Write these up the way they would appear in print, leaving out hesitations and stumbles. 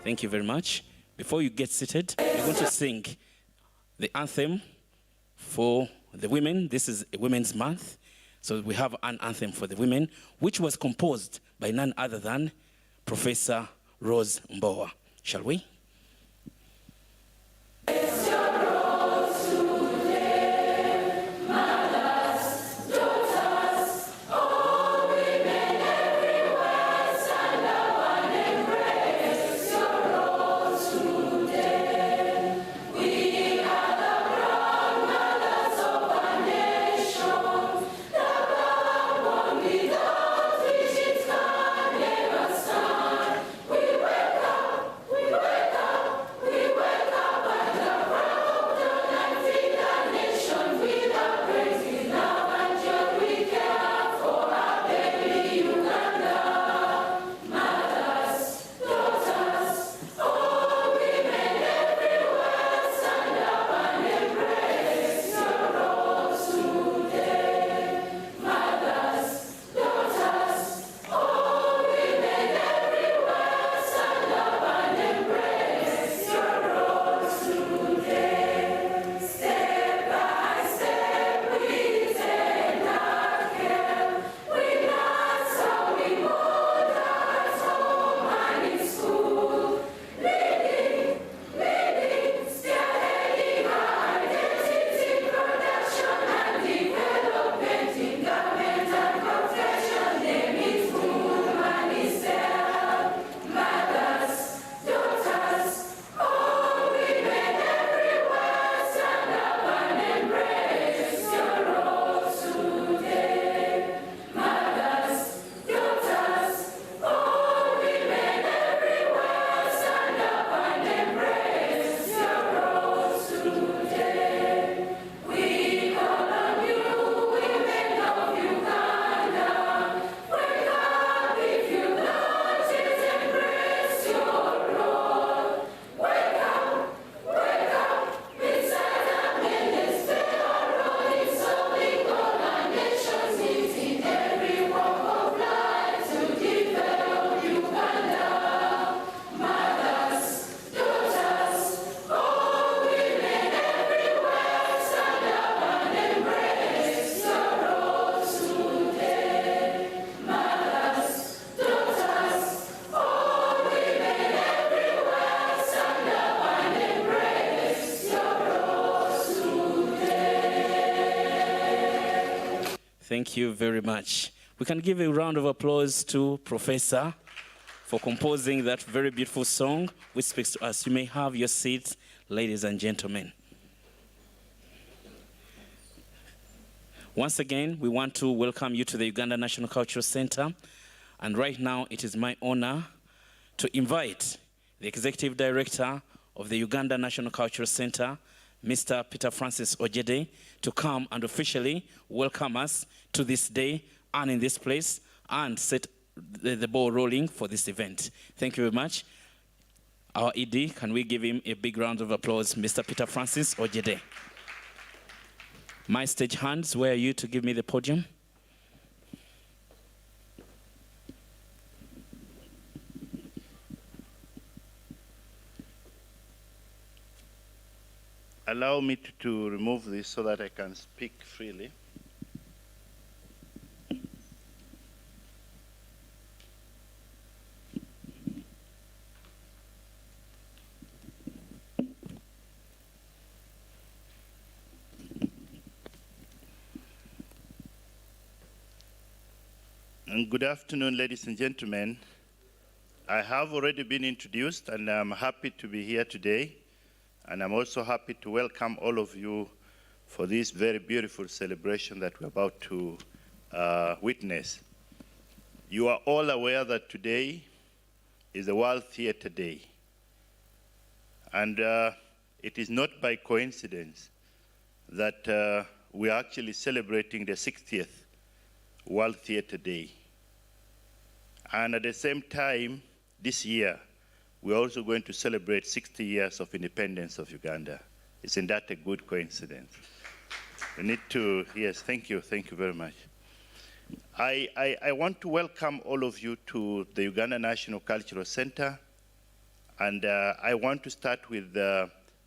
Thank you very much. Before you get seated, we're going to sing the anthem for the women. This is a Women's Month, so we have an anthem for the women, which was composed by none other than Professor Rose Mbowa. Shall we? Thank you very much. We can give a round of applause to Professor for composing that very beautiful song which speaks to us. You may have your seats, ladies and gentlemen. Once again, we want to welcome you to the Uganda National Cultural Center. And right now, it is my honor to invite the Executive Director of the Uganda National Cultural Center, Mr. Peter Francis Ojede, to come and officially welcome us to this day and in this place and set the ball rolling for this event. Thank you very much. Our ED, can we give him a big round of applause, Mr. Peter Francis Ojede. My stage hands, where are you to give me the podium? Allow me to remove this so that I can speak freely. And good afternoon, ladies and gentlemen. I have already been introduced, and I'm happy to be here today. And I'm also happy to welcome all of you for this very beautiful celebration that we're about to witness. You are all aware that today is the World Theatre Day. And it is not by coincidence that we're actually celebrating the 60th World Theatre Day. And at the same time, this year, we're also going to celebrate 60 years of independence of Uganda. Isn't that a good coincidence? We need to, yes, thank you very much. I want to welcome all of you to the Uganda National Cultural Center. And I want to start with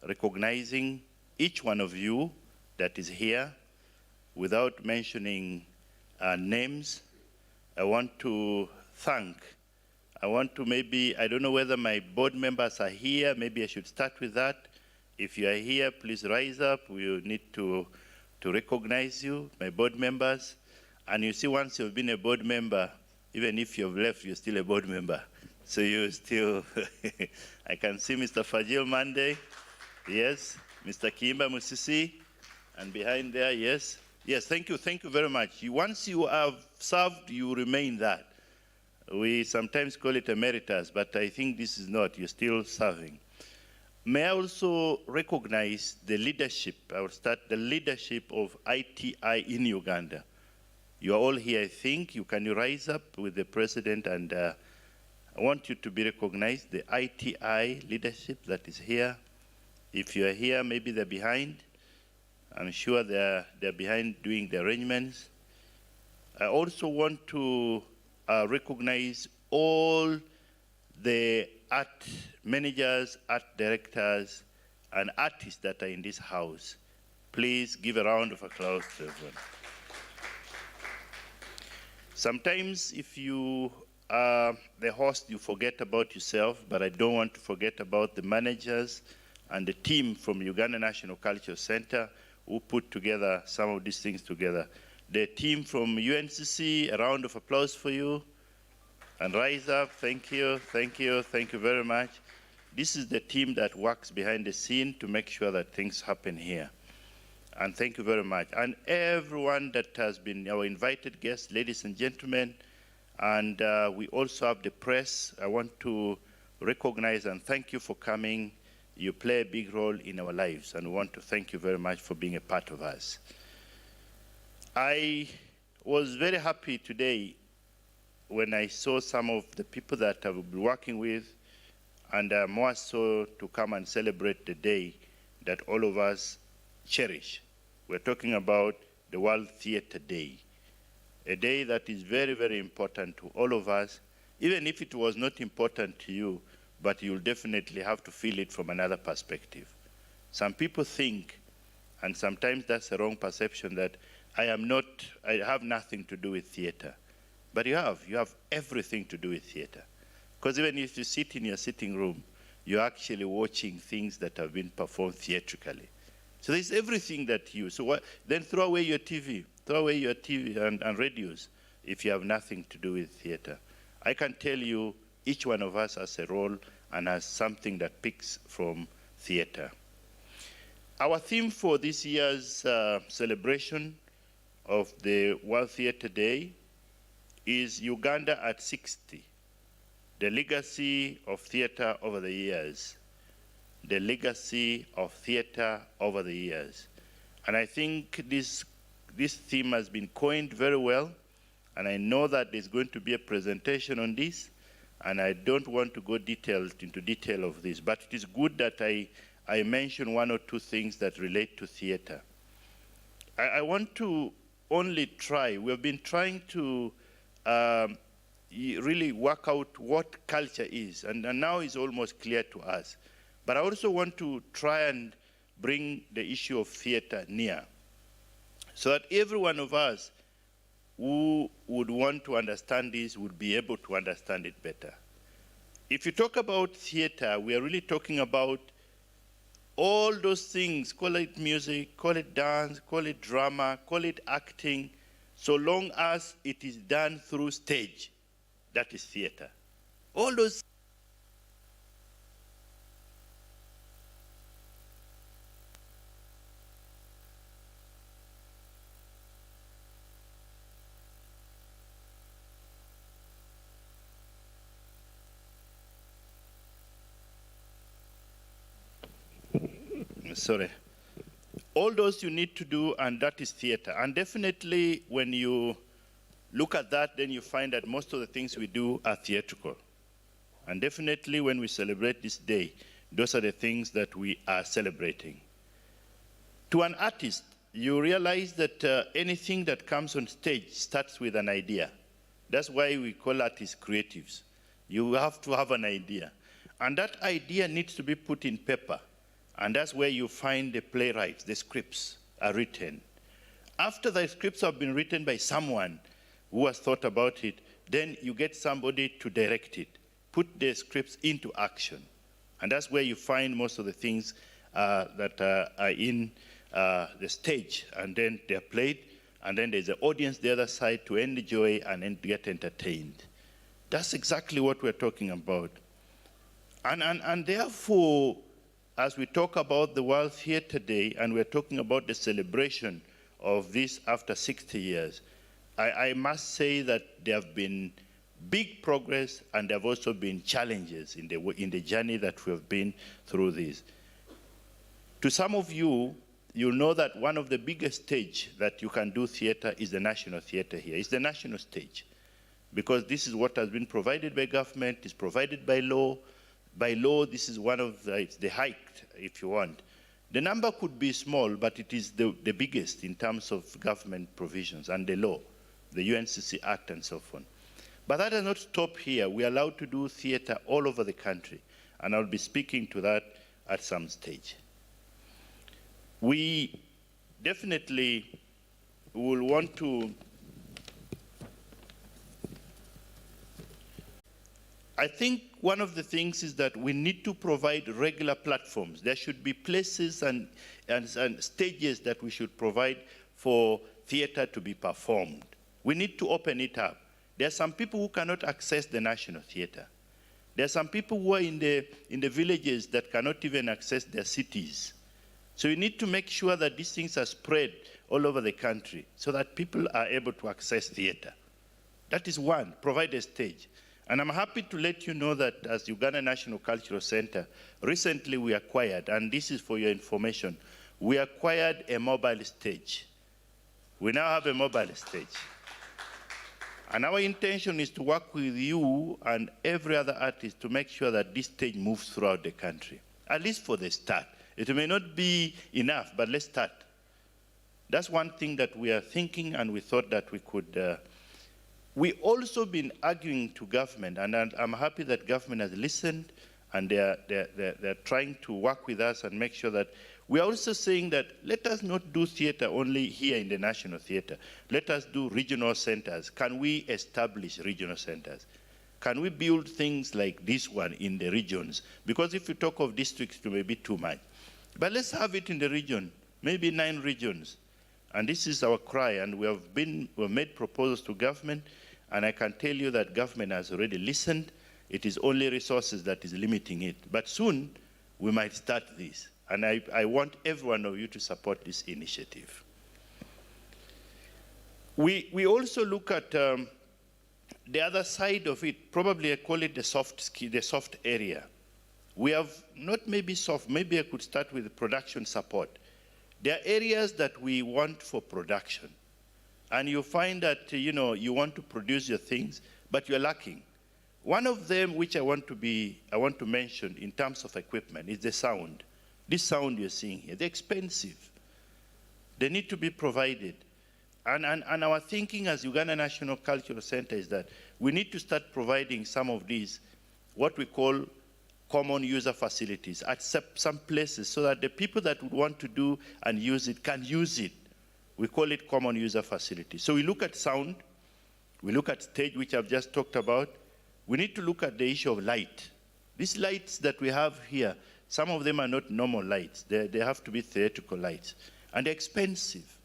recognizing each one of you that is here without mentioning names. I want to maybe, I don't know whether my board members are here, maybe I should start with that. If you are here, please rise up. We need to recognize you, my board members. And you see, once you've been a board member, even if you've left, you're still a board member. So you still, I can see Mr. Fajil Monday, yes, Mr. Kimba Musisi, and behind there, yes. Yes, thank you very much. Once you have served, you remain that. We sometimes call it emeritus, but I think this is not, you're still serving. May I also recognize the leadership, I will start the leadership of ITI in Uganda. You are all here, I think. You can rise up with the president, and I want you to be recognized, the ITI leadership that is here. If you are here, maybe they're behind. I'm sure they're behind doing the arrangements. I also want to recognize all the art managers, art directors, and artists that are in this house. Please give a round of applause to everyone. Sometimes if you are the host, you forget about yourself, but I don't want to forget about the managers and the team from Uganda National Cultural Center who put together some of these things together. The team from UNCC, a round of applause for you. And rise up, thank you very much. This is the team that works behind the scene to make sure that things happen here. And thank you very much. And everyone that has been our invited guests, ladies and gentlemen, and we also have the press. I want to recognize and thank you for coming. You play a big role in our lives, and we want to thank you very much for being a part of us. I was very happy today when I saw some of the people that I've been working with, and more so to come and celebrate the day that all of us cherish. We're talking about the World Theatre Day, a day that is very, very important to all of us, even if it was not important to you, but you'll definitely have to feel it from another perspective. Some people think, and sometimes that's a wrong perception, that I have nothing to do with theater. But you have everything to do with theater. Because even if you sit in your sitting room, you're actually watching things that have been performed theatrically. So there's everything that then throw away your TV and radios if you have nothing to do with theater. I can tell you each one of us has a role and has something that picks from theater. Our theme for this year's celebration of the World Theatre Day is Uganda at 60, the legacy of theater over the years. The legacy of theater over the years. And I think this theme has been coined very well, and I know that there's going to be a presentation on this, and I don't want to go into detail of this, but it is good that I mention one or two things that relate to theater. I want to only try, we've been trying to really work out what culture is, and now it's almost clear to us. But I also want to try and bring the issue of theater near, so that every one of us who would want to understand this would be able to understand it better. If you talk about theater, we are really talking about all those things, call it music, call it dance, call it drama, call it acting, so long as it is done through stage, that is theater. All those all those you need to do, and that is theater. And definitely when you look at that, then you find that most of the things we do are theatrical. And definitely when we celebrate this day, those are the things that we are celebrating. To an artist, you realize that anything that comes on stage starts with an idea. That's why we call artists creatives. You have to have an idea. And that idea needs to be put in paper. And that's where you find the playwrights, the scripts are written. After the scripts have been written by someone who has thought about it, then you get somebody to direct it, put the scripts into action. And that's where you find most of the things that are in the stage, and then they're played, and then there's an audience the other side to enjoy and then get entertained. That's exactly what we're talking about. And therefore, as we talk about the World Theatre Day, and we're talking about the celebration of this after 60 years, I must say that there have been big progress, and there have also been challenges in the journey that we have been through this. To some of you, you'll know that one of the biggest stage that you can do theater is the National Theater here. It's the national stage, because this is what has been provided by government, it's provided by law. By law, this is one of the height, if you want. The number could be small, but it is the biggest in terms of government provisions and the law, the UNCC Act and so on. But that does not stop here. We are allowed to do theater all over the country, and I'll be speaking to that at some stage. We definitely will want to, I think one of the things is that we need to provide regular platforms. There should be places and stages that we should provide for theater to be performed. We need to open it up. There are some people who cannot access the National Theater. There are some people who are in the villages that cannot even access their cities. So we need to make sure that these things are spread all over the country so that people are able to access theater. That is one, provide a stage. And I'm happy to let you know that as Uganda National Cultural Center, recently we acquired, and this is for your information, we acquired a mobile stage. We now have a mobile stage. And our intention is to work with you and every other artist to make sure that this stage moves throughout the country, at least for the start. It may not be enough, but let's start. That's one thing that we are thinking, and we thought that we could. We also been arguing to government, and I'm happy that government has listened, and they're trying to work with us and make sure that we are also saying that let us not do theater only here in the National Theater. Let us do regional centers. Can we establish regional centers? Can we build things like this one in the regions? Because if you talk of districts, it may be too much. But let's have it in the region, maybe 9 regions. And this is our cry, and we've made proposals to government, and I can tell you that government has already listened. It is only resources that is limiting it. But soon, we might start this. And I want every one of you to support this initiative. We also look at the other side of it. Probably I call it the soft area. We have not maybe soft, maybe I could start with production support. There are areas that we want for production. And you find that, you want to produce your things, but you're lacking. One of them which I want to mention in terms of equipment is the sound. This sound you're seeing here, they're expensive. They need to be provided. And our thinking as Uganda National Cultural Center is that we need to start providing some of these, what we call common user facilities at some places, so that the people that would want to do and use it can use it. We call it common user facilities. So we look at sound, we look at stage, which I've just talked about. We need to look at the issue of light. These lights that we have here, some of them are not normal lights. They have to be theatrical lights. And they're expensive.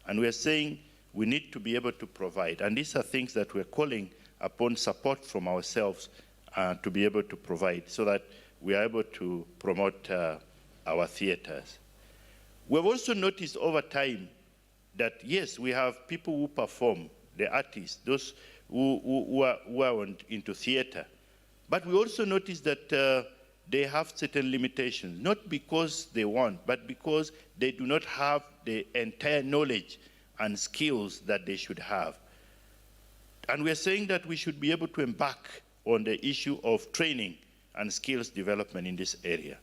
And we're saying we need to be able to provide. And these are things that we're calling upon support from ourselves to be able to provide, so that we are able to promote our theaters. We've also noticed over time that, yes, we have people who perform, the artists, those who are into theater. But we also noticed that they have certain limitations, not because they want, but because they do not have the entire knowledge and skills that they should have. And we're saying that we should be able to embark on the issue of training and skills development in this area.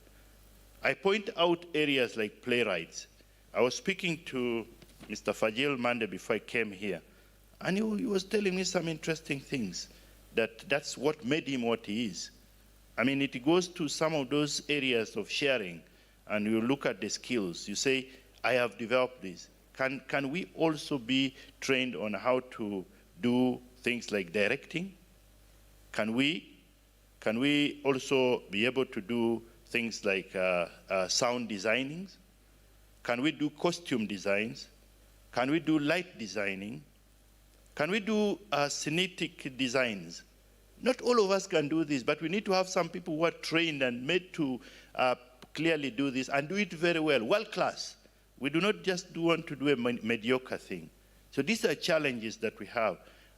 I point out areas like Playwrights. I was speaking to Mr. Fajil Monda before I came here, and he was telling me some interesting things, that's what made him what he is. I mean, it goes to some of those areas of sharing, and you look at the skills. You say, I have developed this. Can we also be trained on how to do things like directing? Can we also be able to do things like sound designing? Can we do costume designs? Can we do light designing? Can we do scenic designs? Not all of us can do this, but we need to have some people who are trained and made to clearly do this and do it very well, world class. We do not just want to do a mediocre thing. So these are challenges that we have.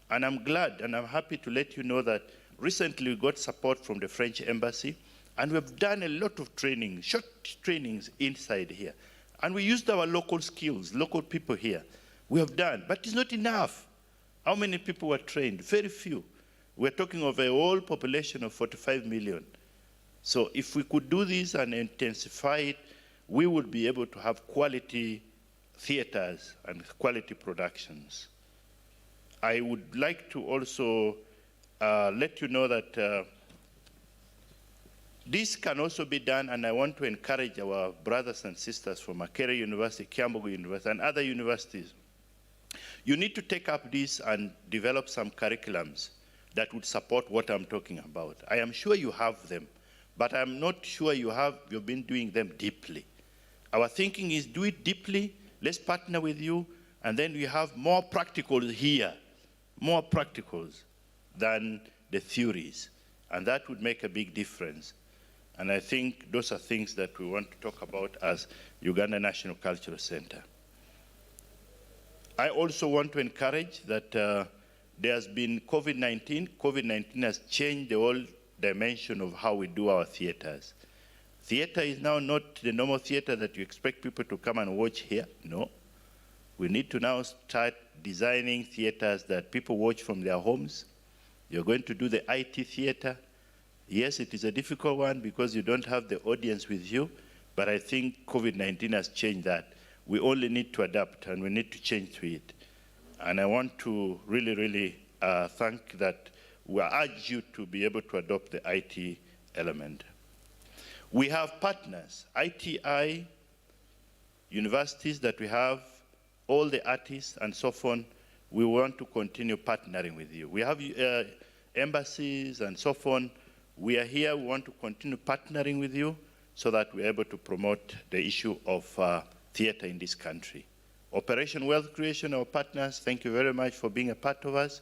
And I'm glad and I'm happy to let you know that recently we got support from the French embassy, and we've done a lot of training, short trainings inside here. And we used our local skills, local people here. We have done, but it's not enough. How many people were trained? Very few. We're talking of a whole population of 45 million. So if we could do this and intensify it, we would be able to have quality theaters and quality productions. I would like to also let you know that this can also be done, and I want to encourage our brothers and sisters from Makerere University, Kiambogo University, and other universities. You need to take up this and develop some curriculums that would support what I'm talking about. I am sure you have them, but I'm not sure you've been doing them deeply. Our thinking is do it deeply, let's partner with you, and then we have more practicals here, more practicals than the theories, and that would make a big difference. And I think those are things that we want to talk about as Uganda National Cultural Center. I also want to encourage that there has been COVID-19. COVID-19 has changed the whole dimension of how we do our theaters. Theater is now not the normal theater that you expect people to come and watch here. No. We need to now start designing theaters that people watch from their homes. You're going to do the IT theater. Yes, it is a difficult one because you don't have the audience with you, but I think COVID-19 has changed that. We only need to adapt and we need to change to it. And I want to really thank that we urge you to be able to adopt the IT element. We have partners, ITI, universities that we have, all the artists and so on. We want to continue partnering with you. We have embassies and so on. We are here, we want to continue partnering with you so that we're able to promote the issue of theater in this country. Operation Wealth Creation, our partners, thank you very much for being a part of us.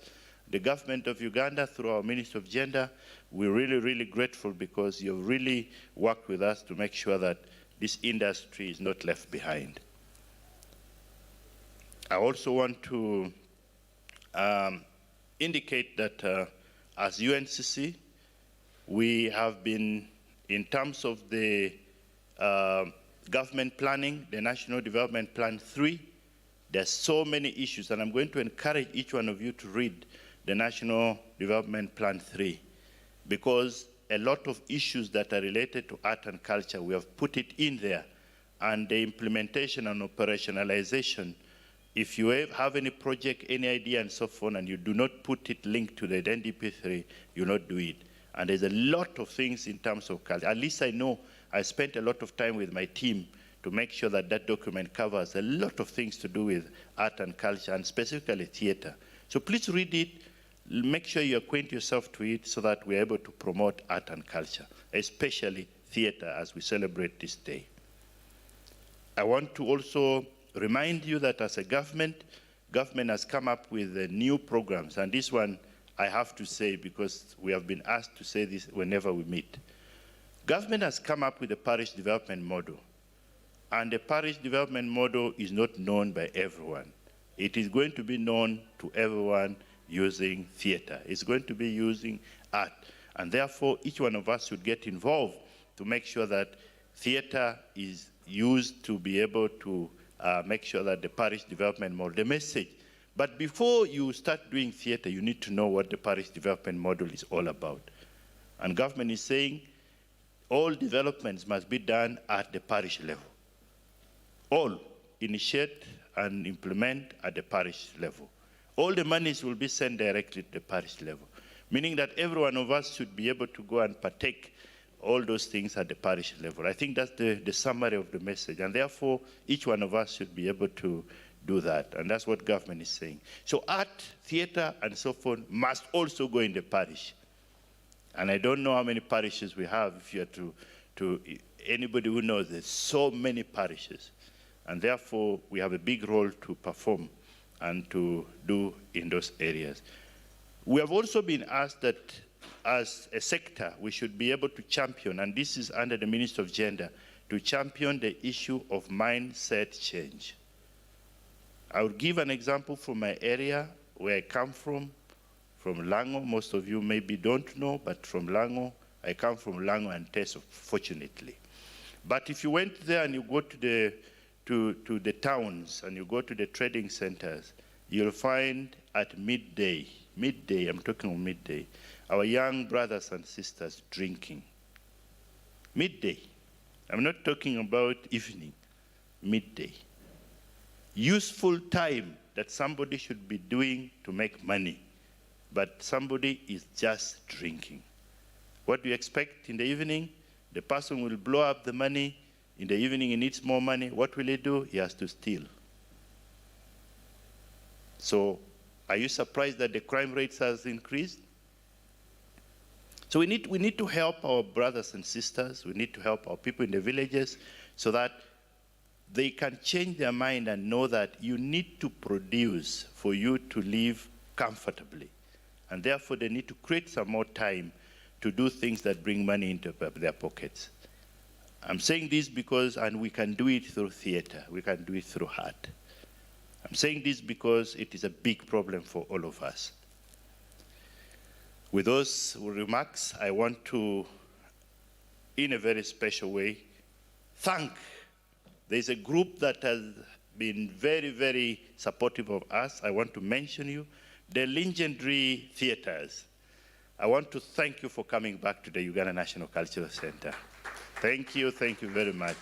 The government of Uganda, through our Ministry of Gender, we're really grateful because you've really worked with us to make sure that this industry is not left behind. I also want to indicate that as UNCC, we have been, in terms of the government planning, the National Development Plan 3, there's so many issues, and I'm going to encourage each one of you to read the National Development Plan 3, because a lot of issues that are related to art and culture, we have put it in there, and the implementation and operationalization, if you have any project, any idea, and so on, and you do not put it linked to the NDP3, you not do it. And there's a lot of things in terms of culture. At least I know I spent a lot of time with my team to make sure that that document covers a lot of things to do with art and culture, and specifically theater. So please read it, make sure you acquaint yourself to it so that we're able to promote art and culture, especially theater as we celebrate this day. I want to also remind you that as a government has come up with new programs, and this one I have to say because we have been asked to say this whenever we meet. Government has come up with a parish development model, and the parish development model is not known by everyone. It is going to be known to everyone using theater. It's going to be using art, and therefore each one of us should get involved to make sure that theater is used to be able to make sure that the parish development model, the message. But before you start doing theater, you need to know what the parish development model is all about. And government is saying all developments must be done at the parish level. All initiate and implement at the parish level. All the monies will be sent directly to the parish level. meaning that every one of us should be able to go and partake all those things at the parish level. I think that's the summary of the message, and therefore each one of us should be able to do that, and that's what government is saying. So art, theater, and so forth must also go in the parish. And I don't know how many parishes we have. If you are to anybody who knows, there's so many parishes, and therefore we have a big role to perform and to do in those areas. We have also been asked that as a sector, we should be able to champion, and this is under the Ministry of Gender, to champion the issue of mindset change. I will give an example from my area where I come from Lango. Most of you maybe don't know, but from Lango, I come from Lango and Teso, fortunately. But if you went there and you go to the towns and you go to the trading centers, you'll find at midday, I'm talking of midday, our young brothers and sisters drinking. Midday. I'm not talking about evening, midday. Useful time that somebody should be doing to make money, but somebody is just drinking. What do you expect in the evening? The person will blow up the money. In the evening, he needs more money. What will he do? He has to steal. So, are you surprised that the crime rates has increased? So we need to help our brothers and sisters. We need to help our people in the villages so that they can change their mind and know that you need to produce for you to live comfortably. And therefore, they need to create some more time to do things that bring money into their pockets. I'm saying this because, and we can do it through theater, we can do it through art. I'm saying this because it is a big problem for all of us. With those remarks, I want to, in a very special way, thank. There's a group that has been very, very supportive of us. I want to mention you, the legendary theaters. I want to thank you for coming back to the Uganda National Cultural Center. Thank you very much.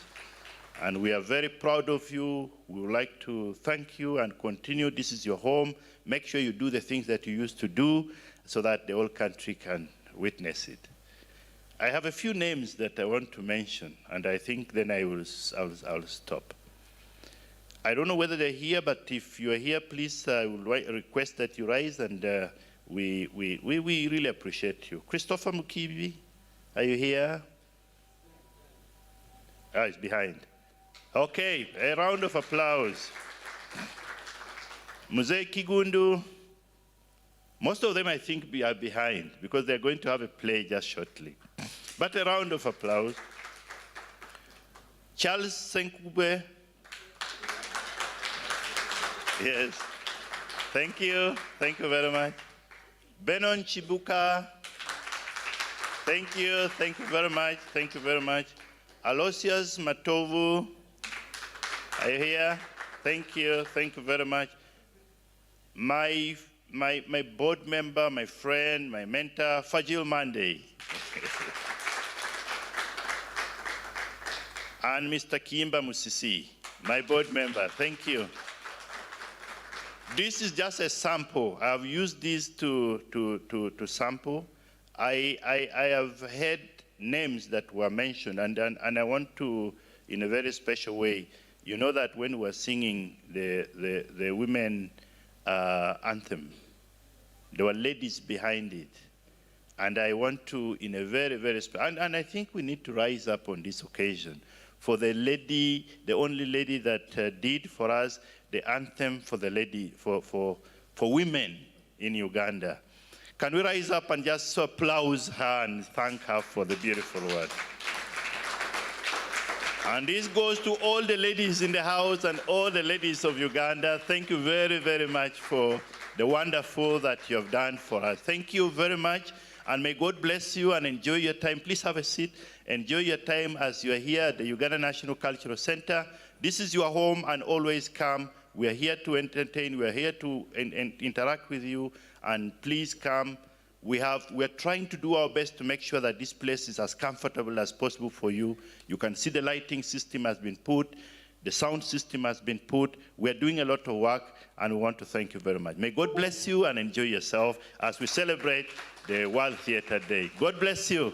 And we are very proud of you. We would like to thank you and continue. This is your home. Make sure you do the things that you used to do so that the whole country can witness it. I have a few names that I want to mention, and I think then I'll stop. I don't know whether they're here, but if you are here, please, I will request that you rise, and we really appreciate you. Christopher Mukibi, are you here? Ah, he's behind. Okay, a round of applause. Mzee Kigundu, most of them I think are behind because they're going to have a play just shortly. But a round of applause. Charles Senkube. Yes. Thank you very much. Benon Chibuka. Thank you very much. Aloysius Matovu. Are you here? Thank you very much. My board member, my friend, my mentor, Fajil Mande. And Mr. Kimba Musisi, my board member, thank you. This is just a sample. I've used this to sample. I have heard names that were mentioned, and I want to, in a very special way, you know that when we were singing the women anthem, there were ladies behind it. And I want to, in a very, very special, and I think we need to rise up on this occasion for the lady, the only lady that did for us the anthem for the lady, for women in Uganda. Can we rise up and just applaud her and thank her for the beautiful work? And this goes to all the ladies in the house and all the ladies of Uganda. Thank you very, very much for the wonderful that you have done for us. Thank you very much, and may God bless you and enjoy your time. Please have a seat. Enjoy your time as you are here at the Uganda National Cultural Center. This is your home, and always come. We are here to entertain. We are here to interact with you, and please come. We're trying to do our best to make sure that this place is as comfortable as possible for you. You can see the lighting system has been put, the sound system has been put. We're doing a lot of work, and we want to thank you very much. May God bless you and enjoy yourself as we celebrate the World Theatre Day. God bless you.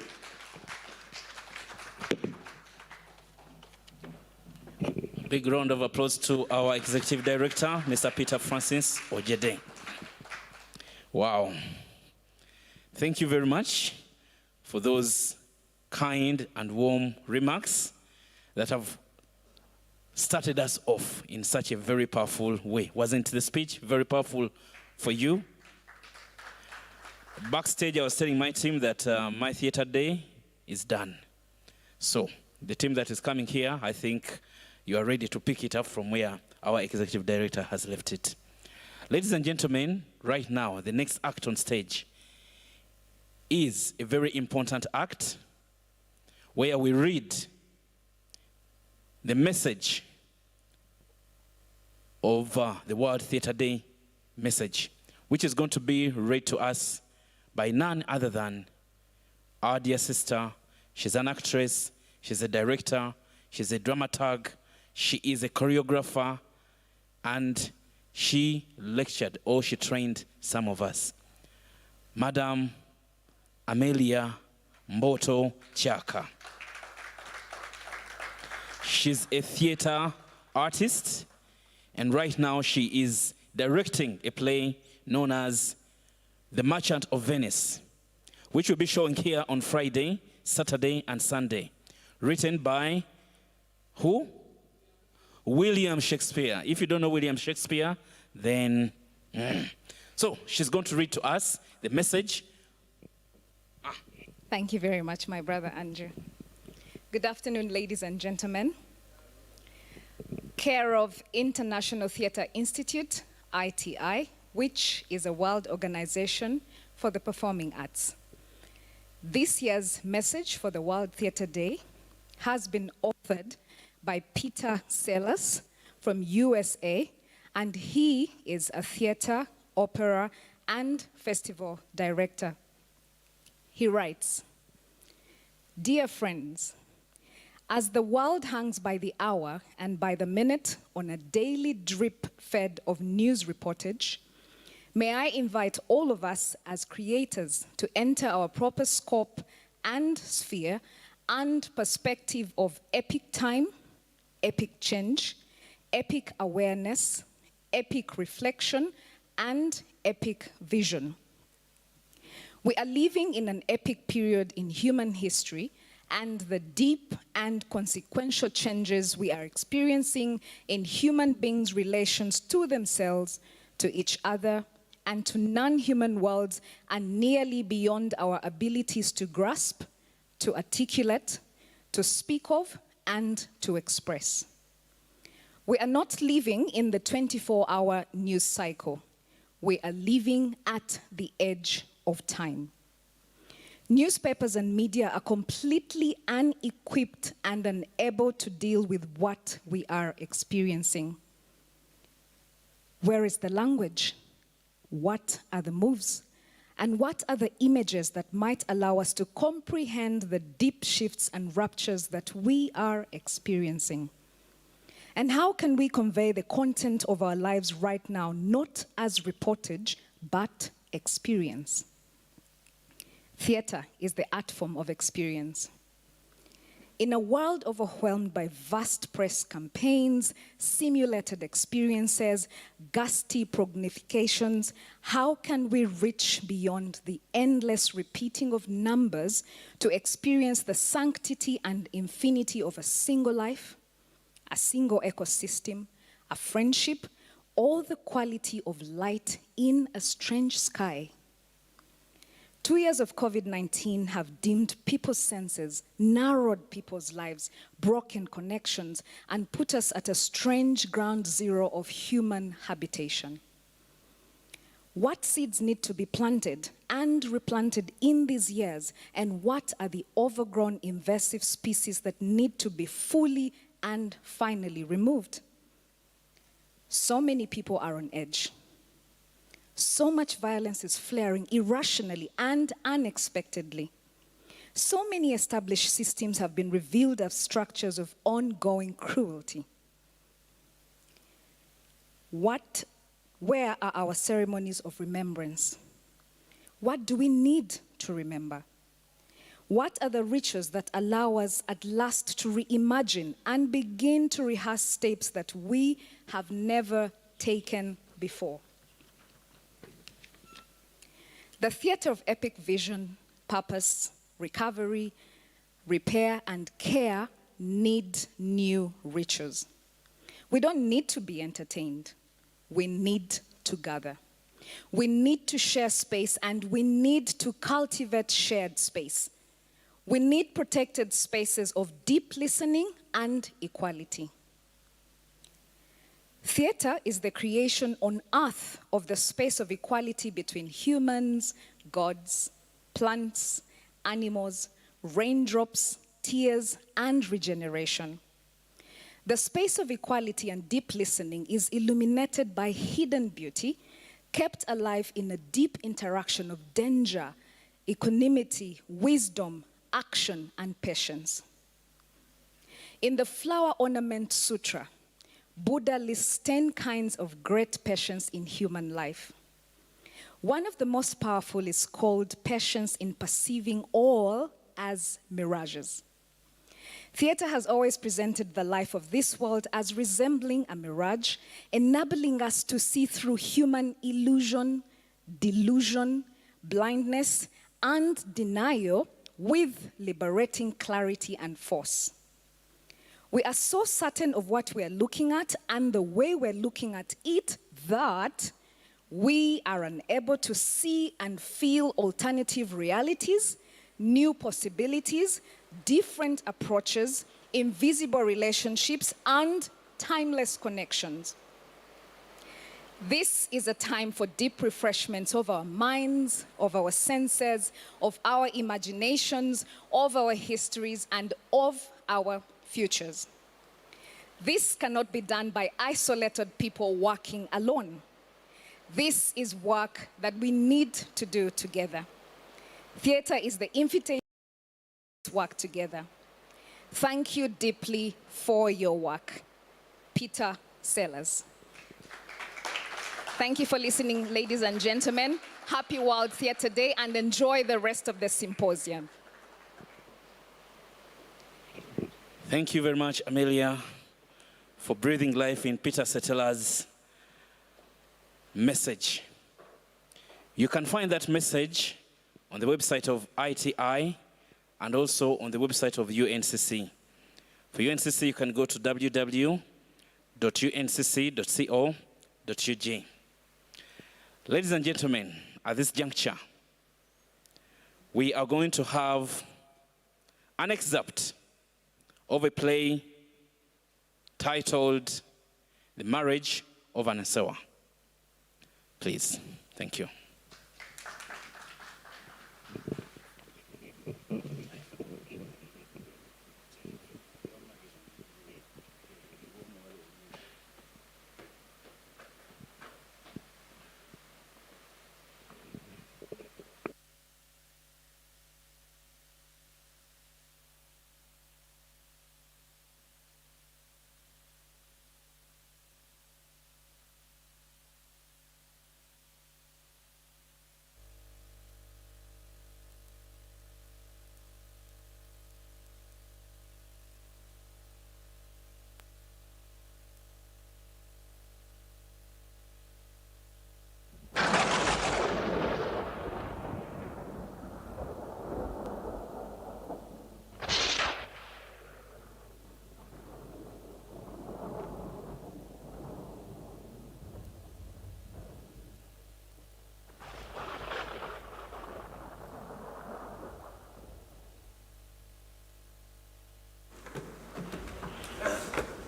Big round of applause to our Executive Director, Mr. Peter Francis Ojede. Wow. Thank you very much for those kind and warm remarks that have started us off in such a very powerful way. Wasn't the speech very powerful for you? Backstage, I was telling my team that my theater day is done. So the team that is coming here, I think you are ready to pick it up from where our executive director has left it. Ladies and gentlemen, right now, the next act on stage is a very important act where we read the message of the World Theatre Day message, which is going to be read to us by none other than our dear sister. She's an actress, she's a director, she's a dramaturg, she is a choreographer, and she lectured or she trained some of us. Madam Amelia Mboto Chaka. She's a theater artist, and right now she is directing a play known as The Merchant of Venice, which will be showing here on Friday, Saturday, and Sunday. Written by who? William Shakespeare. If you don't know William Shakespeare, then... So she's going to read to us the message. Thank you very much, my brother Andrew. Good afternoon, ladies and gentlemen. Care of International Theatre Institute, ITI, which is a world organization for the performing arts. This year's message for the World Theatre Day has been authored by Peter Sellers from USA, and he is a theater, opera, and festival director. He writes, "Dear friends, as the world hangs by the hour and by the minute on a daily drip-fed of news reportage, may I invite all of us as creators to enter our proper scope and sphere and perspective of epic time, epic change, epic awareness, epic reflection, and epic vision. We are living in an epic period in human history, and the deep and consequential changes we are experiencing in human beings' relations to themselves, to each other, and to non-human worlds are nearly beyond our abilities to grasp, to articulate, to speak of, and to express. We are not living in the 24-hour news cycle. We are living at the edge of time. Newspapers and media are completely unequipped and unable to deal with what we are experiencing. Where is the language? What are the moves? And what are the images that might allow us to comprehend the deep shifts and ruptures that we are experiencing? And how can we convey the content of our lives right now, not as reportage, but experience? Theater is the art form of experience. In a world overwhelmed by vast press campaigns, simulated experiences, gusty prognostications, how can we reach beyond the endless repeating of numbers to experience the sanctity and infinity of a single life, a single ecosystem, a friendship, or the quality of light in a strange sky? 2 years of COVID-19 have dimmed people's senses, narrowed people's lives, broken connections, and put us at a strange ground zero of human habitation. What seeds need to be planted and replanted in these years, and what are the overgrown invasive species that need to be fully and finally removed? So many people are on edge. So much violence is flaring irrationally and unexpectedly. So many established systems have been revealed as structures of ongoing cruelty. Where are our ceremonies of remembrance? What do we need to remember? What are the rituals that allow us at last to reimagine and begin to rehearse steps that we have never taken before? The theater of epic vision, purpose, recovery, repair, and care need new rituals. We don't need to be entertained. We need to gather. We need to share space, and we need to cultivate shared space. We need protected spaces of deep listening and equality. Theater is the creation on earth of the space of equality between humans, gods, plants, animals, raindrops, tears, and regeneration. The space of equality and deep listening is illuminated by hidden beauty, kept alive in a deep interaction of danger, equanimity, wisdom, action, and patience. In the Flower Ornament Sutra, Buddha lists 10 kinds of great patience in human life. One of the most powerful is called patience in perceiving all as mirages. Theater has always presented the life of this world as resembling a mirage, enabling us to see through human illusion, delusion, blindness, and denial with liberating clarity and force. We are so certain of what we are looking at and the way we're looking at it that we are unable to see and feel alternative realities, new possibilities, different approaches, invisible relationships, and timeless connections. This is a time for deep refreshments of our minds, of our senses, of our imaginations, of our histories, and of our futures. This cannot be done by isolated people working alone. This is work that we need to do together. Theater is the invitation to work together. Thank you deeply for your work. Peter Sellers. Thank you for listening, ladies and gentlemen. Happy World Theatre Day, and enjoy the rest of the symposium. Thank you very much, Amelia, for breathing life in Peter Sellers' message. You can find that message on the website of ITI and also on the website of UNCC. For UNCC, you can go to www.uncc.co.ug. Ladies and gentlemen, at this juncture, we are going to have an excerpt of a play titled The Marriage of Vanessa. Please, thank you.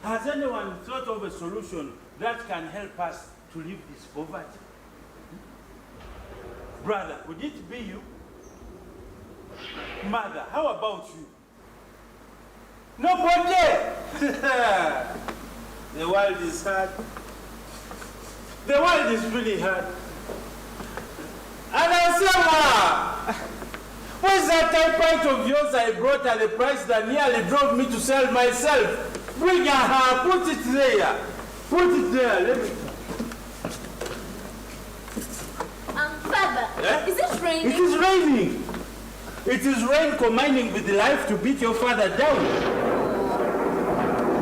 Has anyone thought of a solution that can help us to leave this poverty? Brother, could it be you? Mother, how about you? Nobody! The world is hard. The world is really hard. And I say, where's that typewriter of yours I brought at a price that nearly drove me to sell myself? Bring her, put it there. Put it there, let me. Father, Yeah? is it It is raining. It is rain combining with life to beat your father down.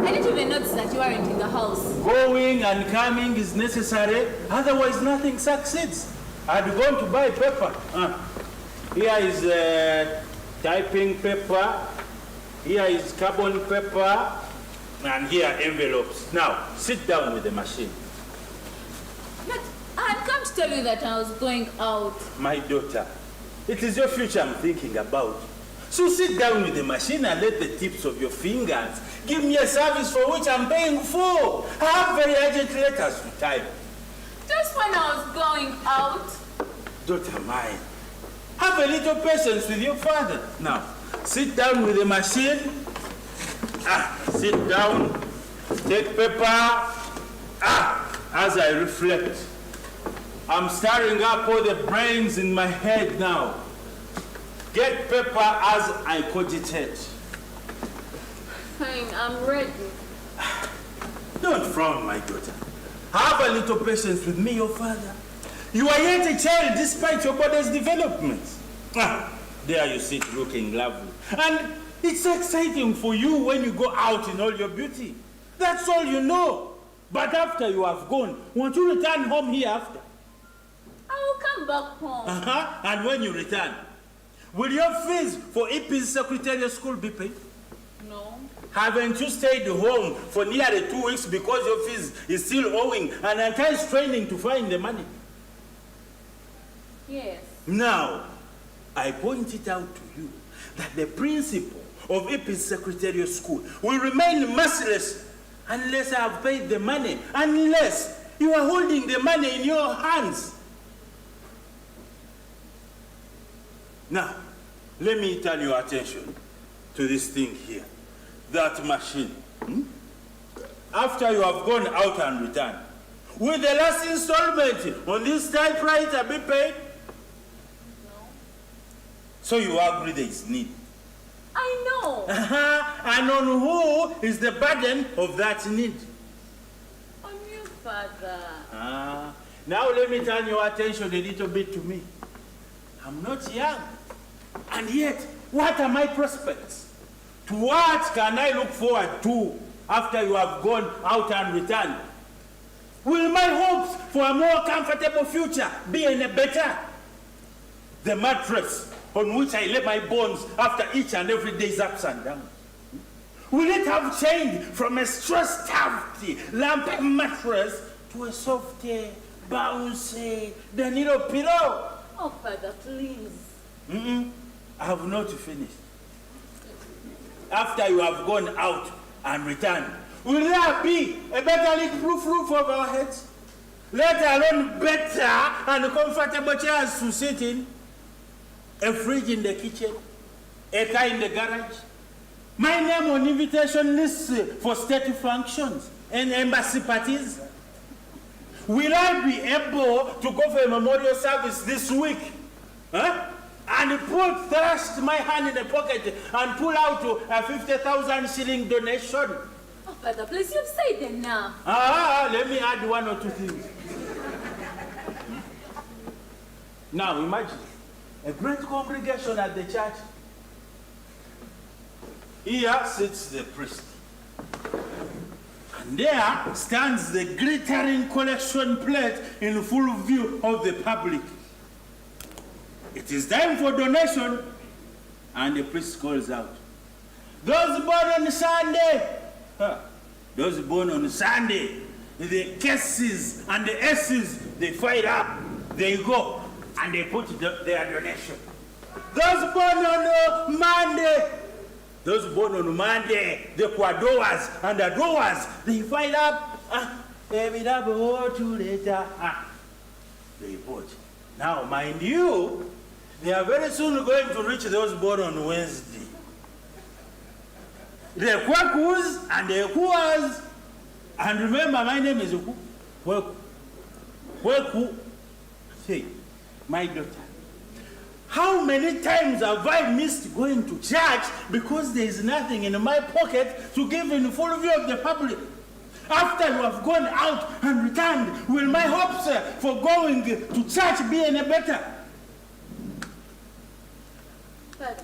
I didn't even notice that you weren't in the house. Going and coming is necessary, otherwise nothing succeeds. I'd gone to buy paper. Here is typing paper, here is carbon paper, and here envelopes. Now, sit down with the machine. But I had come to tell you that I was going out. My daughter, it is your future I'm thinking about. So sit down with the machine and let the tips of your fingers give me a service for which I'm paying for. I have very urgent letters to type. Just when I was going out. Daughter mine, have a little patience with your father. Now, sit down with the machine. Sit down, take paper. As I reflect, I'm stirring up all the brains in my head now. Get paper as I cogitate. Fine, I'm ready. Don't frown, my daughter. Have a little patience with me, your father. You are yet a child despite your body's development. There you sit looking lovely. And it's exciting for you when you go out in all your beauty. That's all you know. But after you have gone, won't you return home hereafter? I will come back home. And when you return, will your fees for EP's secretarial school be paid? No. Haven't you stayed home for nearly 2 weeks because your fees is still owing and entire straining to find the money? Yes. Now, I point it out to you that the principal of EP's secretarial school will remain merciless unless I have paid the money, unless you are holding the money in your hands. Now, let me turn your attention to this thing here, that machine. After you have gone out and returned, will the last installment on this typewriter be paid? No. So you agree there is need? I know. And on who is the burden of that need? On you, Father. Now let me turn your attention a little bit to me. I'm not young. And yet, what are my prospects? To what can I look forward to after you have gone out and returned? Will my hopes for a more comfortable future be any better? The mattress on which I lay my bones after each and every day's ups and downs. Will it have changed from a stress-stuffed lamp mattress to a soft, bouncy, Danilo pillow? Oh, Father, please. I have not finished. After you have gone out and returned, will there be a better leak-proof roof over our heads? Let alone better and comfortable chairs to sit in? A fridge in the kitchen? A car in the garage? My name on invitation lists for state functions and embassy parties? Will I be able to go for a memorial service this week? And thrust my hand in the pocket and pull out a 50,000 shilling donation? Oh, Father, please, you've said enough. Let me add one or two things. Now imagine a great congregation at the church. Here sits the priest. And there stands the glittering collection plate in full view of the public. It is time for donation, and the priest calls out, "Those born on Sunday, those born on Sunday, the K's and the S's, they fight up, they go, and they put their donation. Those born on Monday, the Kwadoas and the Doas, they fight up, they vote. Now, mind you, they are very soon going to reach those born on Wednesday. The Kwakus and the Kuas, and remember, my name is Kwaku. Say, my daughter, how many times have I missed going to church because there is nothing in my pocket to give in full view of the public? After you have gone out and returned, will my hopes for going to church be any better? Father,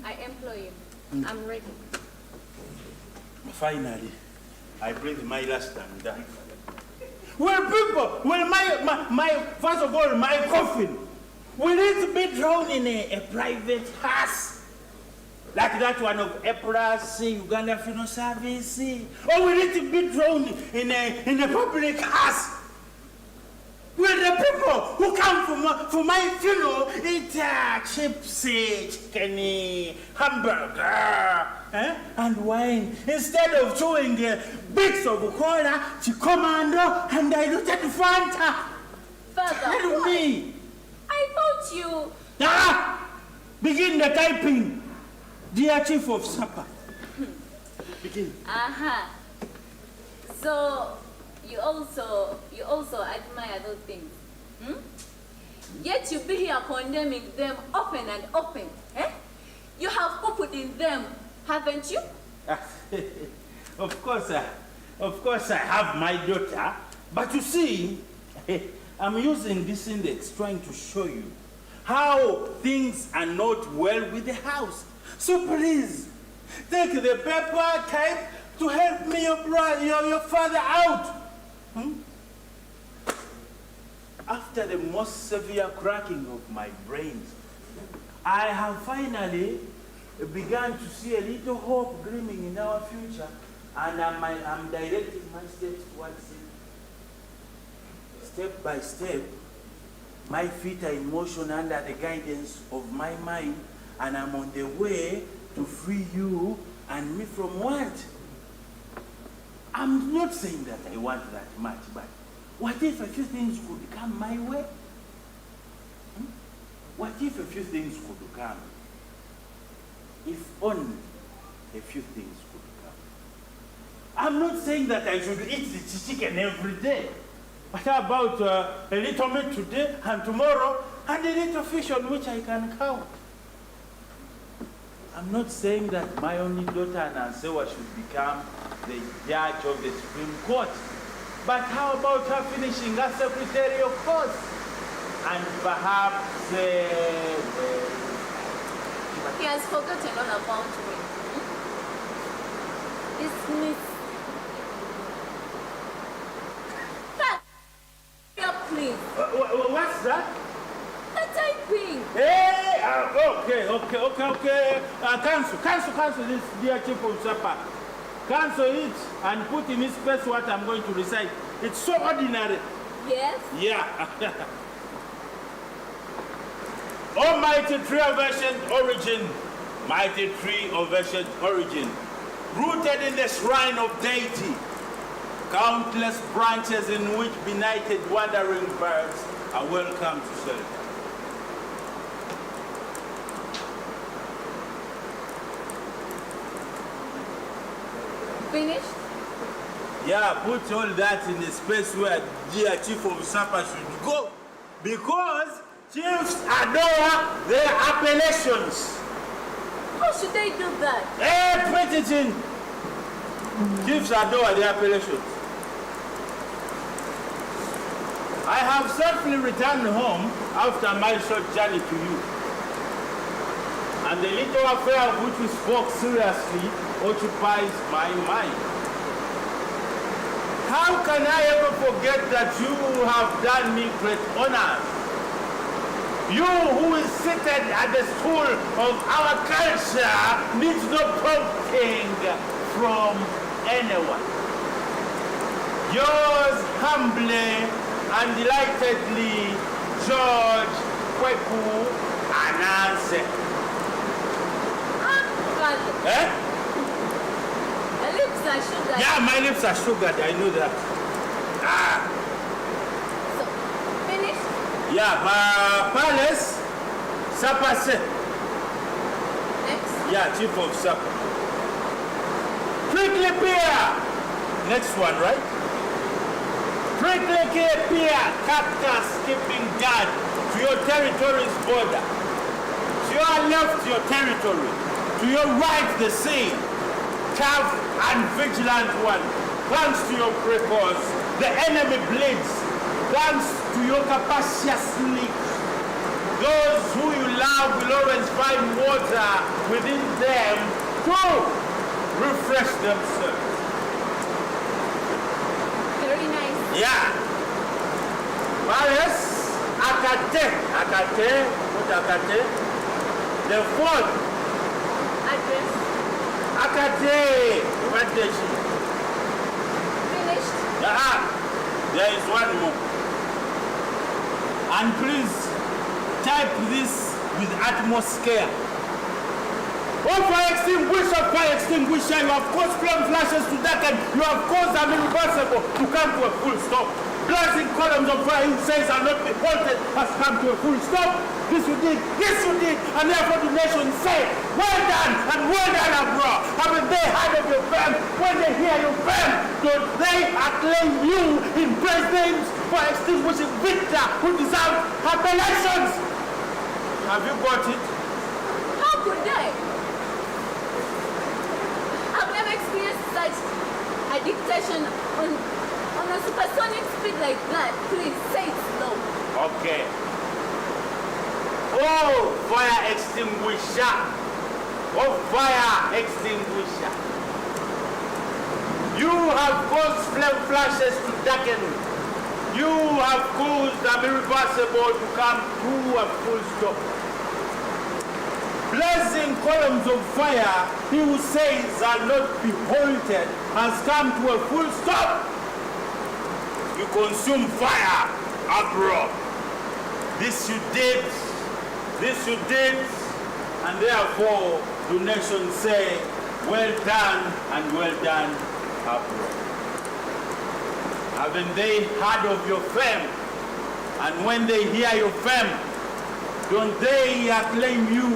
I employ you. I'm ready. Finally, I breathe my last and die. Well, people, well, first of all, my coffin, will it be drawn in a private house? Like that one of Empress, Uganda Funeral Service? Or will it be drawn in a public house? Will the people who come for my funeral eat chips, chicken, hamburger, and wine instead of chewing bits of cola, chicomando, and diluted Fanta? Father, Tell me. I thought you... Begin the typing, dear Chief of Supper. Begin. So, you also admire those things. Yet you be here condemning them open and open. You have pooped in them, haven't you? Of course I have my daughter, but you see, I'm using this index trying to show you how things are not well with the house. So please, take the paper, type to help me your father out. After the most severe cracking of my brains, I have finally begun to see a little hope gleaming in our future, and I'm directing my steps towards it. Step by step, my feet are in motion under the guidance of my mind, and I'm on the way to free you and me from what? I'm not saying that I want that much, but what if a few things could come my way? What if a few things could come? If only a few things could come. I'm not saying that I should eat the chicken every day. But how about a little meat today and tomorrow and a little fish on which I can count? I'm not saying that my only daughter Nansewa should become the judge of the Supreme Court. But how about her finishing her secretarial course? And perhaps... He has forgotten all about me. Dismiss. Please. What's that? The typing. Hey, okay. Cancel this, dear Chief of Supper. Cancel it and put in its place what I'm going to recite. It's so ordinary. Yes? Yeah. Almighty tree of ancient origin, mighty tree of ancient origin, rooted in the shrine of deity, countless branches in which benighted wandering birds are welcome to shelter. Finished? Yeah, put all that in the space where dear Chief of Supper should go, because chiefs adore their appellations. How should they do that? Put it in. Chiefs adore their appellations. I have safely returned home after my short journey to you. And the little affair of which we spoke seriously occupies my mind. How can I ever forget that you have done me great honor? You who is seated at the stool of our culture needs no prompting from anyone. Yours humbly and delightedly, George Kweku Ananse. Father. The lips are sugar. Yeah, my lips are sugared, I know that. So, finished? Yeah, Palace, Supper set. Next? Yeah, Chief of Supper. Prickly pear. Next one, right? Prickly pear, cactus keeping guard to your territory's border. To your left, your territory. To your right, the sea. Tough and vigilant one. Thanks to your precoce, the enemy bleeds. Thanks to your capacious leak. Those who you love will always find water within them to refresh themselves. Very nice. Yeah. Paris, Akate. Akate. What Akate? The fourth. Address. Akate. What is she? Finished. There is one more. And please type this with utmost care. Oh, fire extinguisher, you have caused flame flashes to darken, you have caused an irreversible to come to a full stop. Blazing columns of fire, he says, are not be halted, has come to a full stop. This you did, and therefore the nation say, well done, Abra. Haven't they heard of your fame? When they hear your fame, don't they acclaim you in praise names for extinguishing Victor who deserves appellations? Have you got it? How could I? I've never experienced such a dictation on a supersonic speed like that. Please say it slow. Okay. Oh, fire extinguisher. Oh, fire extinguisher. You have caused flame flashes to darken. You have caused the irreversible to come to a full stop. Blazing columns of fire, he who says are not be halted, has come to a full stop. You consume fire, abroad. This you did, and therefore the nation say, well done, abroad. Haven't they heard of your fame? And when they hear your fame, don't they acclaim you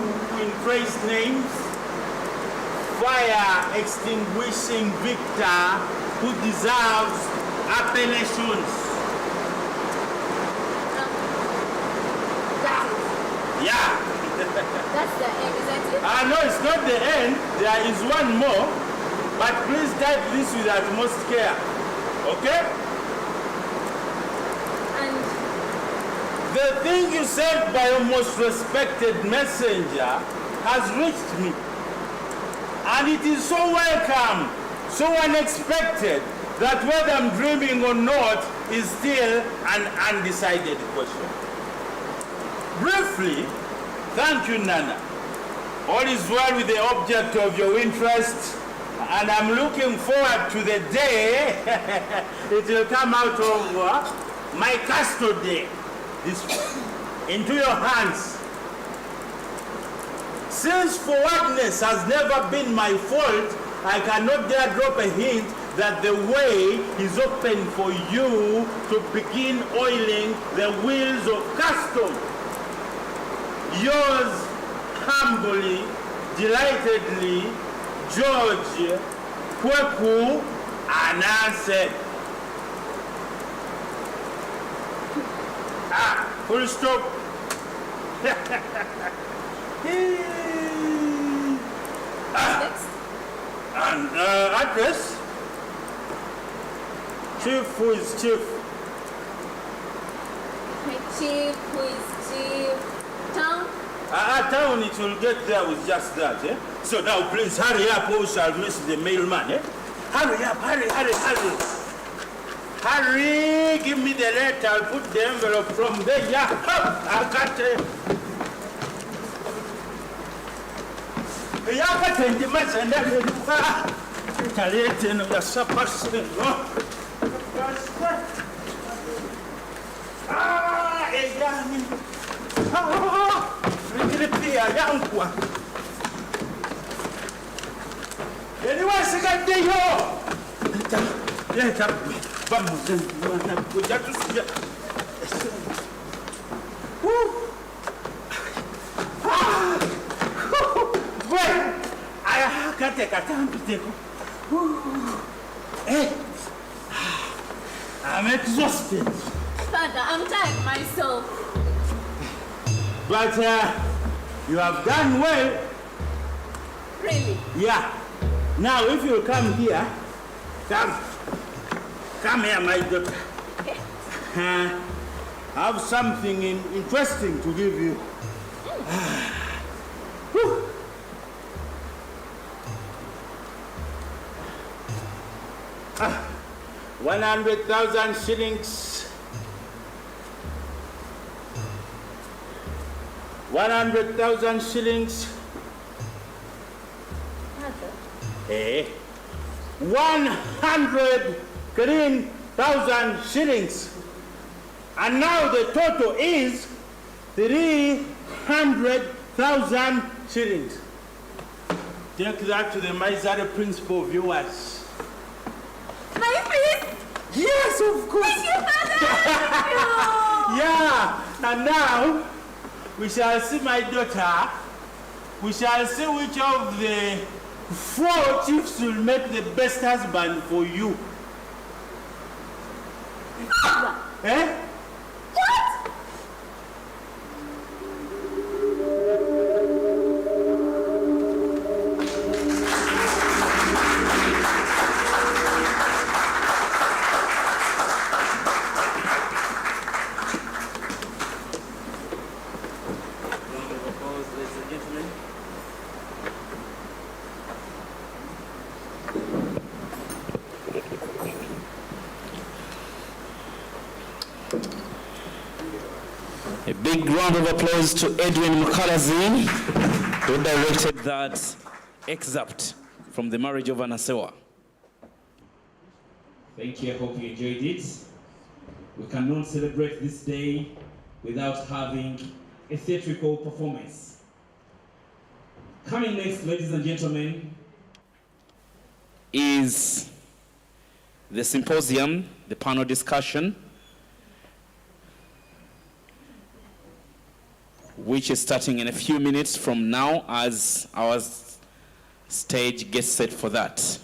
in praise names? Fire extinguishing Victor who deserves appellations. That's it. Yeah. That's the end, isn't it? No, it's not the end. There is one more. But please type this with utmost care. Okay? The thing you said by your most respected messenger has reached me. And it is so welcome, so unexpected, that whether I'm dreaming or not is still an undecided question. Briefly, thank you, Nana. All is well with the object of your interest, and I'm looking forward to the day it will come out of my custody. This into your hands. Since forwardness has never been my fault, I cannot dare drop a hint that the way is open for you to begin oiling the wheels of custom. Yours humbly, delightedly, George Kweku Anase. Full stop. And address. Chief, who is chief? My chief, who is chief? Town? Town, it will get there with just that, eh? So now please hurry up or we shall miss the mailman, eh? Hurry up, hurry. Hurry, give me the letter, I'll put the envelope from there. Yeah, I got it. Vamos, já tu já. Well, I can't take a time to take. Hey, I'm exhausted. Father, I'm tired myself. But you have done well. Really? Yeah. Now, if you come here, come here, my daughter. have something interesting to give you. 100,000 shillings. 100,000 shillings. 100 clean thousand shillings. And now the total is 300,000 shillings. Take that to the miserly principal viewers. My please? Yes, of course. Thank you, Father. Thank you. Yeah, and now we shall see my daughter. We shall see which of the 4 chiefs will make the best husband for you. Eh? What? Round of applause, ladies and gentlemen. A big round of applause to Edwin Mukalazi, who directed that excerpt from the Marriage of Vanessa. Thank you, I hope you enjoyed it. We cannot celebrate this day without having a theatrical performance. Coming next, ladies and gentlemen, is the symposium, the panel discussion, which is starting in a few minutes from now as our stage gets set for that.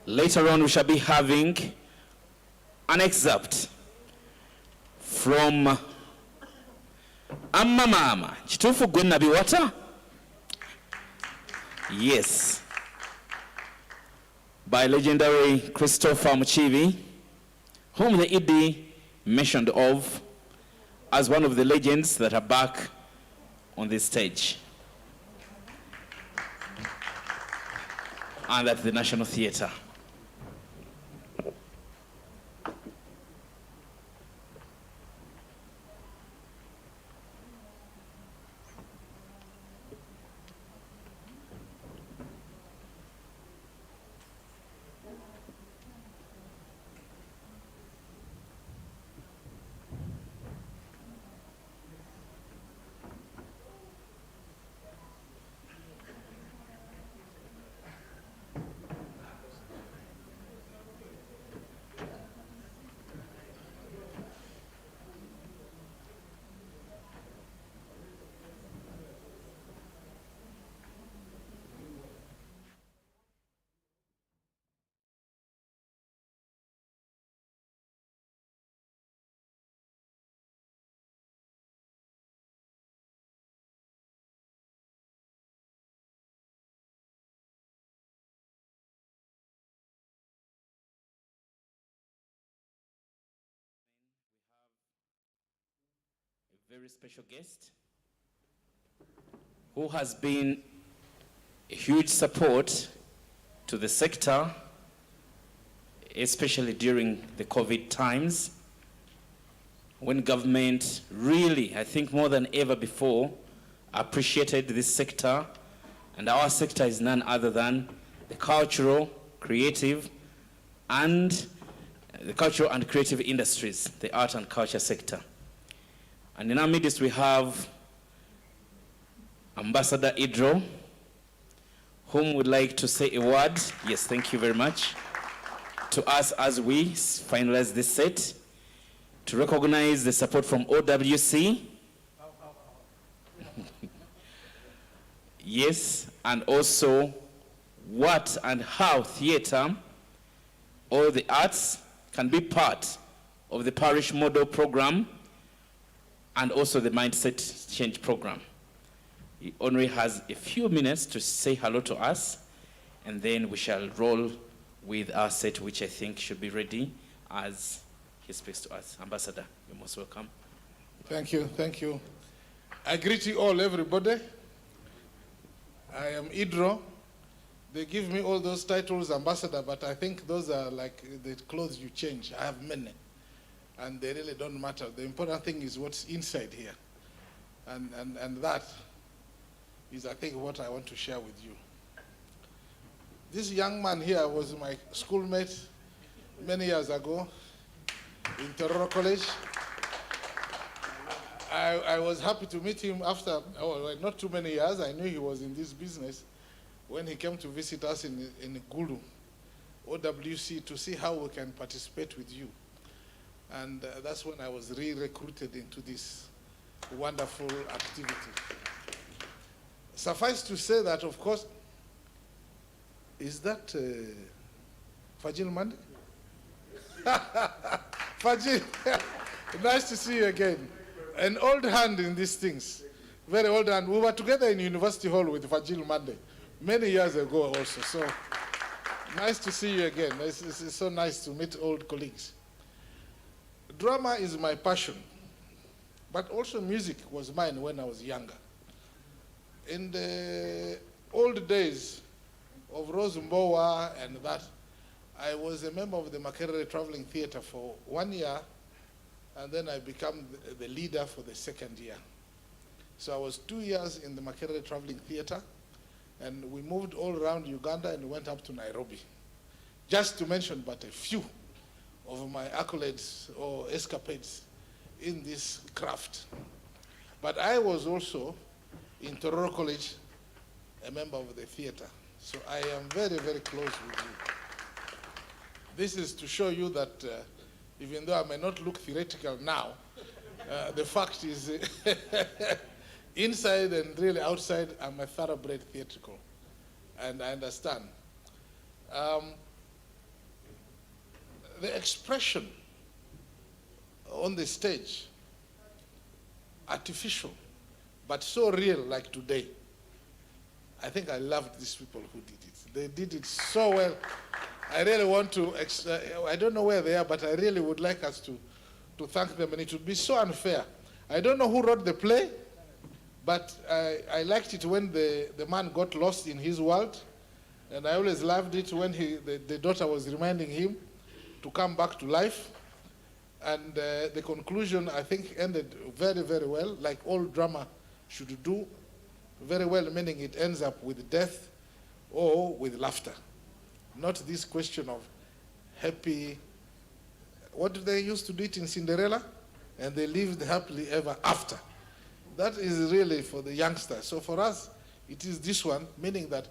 Later on, we shall be having an excerpt from Amma Mama. Chitufu Gwenna Biwata? Yes. By legendary Christopher Muchivi, whom the ED mentioned of as one of the legends that are back on this stage and at the National Theatre. Very special guest who has been a huge support to the sector, especially during the COVID times, when government really, I think more than ever before, appreciated this sector. And our sector is none other than the cultural, creative, and creative industries, the art and culture sector. And in our midst, we have Ambassador Idro, whom would like to say a word. Yes, thank you very much. To us as we finalize this set, to recognize the support from OWC. Yes, and also what and how theater or the arts can be part of the parish model program and also the mindset change program. He only has a few minutes to say hello to us, and then we shall roll with our set, which I think should be ready as he he speaks to us. Ambassador, you're most welcome. Thank you, thank you. I greet you all, everybody. I am Idro. They give me all those titles, ambassador, but I think those are like the clothes you change. I have many, and they really don't matter. The important thing is what's inside here. And that is, I think, what I want to share with you. This young man here was my schoolmate many years ago in Tororo College. I was happy to meet him after, not too many years. I knew he was in this business when he came to visit us in Gulu, OWC, to see how we can participate with you. And that's when I was re-recruited into this wonderful activity. Suffice to say that, of course, is that Fajil Monday? Fajil, nice to see you again. An old hand in these things, very old hand. We were together in University Hall with Fajil Monday many years ago also, so nice to see you again. It's so nice to meet old colleagues. Drama is my passion, but also music was mine when I was younger. In the old days of Rose Mbowa and that, I was a member of the Makerere Traveling Theatre for 1 year, and then I became the leader for the second year. So I was 2 years in the Makerere Traveling Theatre, and we moved all around Uganda and went up to Nairobi. Just to mention but a few of my accolades or escapades in this craft. But I was also in Tororo College, a member of the theater. So I am very, very close with you. This is to show you that even though I may not look theoretical now, the fact is inside and really outside, I'm a thoroughbred theatrical, and I understand. The expression on the stage, artificial, but so real like today. I think I loved these people who did it. They did it so well. I really want to, I don't know where they are, but I really would like us to thank them, and it would be so unfair. I don't know who wrote the play, but I liked it when the man got lost in his world, and I always loved it when the daughter was reminding him to come back to life. And the conclusion, I think, ended very, very well, like all drama should do, very well, meaning it ends up with death or with laughter. Not this question of happy, what did they used to do it in Cinderella? And they lived happily ever after. That is really for the youngsters. So for us, it is this one, meaning that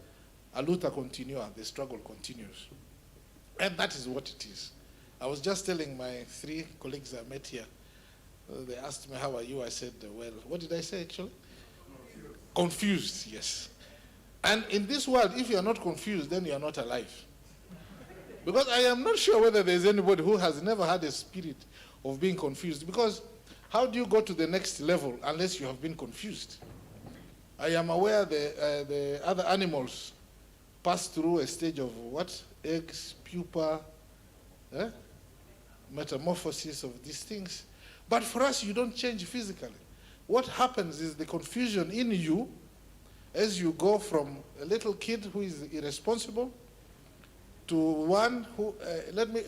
a luta continua, the struggle continues. And that is what it is. I was just telling my 3 colleagues I met here, they asked me, how are you? I said, well, what did I say actually? Confused, yes. And in this world, if you are not confused, then you are not alive. Because I am not sure whether there's anybody who has never had a spirit of being confused. Because how do you go to the next level unless you have been confused? I am aware the other animals pass through a stage of what? Eggs, pupa, metamorphosis of these things. But for us, you don't change physically. What happens is the confusion in you as you go from a little kid who is irresponsible to one who,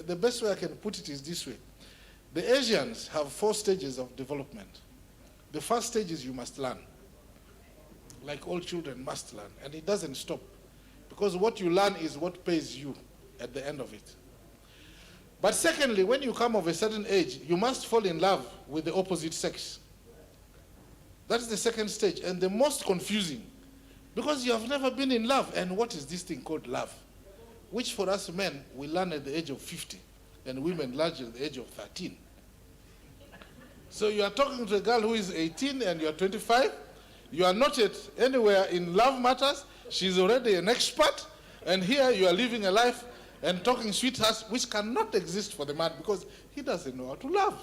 the best way I can put it is this way. The Asians have 4 stages of development. The first stage is you must learn. Like all children must learn, and it doesn't stop. Because what you learn is what pays you at the end of it. But secondly, when you come of a certain age, you must fall in love with the opposite sex. That's the second stage, and the most confusing, because you have never been in love. And what is this thing called love? Which for us men, we learn at the age of 50, and women largely at the age of 13. So you are talking to a girl who is 18 and you are 25. You are not yet anywhere in love matters. She's already an expert, and here you are living a life and talking sweethearts, which cannot exist for the man because he doesn't know how to love.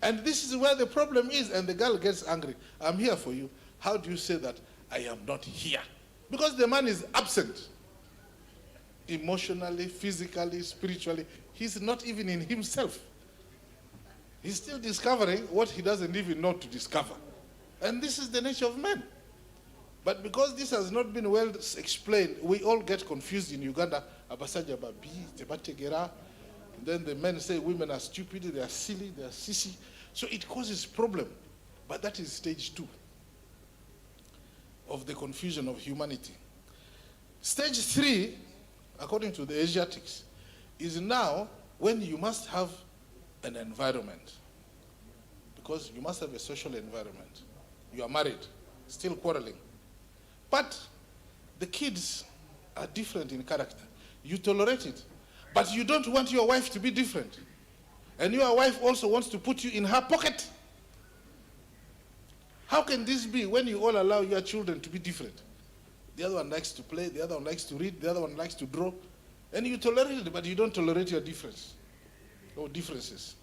And this is where the problem is, and the girl gets angry. I'm here for you. How do you say that I am not here? Because the man is absent. Emotionally, physically, spiritually, he's not even in himself. He's still discovering what he doesn't even know to discover. And this is the nature of men. But because this has not been well explained, we all get confused in Uganda. Abasajja babi, tebategera. Then the men say women are stupid, they are silly, they are sissy. So it causes problem. But that is stage 2 of the confusion of humanity. Stage 3, according to the Asiatics, is now when you must have an environment. Because you must have a social environment. You are married, still quarreling. But the kids are different in character. You tolerate it. But you don't want your wife to be different. And your wife also wants to put you in her pocket. How can this be when you all allow your children to be different? The other one likes to play, the other one likes to read, the other one likes to draw. And you tolerate it, but you don't tolerate your difference or differences.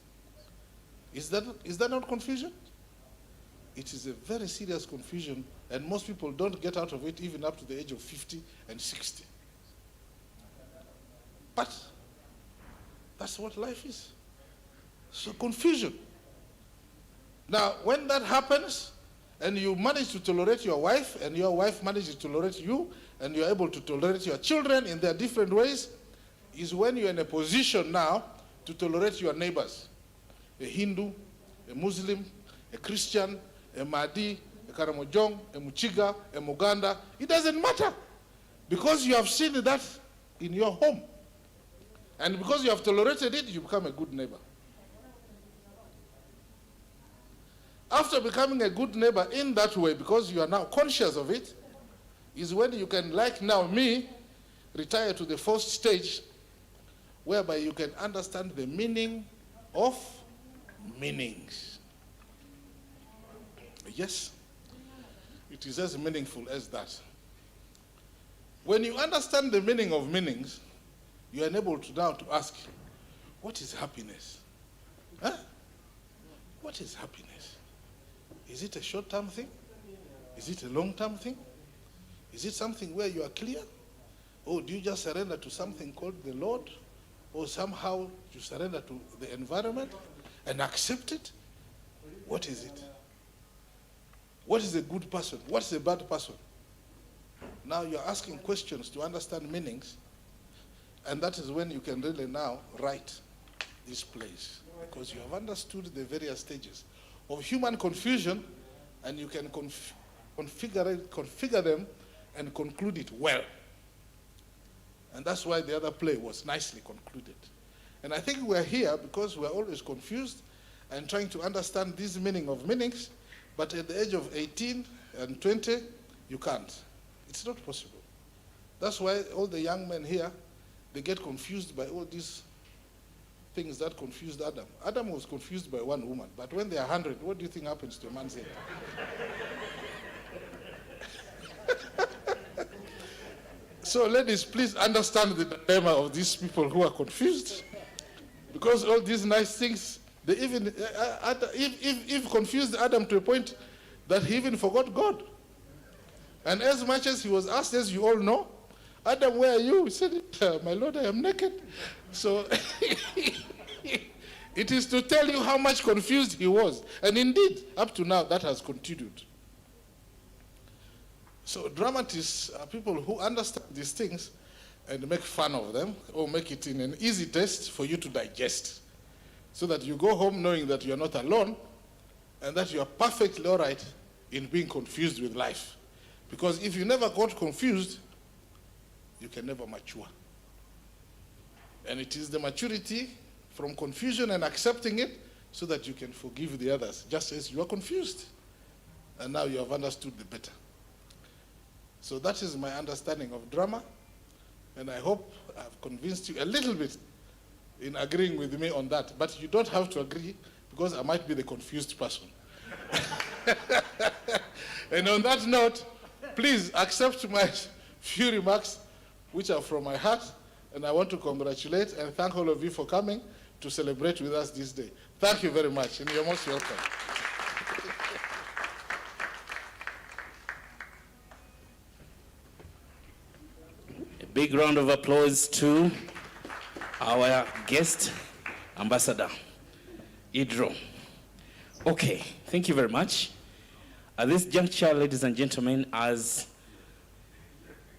Is that not confusion? It is a very serious confusion, and most people don't get out of it even up to the age of 50 and 60. But that's what life is. So confusion. Now, when that happens, and you manage to tolerate your wife, and your wife manages to tolerate you, and you're able to tolerate your children in their different ways, is when you're in a position now to tolerate your neighbors. A Hindu, a Muslim, a Christian, a Mahdi, a Karamojong, a Muchiga, a Muganda. It doesn't matter. Because you have seen that in your home. And because you have tolerated it, you become a good neighbor. After becoming a good neighbor in that way, because you are now conscious of it, is when you can, like now me, retire to the first stage, whereby you can understand the meaning of meanings. Yes, it is as meaningful as that. When you understand the meaning of meanings, you are enabled to now to ask, what is happiness? Huh? What is happiness? Is it a short-term thing? Is it a long-term thing? Is it something where you are clear? Or do you just surrender to something called the Lord? Or somehow you surrender to the environment and accept it? What is it? What is a good person? What is a bad person? Now you're asking questions to understand meanings, and that is when you can really now write this plays, because you have understood the various stages of human confusion, and you can configure them and conclude it well. And that's why the other play was nicely concluded. And I think we're here because we're always confused and trying to understand this meaning of meanings, but at the age of 18 and 20, you can't. It's not possible. That's why all the young men here, they get confused by all these things that confused Adam. Adam was confused by one woman, but when they are 100, what do you think happens to a man's head? So ladies, please understand the dilemma of these people who are confused, because all these nice things, they even, Eve confused Adam to a point that he even forgot God. And as much as he was asked, as you all know, Adam, where are you? He said, my Lord, I am naked. So it is to tell you how much confused he was. And indeed, up to now, that has continued. So dramatists are people who understand these things and make fun of them, or make it in an easy test for you to digest, so that you go home knowing that you are not alone and that you are perfectly all right in being confused with life. Because if you never got confused, you can never mature. And it is the maturity from confusion and accepting it so that you can forgive the others, just as you are confused. And now you have understood the better. So that is my understanding of drama. And I hope I've convinced you a little bit in agreeing with me on that. But you don't have to agree, because I might be the confused person. And on that note, please accept my few remarks, which are from my heart, and I want to congratulate and thank all of you for coming to celebrate with us this day. Thank you very much, and you're most welcome. A big round of applause to our guest, Ambassador Idro. Okay, thank you very much. At this juncture, ladies and gentlemen, as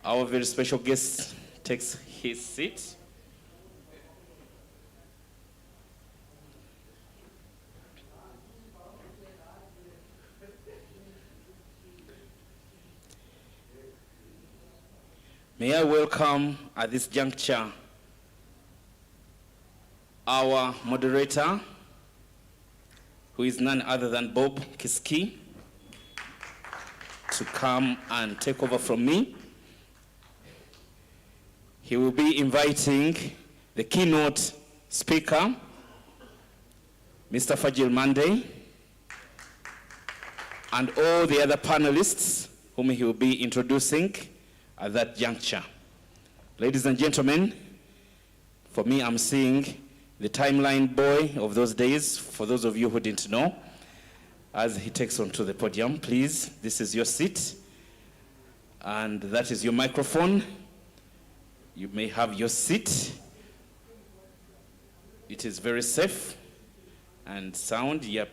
our very special guest takes his seat, may I welcome at this juncture our moderator, who is none other than Bob Kiski, to come and take over from me. He will be inviting the keynote speaker, Mr. Fajil Mande, and all the other panelists whom he will be introducing at that juncture. Ladies and gentlemen, for me, I'm seeing the timeline boy of those days, for those of you who didn't know, as he takes onto the podium. Please, this is your seat, and that is your microphone. You may have your seat. It is very safe and sound. Yep.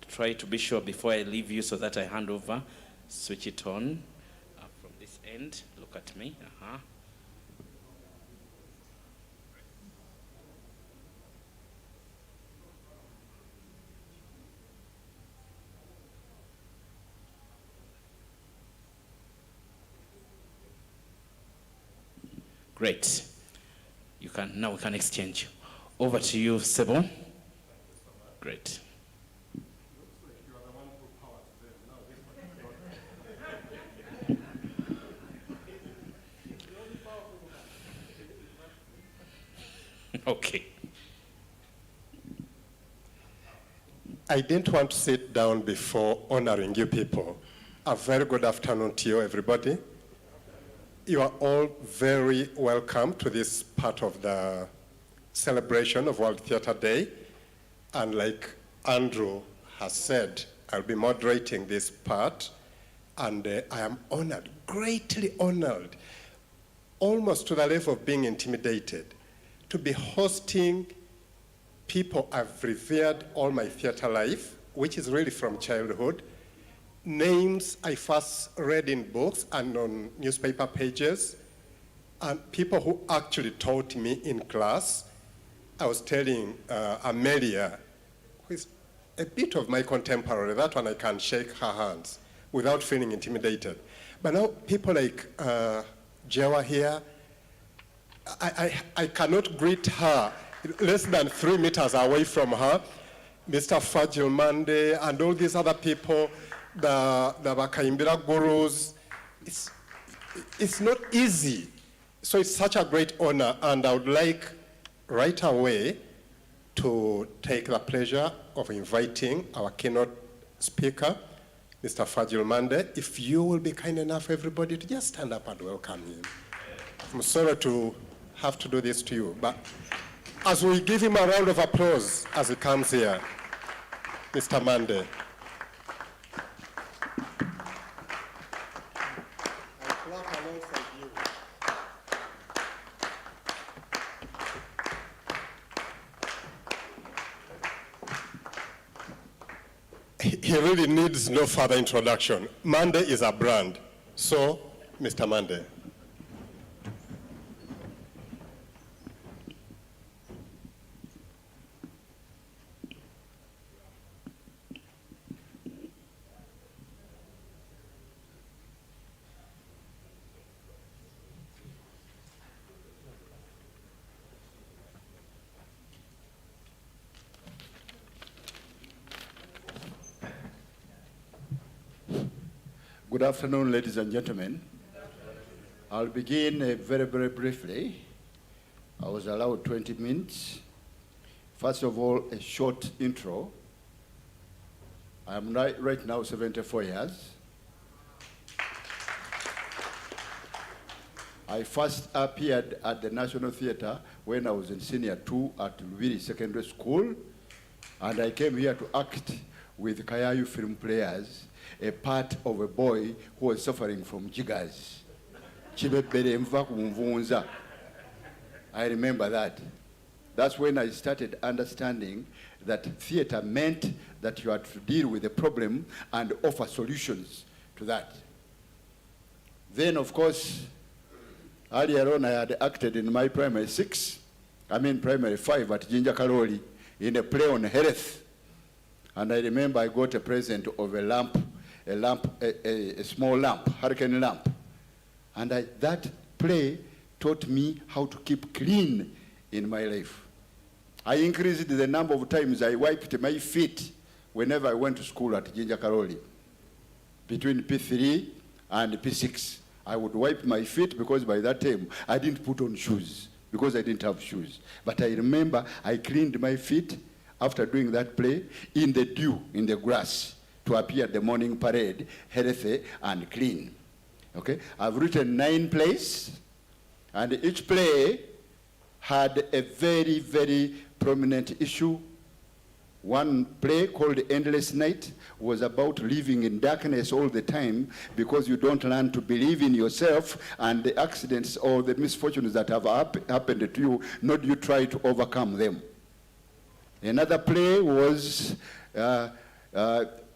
Try to be sure before I leave you so that I hand over. Switch it on from this end. Look at me. Great. Now we can exchange. Over to you, Sebo. Great. Okay. I didn't want to sit down before honoring you people. A very good afternoon to you, everybody. You are all very welcome to this part of the celebration of World Theatre Day. And like Andrew has said, I'll be moderating this part. And I am honored, greatly honored, almost to the level of being intimidated, to be hosting people I've revered all my theater life, which is really from childhood. Names I first read in books and on newspaper pages, and people who actually taught me in class. I was telling Amelia, who is a bit of my contemporary, that one I can shake her hands without feeling intimidated. But now people like Jewa here, I cannot greet her less than 3 meters away from her. Mr. Fajil Mande and all these other people, the Bakaimbira gurus. It's not easy. So it's such a great honor, and I would like right away to take the pleasure of inviting our keynote speaker, Mr. Fajil Mande. If you will be kind enough, everybody, to just stand up and welcome him. I'm sorry to have to do this to you, but as we give him a round of applause as he comes here, Mr. Mande. He really needs no further introduction. Mande is a brand. So, Mr. Mande. Good afternoon, ladies and gentlemen. I'll begin very, very briefly. I was allowed 20 minutes. First of all, a short intro. I'm right now 74 years. I first appeared at the National Theatre when I was in Senior 2 at Lubiri Secondary School, and I came here to act with Kayayu Film Players, a part of a boy who was suffering from jiggers. I remember that. That's when I started understanding that theater meant that you had to deal with the problem and offer solutions to that. Then, of course, earlier on I had acted in my primary 5 at Jinja Karoli in a play on health. And I remember I got a present of a small lamp, hurricane lamp. And that play taught me how to keep clean in my life. I increased the number of times I wiped my feet whenever I went to school at Jinja Karoli. Between P3 and P6, I would wipe my feet because by that time I didn't put on shoes because I didn't have shoes. But I remember I cleaned my feet after doing that play in the dew, in the grass, to appear at the morning parade, healthy and clean. Okay? I've written 9 plays, and each play had a very, very prominent issue. One play called Endless Night was about living in darkness all the time because you don't learn to believe in yourself and the accidents or the misfortunes that have happened to you, nor do you try to overcome them. Another play was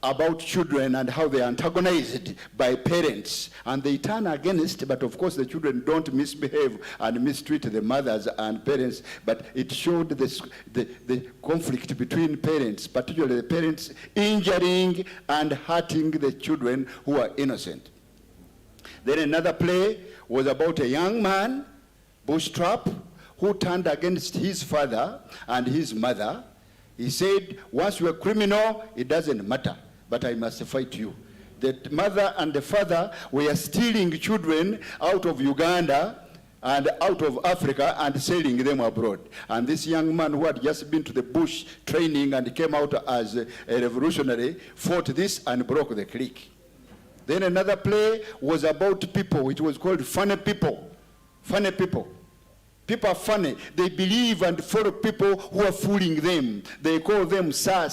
about children and how they are antagonized by parents and they turn against, but of course the children don't misbehave and mistreat the mothers and parents, but it showed the conflict between parents, particularly the parents injuring and hurting the children who are innocent. Then another play was about a young man, bootstrap, who turned against his father and his mother. He said, once you're a criminal, it doesn't matter, but I must fight you. The mother and the father were stealing children out of Uganda and out of Africa and selling them abroad. And this young man who had just been to the bush training and came out as a revolutionary fought this and broke the clique. Then another play was about people. It was called Funny People. Funny People. People are funny. They believe and follow people who are fooling them. They call them sir,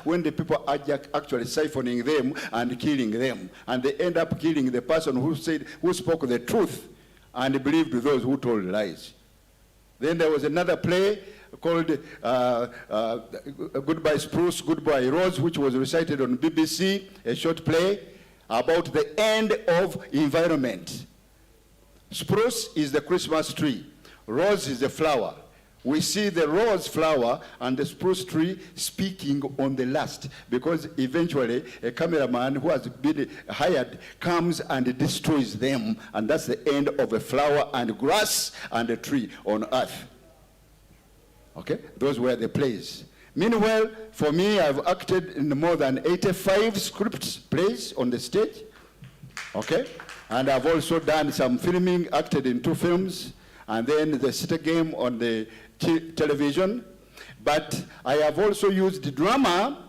when the people are actually siphoning them and killing them. And they end up killing the person who spoke the truth and believed those who told lies. Then there was another play called Goodbye Spruce, Goodbye Rose, which was recited on BBC, a short play about the end of environment. Spruce is the Christmas tree. Rose is the flower. We see the rose flower and the spruce tree speaking on the last, because eventually a cameraman who has been hired comes and destroys them, and that's the end of a flower and grass and a tree on earth. Okay? Those were the plays. Meanwhile, for me, I've acted in more than 85 scripts plays on the stage. Okay? And I've also done some filming, acted in 2 films, and then the city game on the television. But I have also used drama,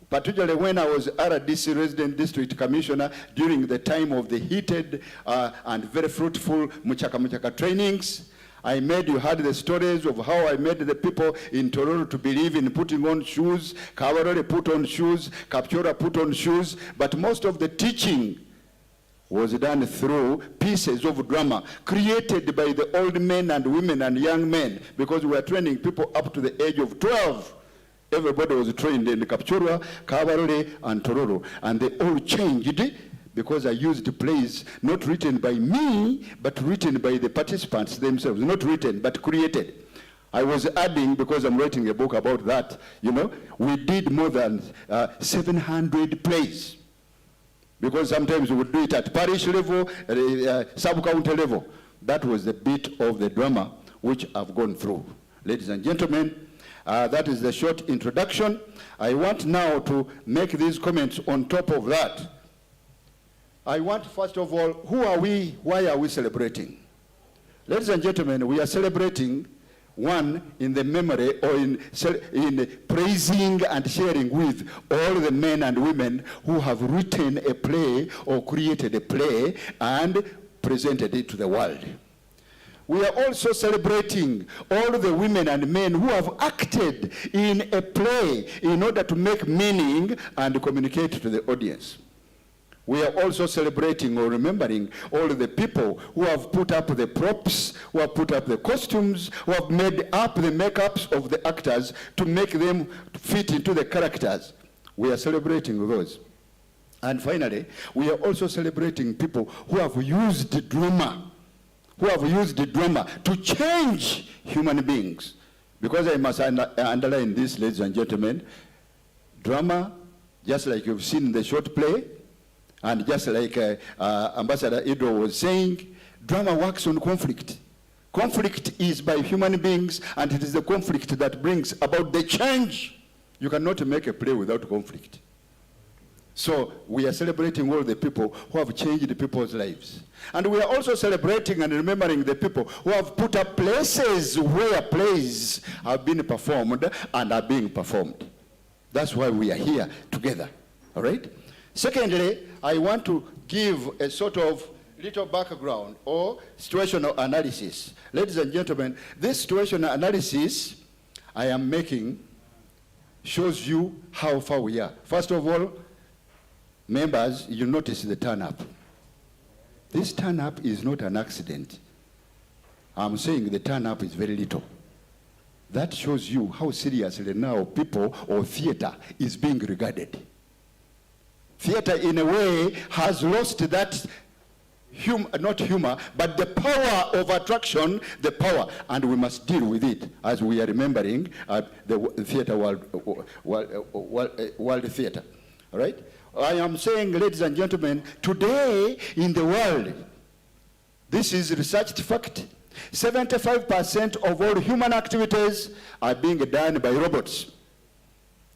particularly when I was RDC Resident District Commissioner during the time of the heated and very fruitful Muchaka trainings. You heard the stories of how I made the people in Tororo to believe in putting on shoes. Kawarole put on shoes, Kapchora put on shoes, but most of the teaching was done through pieces of drama created by the old men and women and young men, because we were training people up to the age of 12. Everybody was trained in Kapchorwa, Kabarole, and Tororo, and they all changed because I used plays not written by me, but written by the participants themselves. Not written, but created. I was adding, because I'm writing a book about that, we did more than 700 plays. Because sometimes we would do it at parish level, sub-county level. That was the bit of the drama which I've gone through. Ladies and gentlemen, that is the short introduction. I want now to make these comments on top of that. I want, first of all, who are we? Why are we celebrating? Ladies and gentlemen, we are celebrating, one, in the memory or in praising and sharing with all the men and women who have written a play or created a play and presented it to the world. We are also celebrating all the women and men who have acted in a play in order to make meaning and communicate to the audience. We are also celebrating or remembering all the people who have put up the props, who have put up the costumes, who have made up the makeups of the actors to make them fit into the characters. We are celebrating those. And finally, we are also celebrating people who have used drama, to change human beings. Because I must underline this, ladies and gentlemen, drama, just like you've seen in the short play, and just like Ambassador Idro was saying, drama works on conflict. Conflict is by human beings, and it is the conflict that brings about the change. You cannot make a play without conflict. So we are celebrating all the people who have changed people's lives. And we are also celebrating and remembering the people who have put up places where plays have been performed and are being performed. That's why we are here together, all right? Secondly, I want to give a sort of little background or situational analysis. Ladies and gentlemen, this situational analysis I am making shows you how far we are. First of all, members, you notice the turn-up. This turn-up is not an accident. I'm saying the turn-up is very little. That shows you how seriously now people or theater is being regarded. Theater, in a way, has lost that, not humor, but the power of attraction, the power, and we must deal with it as we are remembering the theater world theater, all right? I am saying, ladies and gentlemen, today in the world, this is researched fact, 75% of all human activities are being done by robots,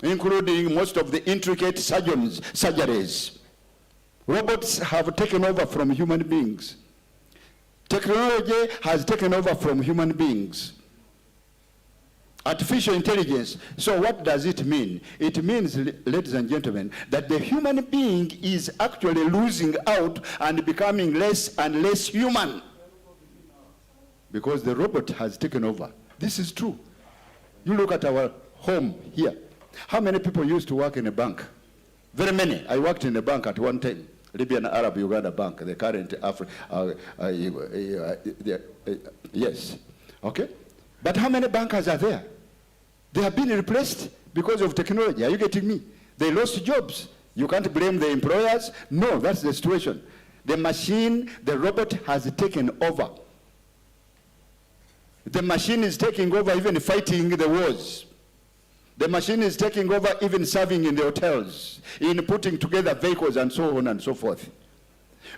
including most of the intricate surgeries. Robots have taken over from human beings. Technology has taken over from human beings. Artificial intelligence. So what does it mean? It means, ladies and gentlemen, that the human being is actually losing out and becoming less and less human, because the robot has taken over. This is true. You look at our home here. How many people used to work in a bank? Very many. I worked in a bank at one time, Libyan Arab Uganda Bank, the current yes. Okay? But how many bankers are there? They have been replaced because of technology. Are you getting me? They lost jobs. You can't blame the employers. No, that's the situation. The machine, the robot has taken over. The machine is taking over even fighting the wars. The machine is taking over even serving in the hotels, in putting together vehicles and so on and so forth.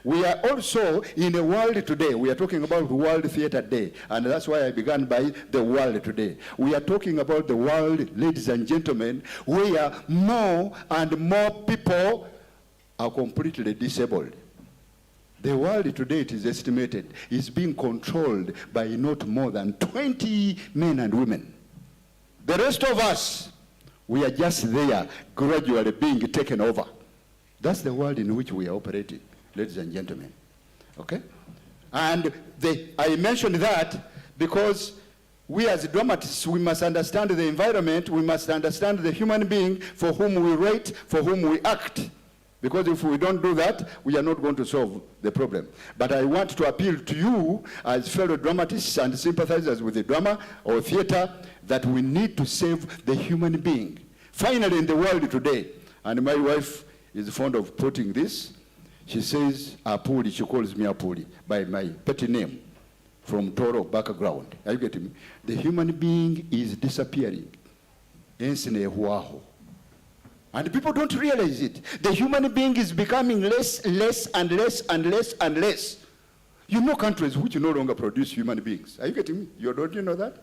We are also in a world today, we are talking about the World Theater Day, and that's why I began by the world today. We are talking about the world, ladies and gentlemen, where more and more people are completely disabled. The world today, it is estimated, is being controlled by not more than 20 men and women. The rest of us, we are just there, gradually being taken over. That's the world in which we are operating, ladies and gentlemen. Okay? And I mentioned that because we as dramatists, we must understand the environment, we must understand the human being for whom we write, for whom we act. Because if we don't do that, we are not going to solve the problem. But I want to appeal to you as fellow dramatists and sympathizers with the drama or theater that we need to save the human being. Finally, in the world today, and my wife is fond of putting this, she says, Apuli, she calls me Apuli by my petty name from Toro background. Are you getting me? The human being is disappearing. And people don't realize it. The human being is becoming less and less and less. You know countries which no longer produce human beings. Are you getting me? Don't you know that?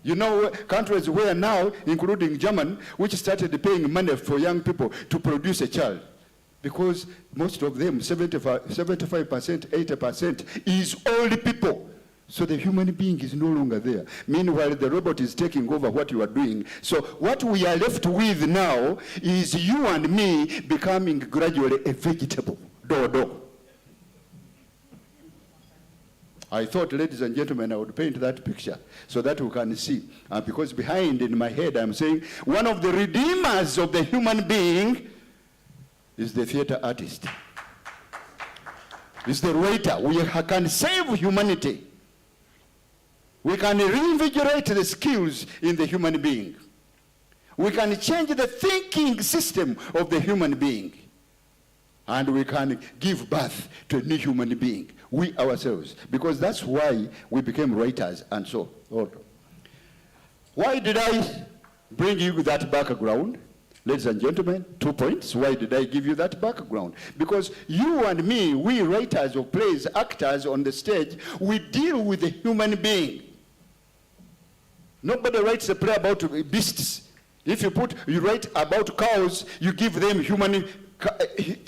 You know countries where now, including Germany, which started paying money for young people to produce a child. Because most of them, 75%, 80% is old people. So the human being is no longer there. Meanwhile, the robot is taking over what you are doing. So what we are left with now is you and me becoming gradually a vegetable. Dodo. I thought, ladies and gentlemen, I would paint that picture so that we can see. Because behind in my head, I'm saying one of the redeemers of the human being is the theater artist. It's the writer. We can save humanity. We can reinvigorate the skills in the human being. We can change the thinking system of the human being. And we can give birth to a new human being, we ourselves. Because that's why we became writers and so on. Why did I bring you that background? Ladies and gentlemen, 2 points. Why did I give you that background? Because you and me, we writers of plays, actors on the stage, we deal with the human being. Nobody writes a play about beasts. If you write about cows, you give them human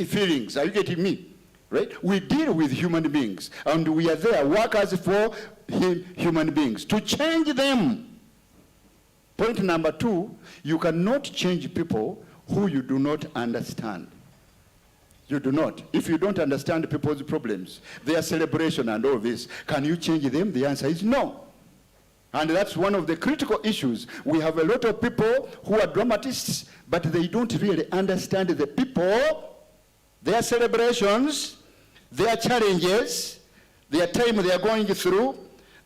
feelings. Are you getting me? Right? We deal with human beings, and we are there, workers for human beings, to change them. Point number 2, you cannot change people who you do not understand. You do not. If you don't understand people's problems, their celebration and all this, can you change them? The answer is no. And that's one of the critical issues. We have a lot of people who are dramatists, but they don't really understand the people, their celebrations, their challenges, their time they are going through,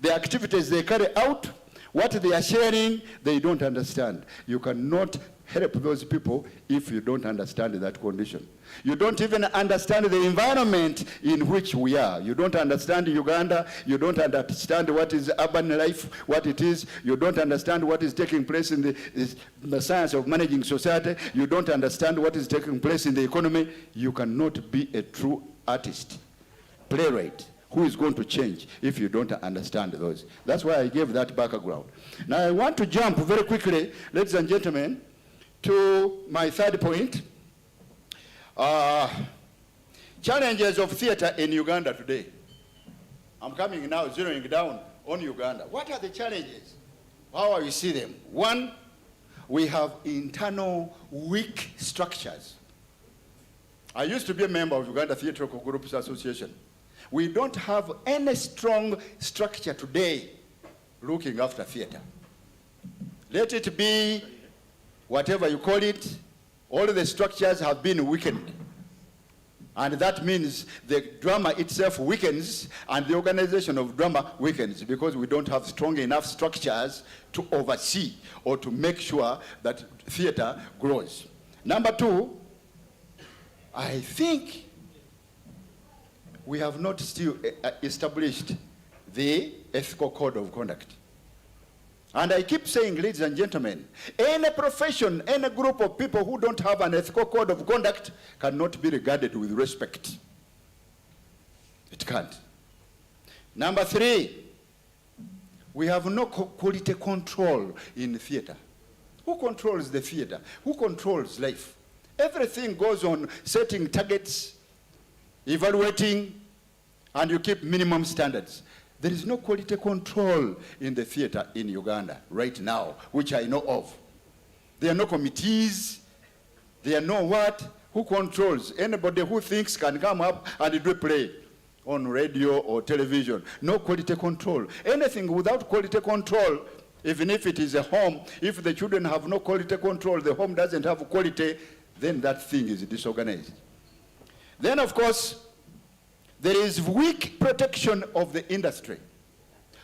the activities they carry out, what they are sharing, they don't understand. You cannot help those people if you don't understand that condition. You don't even understand the environment in which we are. You don't understand Uganda. You don't understand what is urban life, what it is. You don't understand what is taking place in the science of managing society. You don't understand what is taking place in the economy. You cannot be a true artist, playwright, who is going to change if you don't understand those. That's why I gave that background. Now I want to jump very quickly, ladies and gentlemen, to my third point. Challenges of theater in Uganda today. I'm coming now, zeroing down on Uganda. What are the challenges? How do you see them? One, we have internal weak structures. I used to be a member of Uganda Theatrical Groups Association. We don't have any strong structure today looking after theater. Let it be whatever you call it, all the structures have been weakened. And that means the drama itself weakens and the organization of drama weakens because we don't have strong enough structures to oversee or to make sure that theater grows. Number 2, I think we have not still established the ethical code of conduct. And I keep saying, ladies and gentlemen, any profession, any group of people who don't have an ethical code of conduct cannot be regarded with respect. It can't. Number 3, we have no quality control in theater. Who controls the theater? Who controls life? Everything goes on setting targets, evaluating, and you keep minimum standards. There is no quality control in the theater in Uganda right now, which I know of. There are no committees. There are no what? Who controls? Anybody who thinks can come up and do a play on radio or television. No quality control. Anything without quality control, even if it is a home, if the children have no quality control, the home doesn't have quality, then that thing is disorganized. Then, of course, there is weak protection of the industry.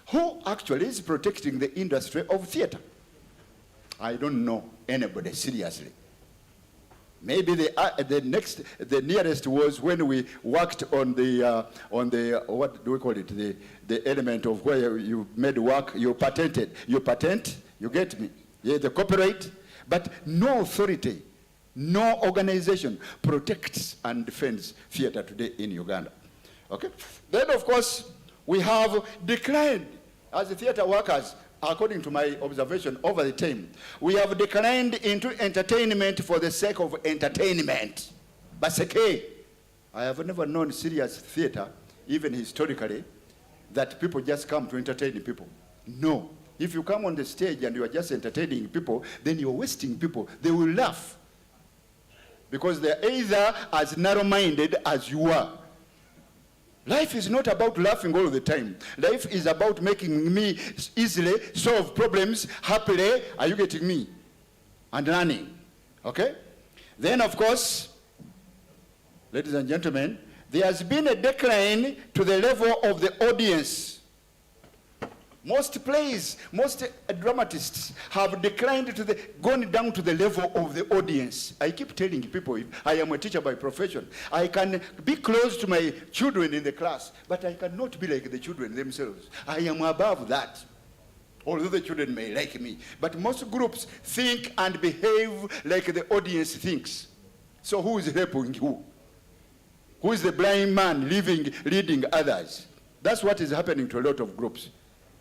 Who actually is protecting the industry of theater? I don't know anybody seriously. Maybe the nearest was when we worked on the what do we call it? The element of where you made work, you patented. You patent, you get me? Yeah, the copyright, but no authority, no organization protects and defends theater today in Uganda. Okay? Then, of course, we have declined as theater workers, according to my observation over the time. We have declined into entertainment for the sake of entertainment. Baseke, I have never known serious theater, even historically, that people just come to entertain people. No. If you come on the stage and you are just entertaining people, then you're wasting people. They will laugh. Because they're either as narrow-minded as you are. Life is not about laughing all the time. Life is about making me easily solve problems happily. Are you getting me? And learning. Okay? Then, of course, ladies and gentlemen, there has been a decline to the level of the audience. Most plays, most dramatists have declined to gone down to the level of the audience. I keep telling people, I am a teacher by profession. I can be close to my children in the class, but I cannot be like the children themselves. I am above that. Although the children may like me. But most groups think and behave like the audience thinks. So who is helping who? Who is the blind man leading others? That's what is happening to a lot of groups.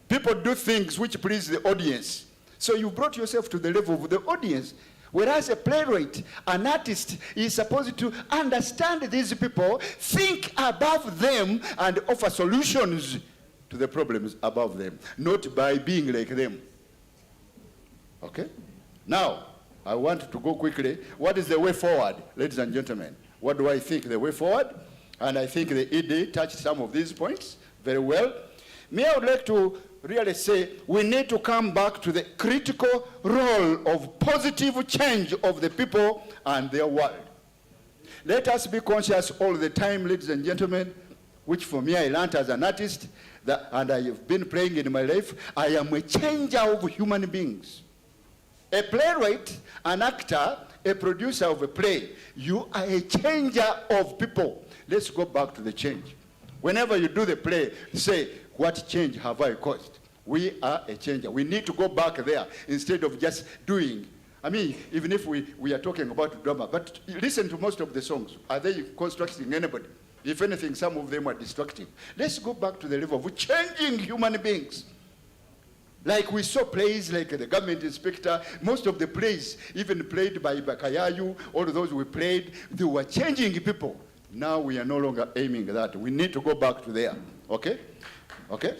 People do things which please the audience. So you brought yourself to the level of the audience. Whereas a playwright, an artist, is supposed to understand these people, think above them, and offer solutions to the problems above them, not by being like them. Okay? Now, I want to go quickly. What is the way forward, ladies and gentlemen? What do I think the way forward? And I think the ED touched some of these points very well. I would like to really say we need to come back to the critical role of positive change of the people and their world. Let us be conscious all the time, ladies and gentlemen, which for me I learned as an artist, and I have been playing in my life, I am a changer of human beings. A playwright, an actor, a producer of a play, you are a changer of people. Let's go back to the change. Whenever you do the play, say, what change have I caused? We are a changer. We need to go back there instead of just doing. I mean, even if we are talking about drama, but listen to most of the songs. Are they constructing anybody? If anything, some of them are destructive. Let's go back to the level of changing human beings. Like we saw plays like The Government Inspector, most of the plays, even played by Bakayayu, all those we played, they were changing people. Now we are no longer aiming at that. We need to go back to there. Okay? Okay?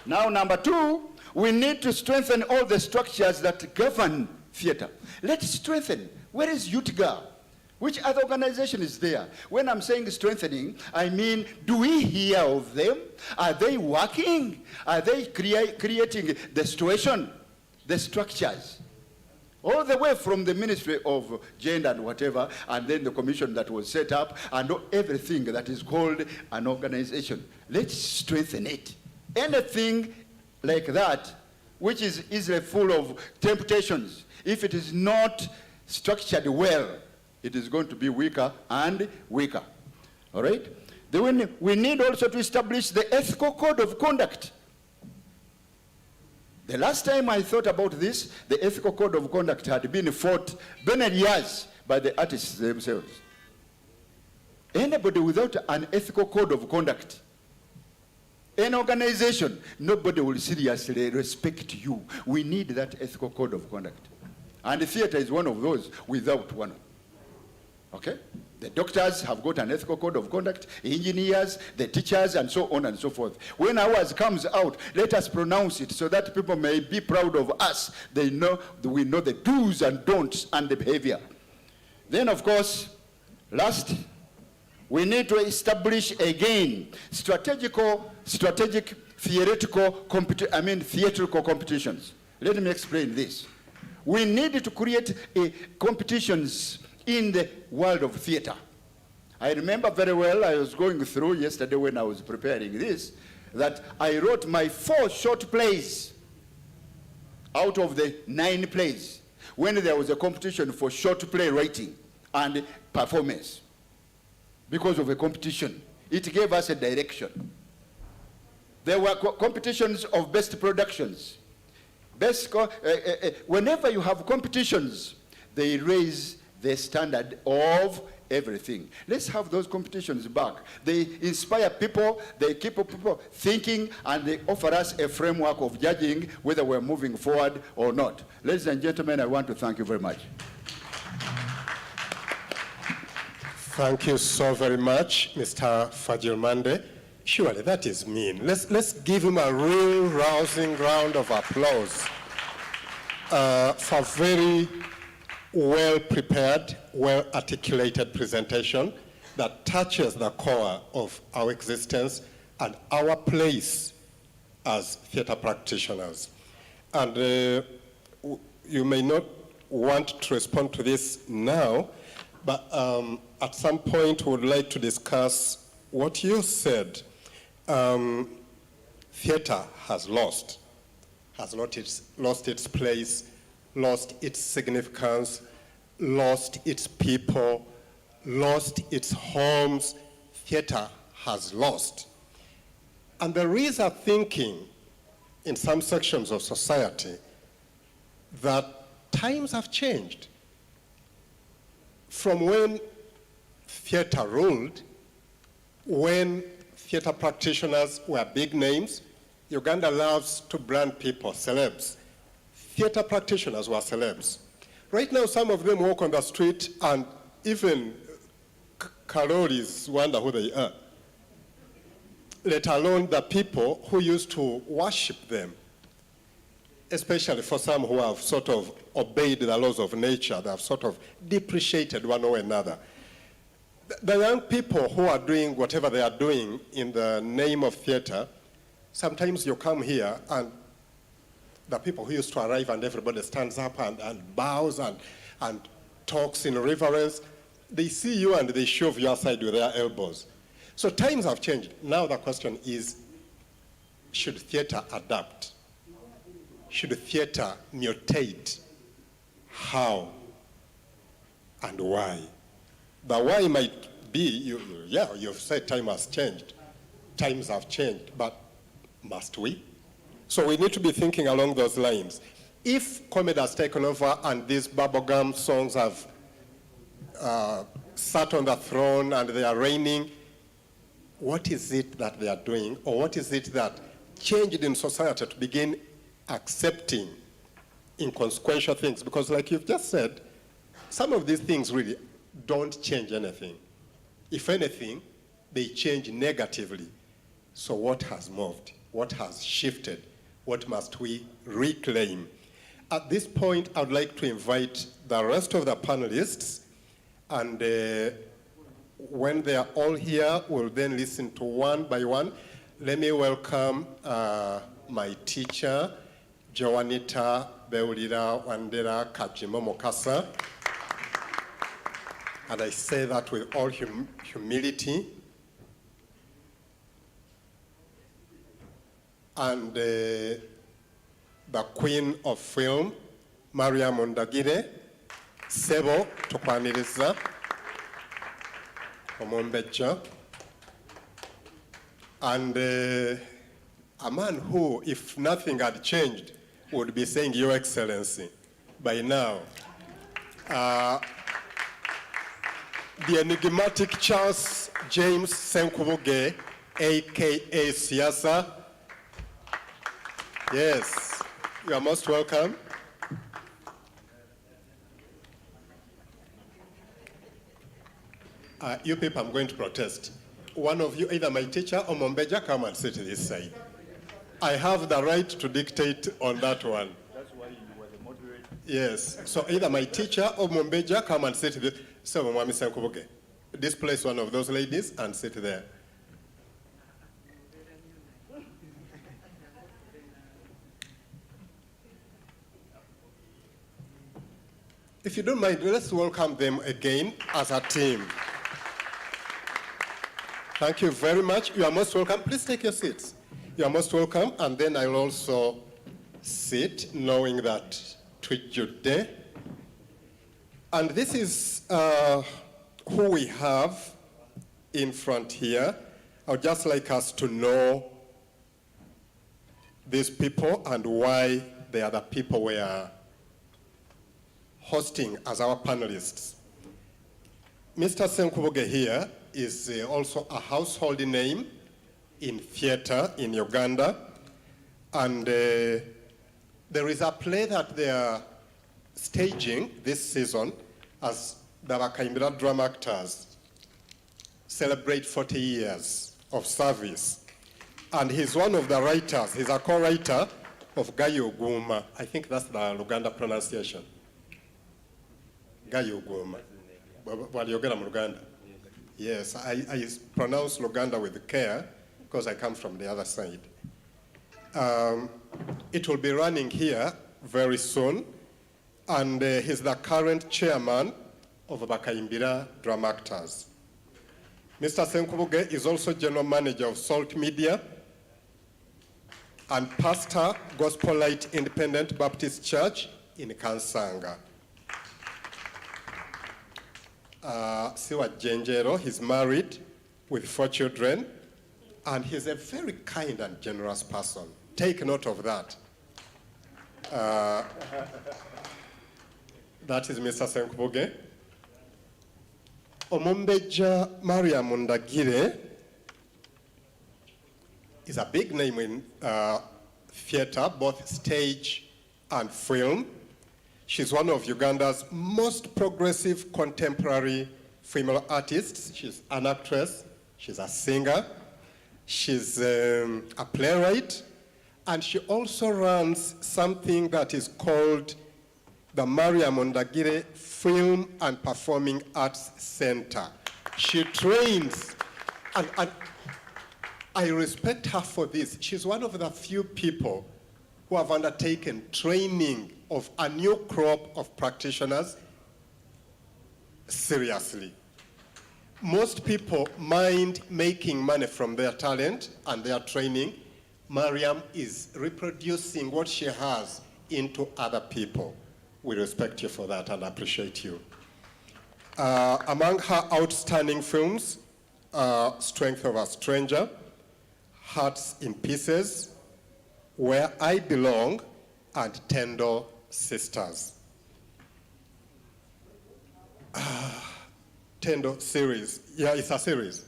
Now, number two, we need to strengthen all the structures that govern theater. Let's strengthen. Where is UTGA? Which other organization is there? When I'm saying strengthening, I mean, do we hear of them? Are they working? Are they creating the situation, the structures? All the way from the Ministry of Gender and whatever, and then the commission that was set up, and everything that is called an organization. Let's strengthen it. Anything like that, which is easily full of temptations, if it is not structured well, it is going to be weaker and weaker. All right? Then we need also to establish the ethical code of conduct. The last time I thought about this, the ethical code of conduct had been fought many years by the artists themselves. Anybody without an ethical code of conduct, an organization, nobody will seriously respect you. We need that ethical code of conduct. And the theater is one of those without one. Okay? The doctors have got an ethical code of conduct, engineers, the teachers, and so on and so forth. When ours comes out, let us pronounce it so that people may be proud of us. We know the do's and don'ts and the behavior. Then, of course, last, we need to establish again strategic theatrical competitions. Let me explain this. We need to create competitions in the world of theater. I remember very well, I was going through yesterday when I was preparing this, that I wrote my 4 short plays out of the 9 plays when there was a competition for short play writing and performance. Because of a competition, it gave us a direction. There were competitions of best productions. Whenever you have competitions, they raise the standard of everything. Let's have those competitions back. They inspire people, they keep people thinking, and they offer us a framework of judging whether we're moving forward or not. Ladies and gentlemen, I want to thank you very much. Thank you so very much, Mr. Fajilmande. Surely that is mean. Let's give him a real rousing round of applause for very well-prepared, well-articulated presentation that touches the core of our existence and our place as theater practitioners. And you may not want to respond to this now, But at some point, we would like to discuss what you said. Theater has lost its place, lost its significance, lost its people, lost its homes. Theater has lost. And there is a thinking in some sections of society that times have changed. From when theater ruled, when theater practitioners were big names, Uganda loves to brand people celebs. Theater practitioners were celebs. Right now, some of them walk on the street and even Kaloris wonder who they are, let alone the people who used to worship them, especially for some who have sort of obeyed the laws of nature. They have sort of depreciated one or another. The young people who are doing whatever they are doing in the name of theater, sometimes you come here and the people who used to arrive and everybody stands up and bows and talks in reverence, they see you and they shove you aside with their elbows. So times have changed. Now the question is, should theater adapt? Should theater mutate? How and why? The why might be, you've said time has changed. Times have changed, but must we? So we need to be thinking along those lines. If comedy has taken over and these bubblegum songs have sat on the throne and they are reigning, what is it that they are doing, or what is it that changed in society to begin accepting inconsequential things? Because like you've just said, some of these things really don't change anything. If anything, they change negatively. So what has moved? What has shifted? What must we reclaim? At this point, I would like to invite the rest of the panelists, and when they are all here, we'll then listen to one by one. Let me welcome my teacher, Joanita Beulira Wandera Kajimo Mokasa. And I say that with all humility. And the Queen of Film, Maria Mondagire, Sebo Tukwaniriza, Omombeja, and a man who, if nothing had changed, would be saying Your Excellency by now. The enigmatic Charles James Senkubuge, a.k.a. Siasa. Yes, you are most welcome. You people, I'm going to protest. One of you, either my teacher or Mombeja, come and sit this side. I have the right to dictate on that one. That's why you were the moderator. Yes, so either my teacher or Mombeja, come and sit this. So, Mwami Senkubuge, displace one of those ladies and sit there. If you don't mind, let's welcome them again as a team. Thank you very much. You are most welcome. Please take your seats. You are most welcome. And then I'll also sit, knowing that Twijude. And this is who we have in front here. I would just like us to know these people and why they are the people we are hosting as our panelists. Mr. Senkubuge here is also a household name in theater in Uganda. And there is a play that they are staging this season as the Bakaimbira Drum Actors celebrate 40 years of service. And he's one of the writers. He's a co-writer of Gayo Guma. I think that's the Luganda pronunciation. Gayo Guma. Waliogera mu Luganda. Yes, I pronounce Luganda with care because I come from the other side. It will be running here very soon, and he's the current chairman of Bakaimbira Drama Actors. Mr. Senkubuge is also General Manager of Salt Media and Pastor, Gospel Light Independent Baptist Church in Kansanga. Siwa Jenjero, he's married with 4 children, and he's a very kind and generous person. Take note of that. That is Mr. Senkubuge. Omumbeja Maria Mundagire is a big name in theater, both stage and film. She's one of Uganda's most progressive contemporary female artists. She's an actress, she's a singer, she's a playwright, and she also runs something that is called the Maria Mundagire Film and Performing Arts Center. She trains, and I respect her for this. She's one of the few people who have undertaken training of a new crop of practitioners seriously. Most people mind making money from their talent and their training. Mariam is reproducing what she has into other people. We respect you for that and appreciate you. Among her outstanding films, Strength of a Stranger, Hearts in Pieces, Where I Belong, and Tender Sisters. Tender series, yeah, it's a series,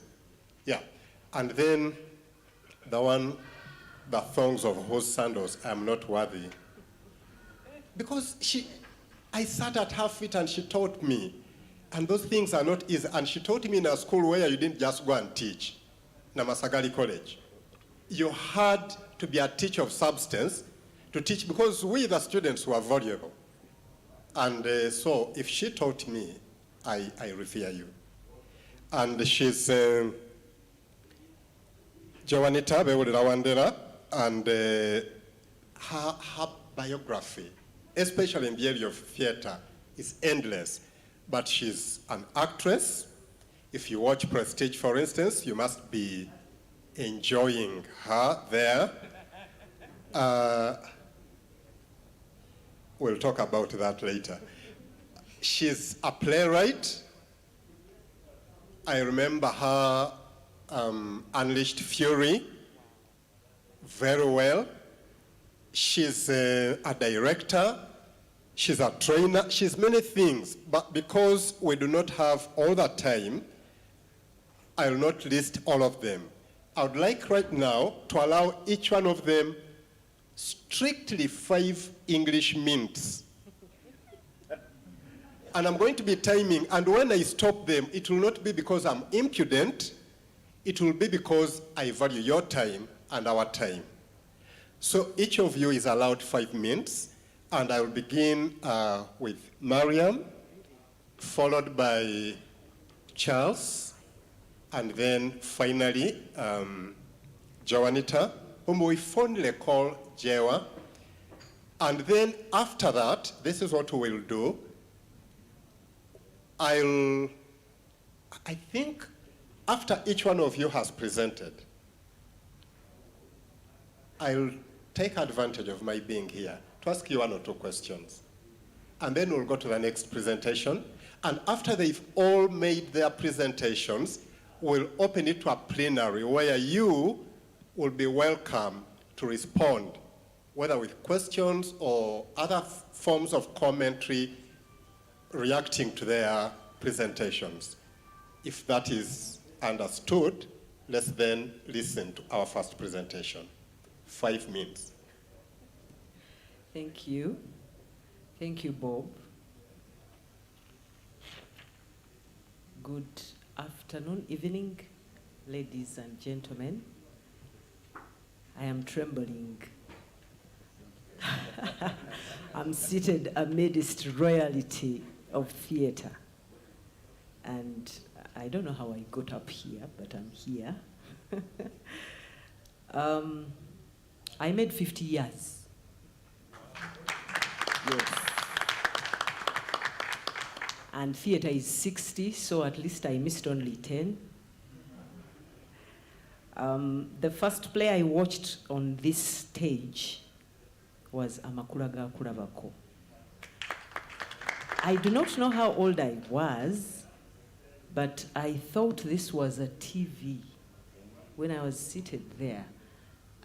yeah. And then the one, The Thongs of Whose Sandals I Am Not Worthy. Because I sat at her feet and she taught me, and those things are not easy. And she taught me in a school where you didn't just go and teach, Namasagali College. You had to be a teacher of substance to teach, because we, the students, were valuable. And so if she taught me, I revere you. And she's Joanita Bewulirawandera, and her biography, especially in the area of theater, is endless. But she's an actress. If you watch Prestige, for instance, you must be enjoying her there. We'll talk about that later. She's a playwright. I remember her Unleashed Fury very well. She's a director. She's a trainer. She's many things. But because we do not have all that time, I will not list all of them. I would like right now to allow each one of them strictly 5 English minutes. And I'm going to be timing, and when I stop them, it will not be because I'm impudent, it will be because I value your time and our time. So each of you is allowed 5 minutes, and I will begin with Mariam, followed by Charles, and then finally Joanita, whom we fondly call Jewa. And then after that, this is what we will do. I think after each one of you has presented, I'll take advantage of my being here to ask you 1 or 2 questions. And then we'll go to the next presentation. And after they've all made their presentations, we'll open it to a plenary where you will be welcome to respond, whether with questions or other forms of commentary reacting to their presentations. If that is understood, let's then listen to our first presentation. 5 minutes. Thank you. Thank you, Bob. Good afternoon, evening, ladies and gentlemen. I am trembling. I'm seated amidst royalty of theater. And I don't know how I got up here, but I'm here. I made 50 years. Yes. and theater is 60, so at least I missed only 10. The first play I watched on this stage was Amakuraga Kuravako. I do not know how old I was, but I thought this was a TV when I was seated there.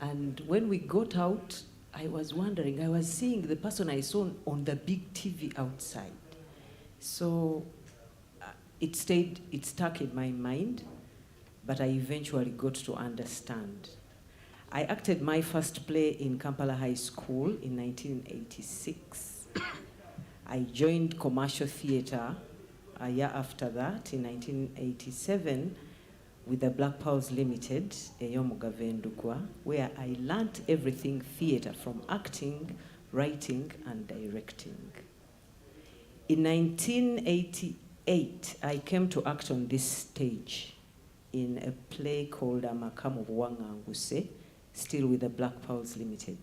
And when we got out, I was wondering, I was seeing the person I saw on the big TV outside. So it stuck in my mind, but I eventually got to understand. I acted my first play in Kampala High School in 1986. I joined commercial theater a year after that, in 1987, with the Black Pearls Limited, Eyomugavendugwa, where I learnt everything theater, from acting, writing, and directing. In 1988, I came to act on this stage in a play called Amakamu Wanganguse, still with the Black Pearls Limited.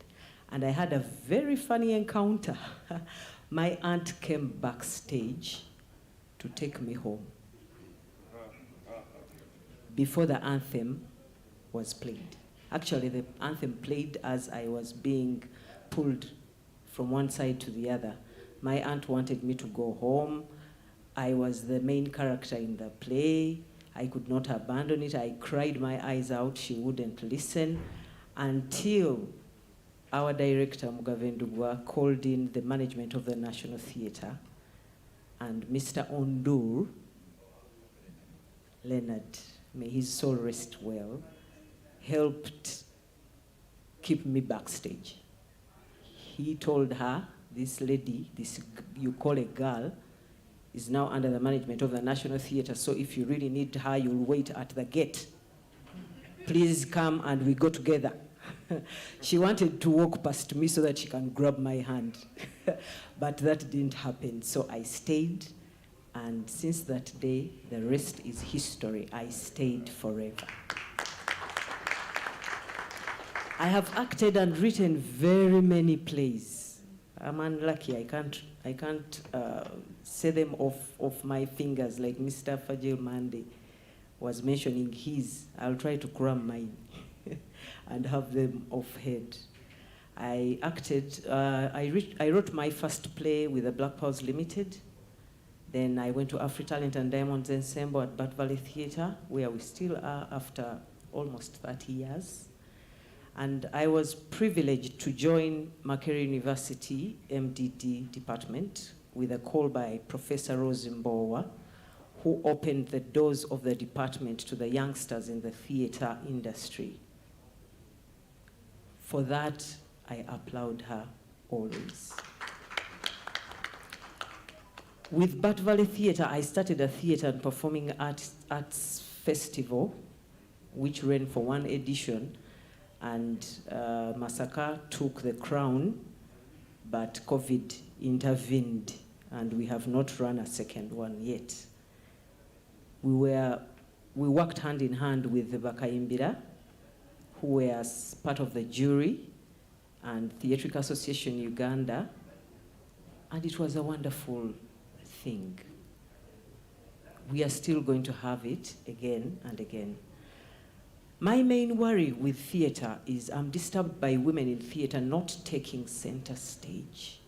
And I had a very funny encounter. My aunt came backstage to take me home before the anthem was played. Actually, the anthem played as I was being pulled from one side to the other. My aunt wanted me to go home. I was the main character in the play. I could not abandon it. I cried my eyes out. She wouldn't listen until our director, Mugavendugwa, called in the management of the National Theatre, and Mr. Ondur, Leonard, may his soul rest well, helped keep me backstage. He told her, this lady, this you call a girl, is now under the management of the National Theatre, so if you really need her, you'll wait at the gate. Please come and we go together. She wanted to walk past me so that she can grab my hand, but that didn't happen, so I stayed, and since that day, the rest is history. I stayed forever. I have acted and written very many plays. I'm unlucky, I can't say them off my fingers like Mr. Fajil Mande was mentioning his. I'll try to cram mine and have them off head. I acted, I wrote my first play with the Black Pearls Limited. Then I went to AfriTalent and Diamonds Ensemble at Bat Valley Theatre, where we still are after almost 30 years. And I was privileged to join Makerere University MDD department with a call by Professor Rose Mbowa, who opened the doors of the department to the youngsters in the theatre industry. For that, I applaud her always. With Bat Valley Theatre, I started a theatre and performing arts festival, which ran for one edition, and Masaka took the crown, but COVID intervened, and we have not run a second one yet. We worked hand in hand with the Bakaimbira, who were part of the jury, and Theatrical Association Uganda, and it was a wonderful thing. We are still going to have it again and again. My main worry with theater is I'm disturbed by women in theater not taking center stage.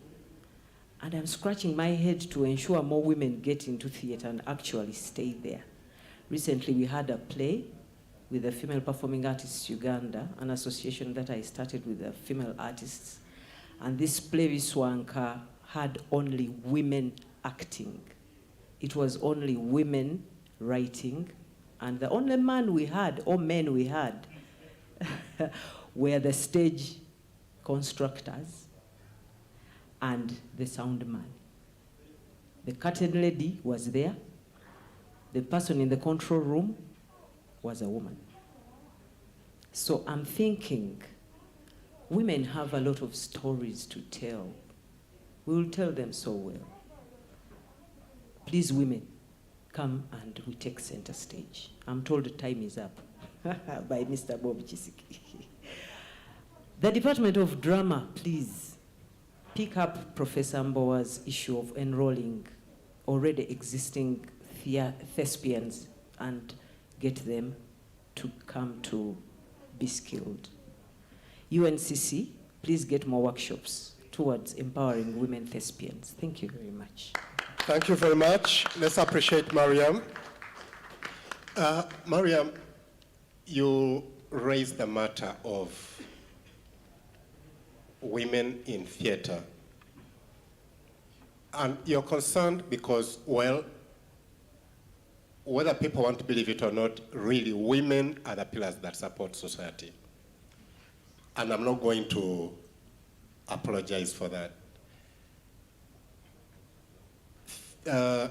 And I'm scratching my head to ensure more women get into theater and actually stay there. Recently, we had a play with the Female Performing Artists Uganda, an association that I started with the female artists. And this play, Viswanka, had only women acting. It was only women writing, and the only man we had, or men we had, were the stage constructors and the sound man. The curtain lady was there. The person in the control room was a woman. So I'm thinking, women have a lot of stories to tell. We will tell them so well. Please, women, come and we take center stage. I'm told the time is up by Mr. Bob Chisiki. The Department of Drama, please pick up Professor Mbowa's issue of enrolling already existing thespians and get them to come to be skilled. UNCC, please get more workshops towards empowering women thespians. Thank you very much. Thank you very much. Let's appreciate Mariam. Mariam, you raised the matter of women in theater. And you're concerned because, well, whether people want to believe it or not, really women are the pillars that support society. And I'm not going to apologize for that.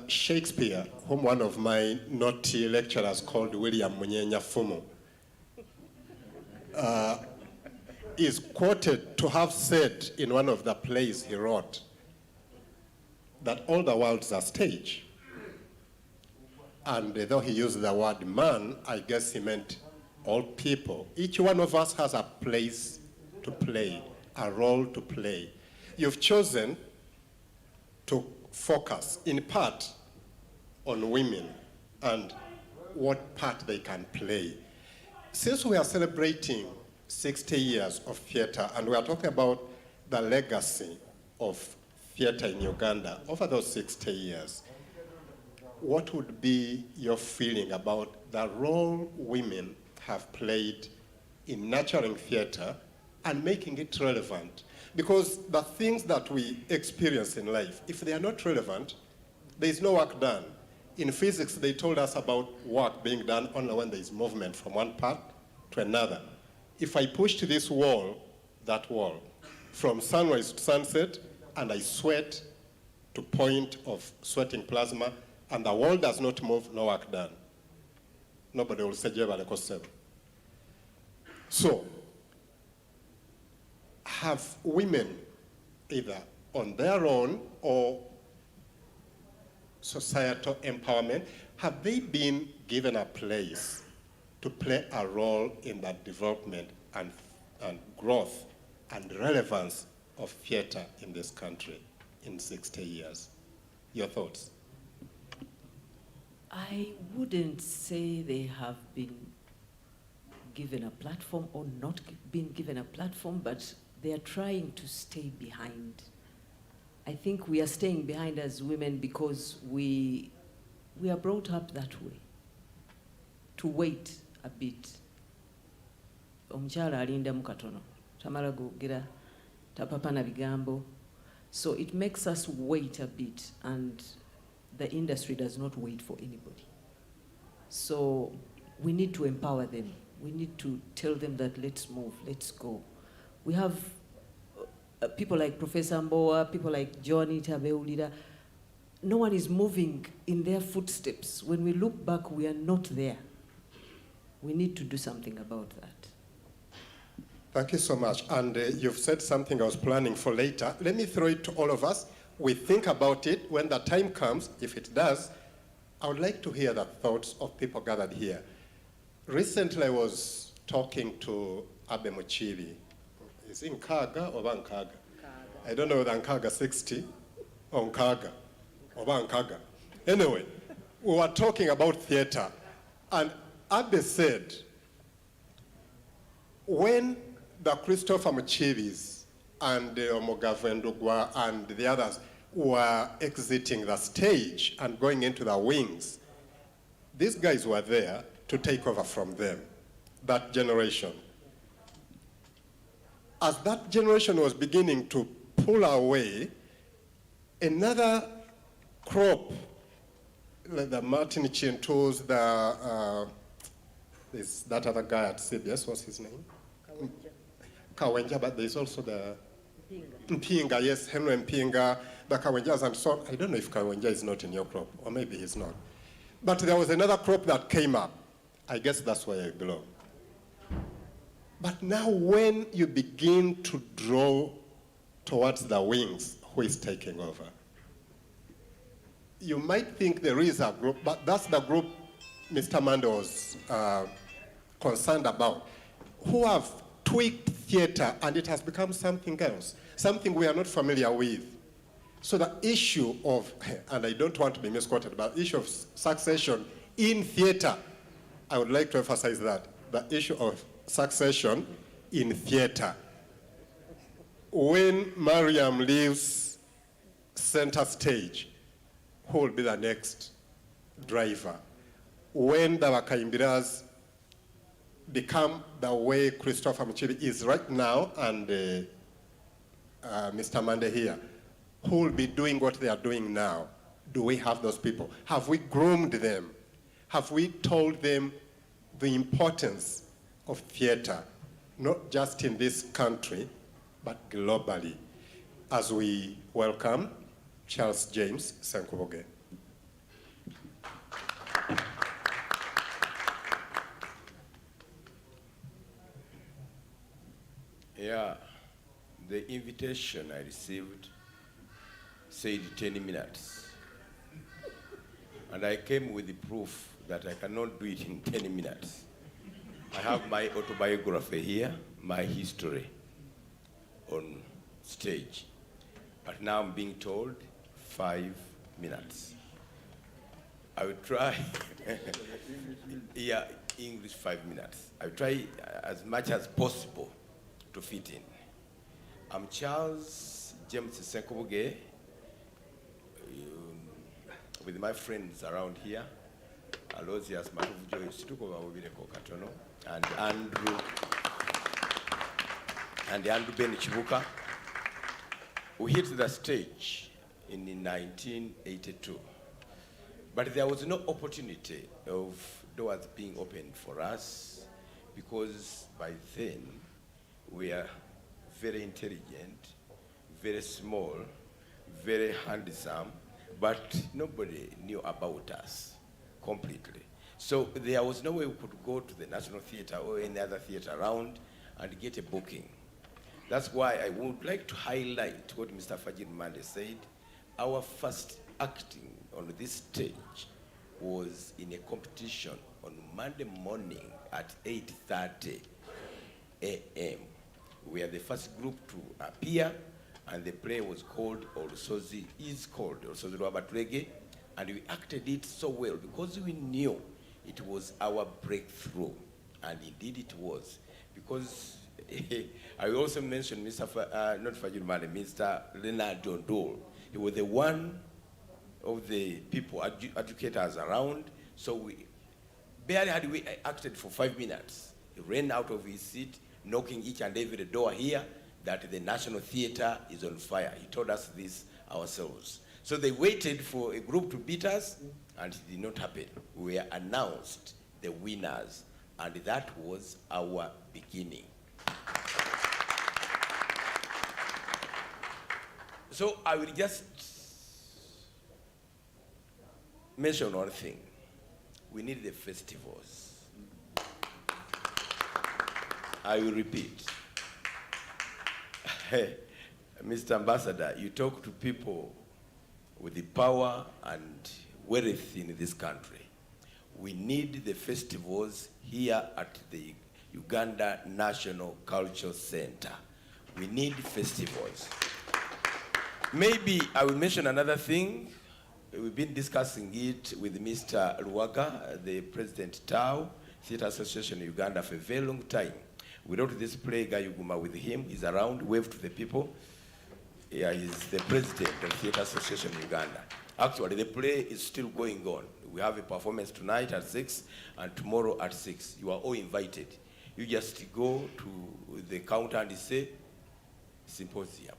Shakespeare, whom one of my naughty lecturers called William Munyenya Fumu, is quoted to have said in one of the plays he wrote that all the world's a stage. And though he used the word man, I guess he meant all people. Each one of us has a place to play, a role to play. You've chosen to focus in part on women and what part they can play. Since we are celebrating 60 years of theater and we are talking about the legacy of theater in Uganda over those 60 years, what would be your feeling about the role women have played in nurturing theater and making it relevant? Because the things that we experience in life, if they are not relevant, there is no work done. In physics, they told us about work being done only when there is movement from one part to another. If I push to this wall, that wall, from sunrise to sunset, and I sweat to point of sweating plasma, and the wall does not move, no work done. Nobody will say, so, have women, either on their own or societal empowerment, have they been given a place to play a role in the development and growth and relevance of theater in this country in 60 years? Your thoughts? I wouldn't say they have been given a platform or not been given a platform, but they are trying to stay behind. I think we are staying behind as women because we are brought up that way, to wait a bit. Omukyala alinda mu katono, tamala googera, tapapa na bigambo. So it makes us wait a bit, and the industry does not wait for anybody. So we need to empower them. We need to tell them that let's move, let's go. We have people like Professor Mbowa, people like Johnny Tabeulira. No one is moving in their footsteps. When we look back, we are not there. We need to do something about that. Thank you so much. And you've said something I was planning for later. Let me throw it to all of us. We think about it. When the time comes, if it does, I would like to hear the thoughts of people gathered here. Recently, I was talking to Abe Muchibi. Is it Nkaga or Nkaga? I don't know whether Nkaga 60 or Nkaga or Nkaga. Anyway, we were talking about theater, and Abe said, when the Christopher Muchibis and Omogave Ndugwa and the others were exiting the stage and going into the wings, these guys were there to take over from them, that generation. As that generation was beginning to pull away, another crop, like the Martin Chintus, there's that other guy at CBS, what's his name? Kawenja, but there's also the Mpinga, yes, Henry Mpinga, the Kawenjas and so on. I don't know if Kawenja is not in your crop, or maybe he's not. But there was another crop that came up. I guess that's why I belong. But now when you begin to draw towards the wings, who is taking over? You might think there is a group, but that's the group Mr. Monda was concerned about, who have tweaked theater and it has become something else, something we are not familiar with. So the issue of, and I don't want to be misquoted, but the issue of succession in theater, I would like to emphasize that, the issue of succession in theater. When Mariam leaves center stage, who will be the next driver? When the Wakaimbiras become the way Christopher Muchiri is right now, and Mr. Monda here, who will be doing what they are doing now? Do we have those people? Have we groomed them? Have we told them the importance of theater, not just in this country, but globally? As we welcome Charles James Senkuboge. Yeah, the invitation I received said 10 minutes. And I came with the proof that I cannot do it in 10 minutes. I have my autobiography here, my history on stage. But now I'm being told 5 minutes. I will try, yeah, English 5 minutes. I will try as much as possible to fit in. I'm Charles James Senkuboge, with my friends around here, Alozias Matuvu Joyce, and Andrew Ben Chibuka. We hit the stage in 1982. But there was no opportunity of doors being opened for us, because by then we are very intelligent, very small, very handsome, but nobody knew about us completely. So there was no way we could go to the National Theatre or any other theatre around and get a booking. That's why I would like to highlight what Mr. Fajid Mande said. Our first acting on this stage was in a competition on Monday morning at 8:30 a.m. We are the first group to appear, and the play was called Olusozi Rwabaturege, and we acted it so well because we knew it was our breakthrough, and indeed it was. Because I also mentioned Mr. Mr. Leonard John Dole. He was the one of the people, educators around, so we barely had we acted for 5 minutes. He ran out of his seat, knocking each and every door here, that the National Theatre is on fire. He told us this ourselves. So they waited for a group to beat us, and it did not happen. We were announced the winners, and that was our beginning. So I will just mention one thing. We need the festivals. I will repeat. Mr. Ambassador, you talk to people with the power and wealth in this country. We need the festivals here at the Uganda National Cultural Center. We need festivals. Maybe I will mention another thing. We've been discussing it with Mr. Ruwaga, the President Tau, Theatre Association in Uganda, for a very long time. We wrote this play, Gayuguma, with him. He's around, wave to the people. Yeah, he's the president of Theatre Association in Uganda. Actually, the play is still going on. We have a performance tonight at 6 and tomorrow at 6. You are all invited. You just go to the counter and say, symposium.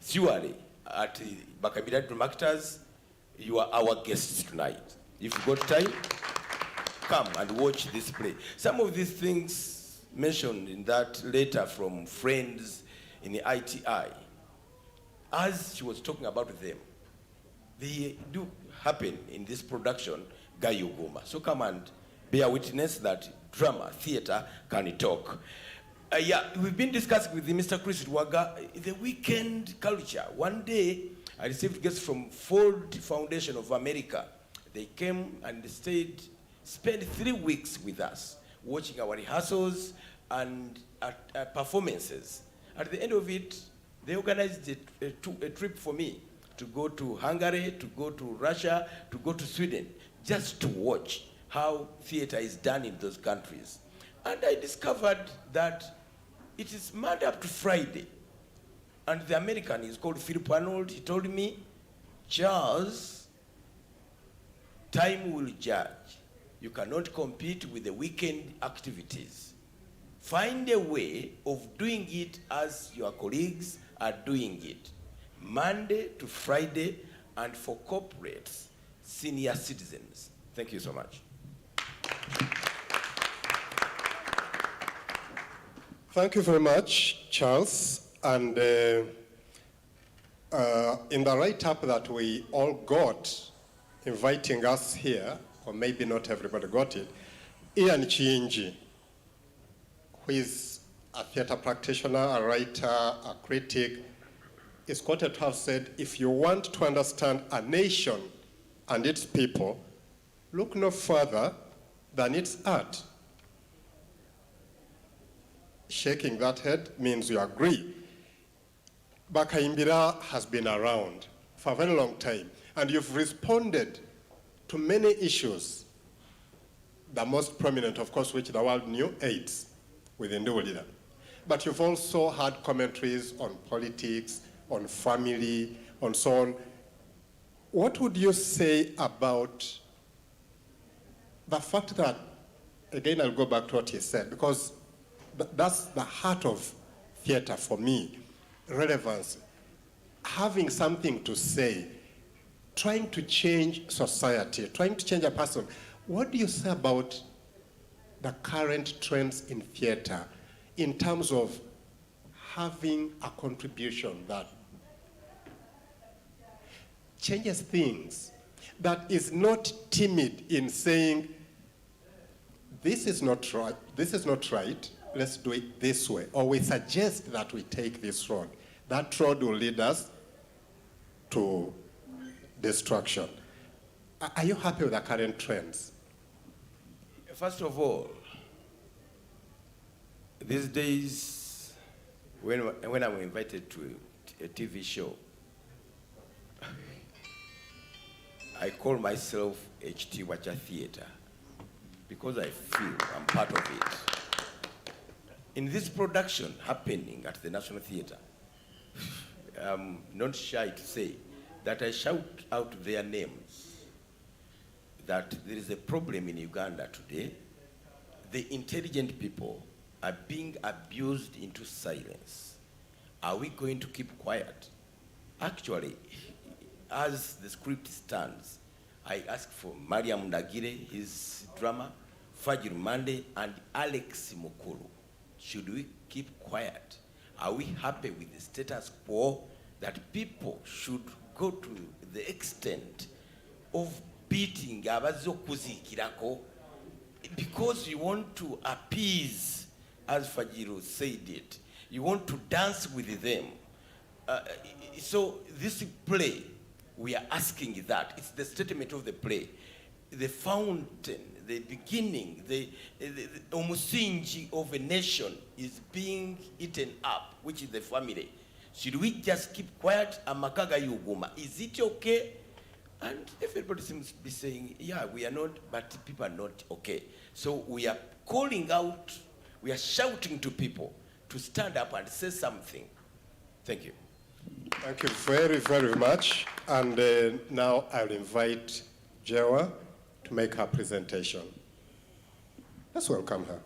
Surely, at Bakabira Drum Actors, you are our guests tonight. If you got time, come and watch this play. Some of these things mentioned in that letter from friends in the ITI, as she was talking about them, they do happen in this production, Gayuguma. So come and bear witness that drama, theater can talk. Yeah, we've been discussing with Mr. Chris Rwaga the weekend culture. One day, I received guests from Ford Foundation of America. They came and stayed, spent 3 weeks with us, watching our rehearsals and performances. At the end of it, They organized a trip for me to go to Hungary, to go to Russia, to go to Sweden, just to watch how theater is done in those countries. And I discovered that it is Monday up to Friday. And the American is called Philip Arnold. He told me, Charles, time will judge. You cannot compete with the weekend activities. Find a way of doing it as your colleagues are doing it. Monday to Friday, and for corporates, senior citizens. Thank you so much. Thank you very much, Charles. And in the write-up that we all got, inviting us here, or maybe not everybody got it, Ian Chiinji, who is a theater practitioner, a writer, a critic, is quoted to have said, if you want to understand a nation and its people, look no further than its art. Shaking that head means you agree. Bakaimbira has been around for a very long time, and you've responded to many issues, the most prominent, of course, which the world knew, AIDS within the world. But you've also had commentaries on politics, on family, on so on. What would you say about the fact that, again, I'll go back to what he said, because that's the heart of theater for me, relevance, having something to say, trying to change society, trying to change a person. What do you say about the current trends in theater in terms of having a contribution that changes things, that is not timid in saying, this is not right, let's do it this way, or we suggest that we take this road. That road will lead us to destruction. Are you happy with the current trends? First of all, these days, when I'm invited to a TV show, I call myself HT Wacha Theater because I feel I'm part of it. In this production happening at the National Theater, I'm not shy to say that I shout out their names, that there is a problem in Uganda today. The intelligent people are being abused into silence. Are we going to keep quiet? Actually, as the script stands, I ask for Mariam Ndagire, his drama, Fajr Mande, and Alex Mukuru. Should we keep quiet? Are we happy with the status quo that people should go to the extent of beating abazokuzikirako because you want to appease, as Fajiro said it, you want to dance with them. So this play, we are asking that. It's the statement of the play. The fountain, the beginning, the omusingi of a nation is being eaten up, which is the family. Should we just keep quiet? Amakaga yuguma. Is it okay? And everybody seems to be saying, yeah, we are not, but people are not okay. So we are calling out, we are shouting to people to stand up and say something. Thank you. Thank you very, very much. And now I'll invite Jewa to make her presentation. Let's welcome her.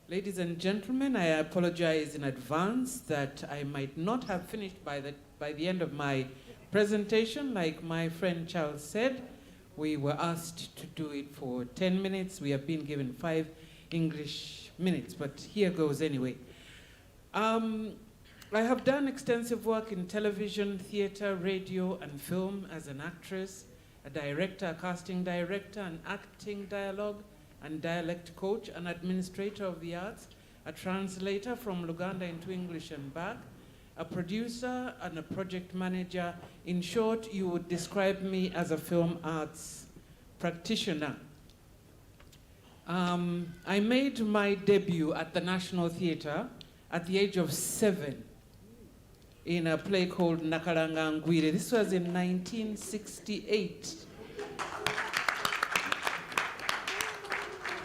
Ladies and gentlemen, I apologize in advance that I might not have finished by the end of my presentation. Like my friend Charles said, we were asked to do it for 10 minutes. We have been given 5 English minutes, but here goes anyway. I have done extensive work in television, theater, radio, and film as an actress, a director, a casting director, an acting dialogue and dialect coach, an administrator of the arts, a translator from Uganda into English and back, a producer and a project manager. In short, you would describe me as a film arts practitioner. I made my debut at the National Theatre at the age of 7 in a play called Nakalanga Ngwire. This was in 1968.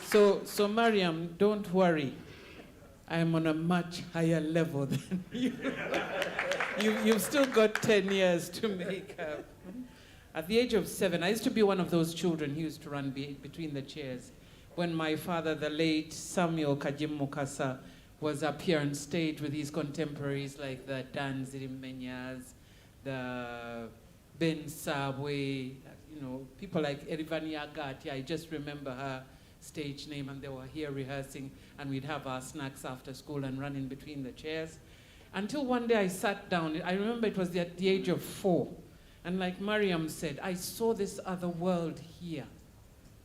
So Mariam, don't worry. I'm on a much higher level than you. You've still got 10 years to make up. At the age of 7, I used to be one of those children who used to run between the chairs. When my father, the late Samuel Kajim Mukasa, was up here on stage with his contemporaries like the Dan Zirimenyas, the Ben Sabwe, people like Erivani Agati. I just remember her stage name, and they were here rehearsing, and we'd have our snacks after school and run in between the chairs. Until one day I sat down. I remember it was at the age of 4. And like Mariam said, I saw this other world here.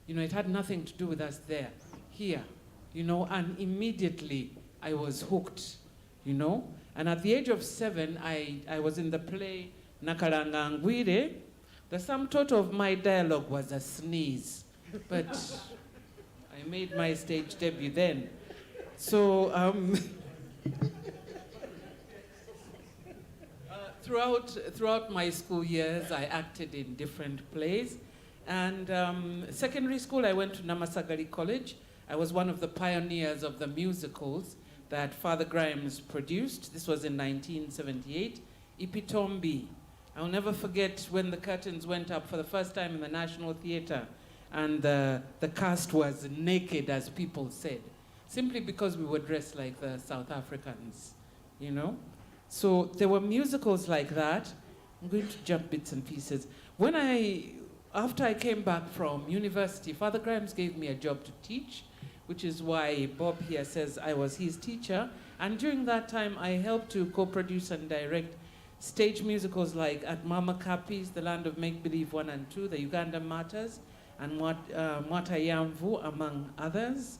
It had nothing to do with us there, here, and immediately I was hooked, And at the age of 7, I was in the play Nakalanga Ngwire. The sum total of my dialogue was a sneeze, but I made my stage debut then. So throughout my school years, I acted in different plays. And secondary school, I went to Namasagali College. I was one of the pioneers of the musicals that Father Grimes produced. This was in 1978. Ipitombi. I'll never forget when the curtains went up for the first time in the National Theatre, and the cast was naked, as people said, simply because we were dressed like the South Africans, So there were musicals like that. I'm going to jump bits and pieces. After I came back from university, Father Grimes gave me a job to teach, which is why Bob here says I was his teacher. And during that time, I helped to co-produce and direct stage musicals like At Mama Kapi's The Land of Make-Believe 1 and 2, The Uganda Matters, and Mwata Yamvu, among others.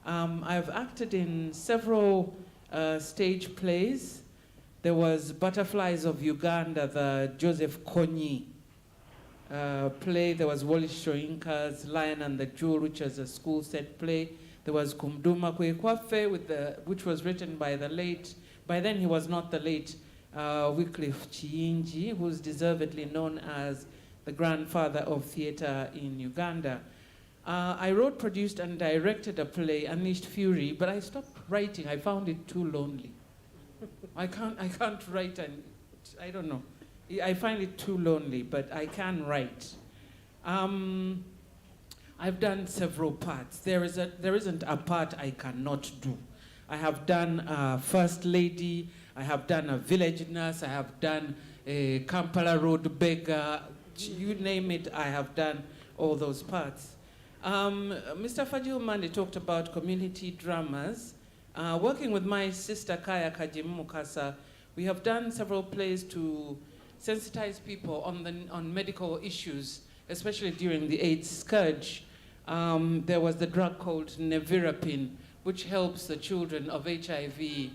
I've acted in several stage plays. There was Butterflies of Uganda, the Joseph Kony play. There was Wally Shoinka's Lion and the Jewel, which was a school set play. There was Kumduma Kwekwafe, which was written by the late, by then he was not the late, Wycliffe Chiinji, who's deservedly known as the grandfather of theatre in Uganda. I wrote, produced, and directed a play, Unleashed Fury, but I stopped writing. I found it too lonely. I can't write, and I don't know. I find it too lonely, but I can write. I've done several parts. There isn't a part I cannot do. I have done First Lady, I have done a village nurse, I have done a Kampala Road beggar, you name it, I have done all those parts. Mr. Fajil Mande talked about community dramas. Working with my sister Kaya Kajimu Mukasa, we have done several plays to sensitize people on medical issues, especially during the AIDS scourge. There was the drug called nevirapine, which helps the children of HIV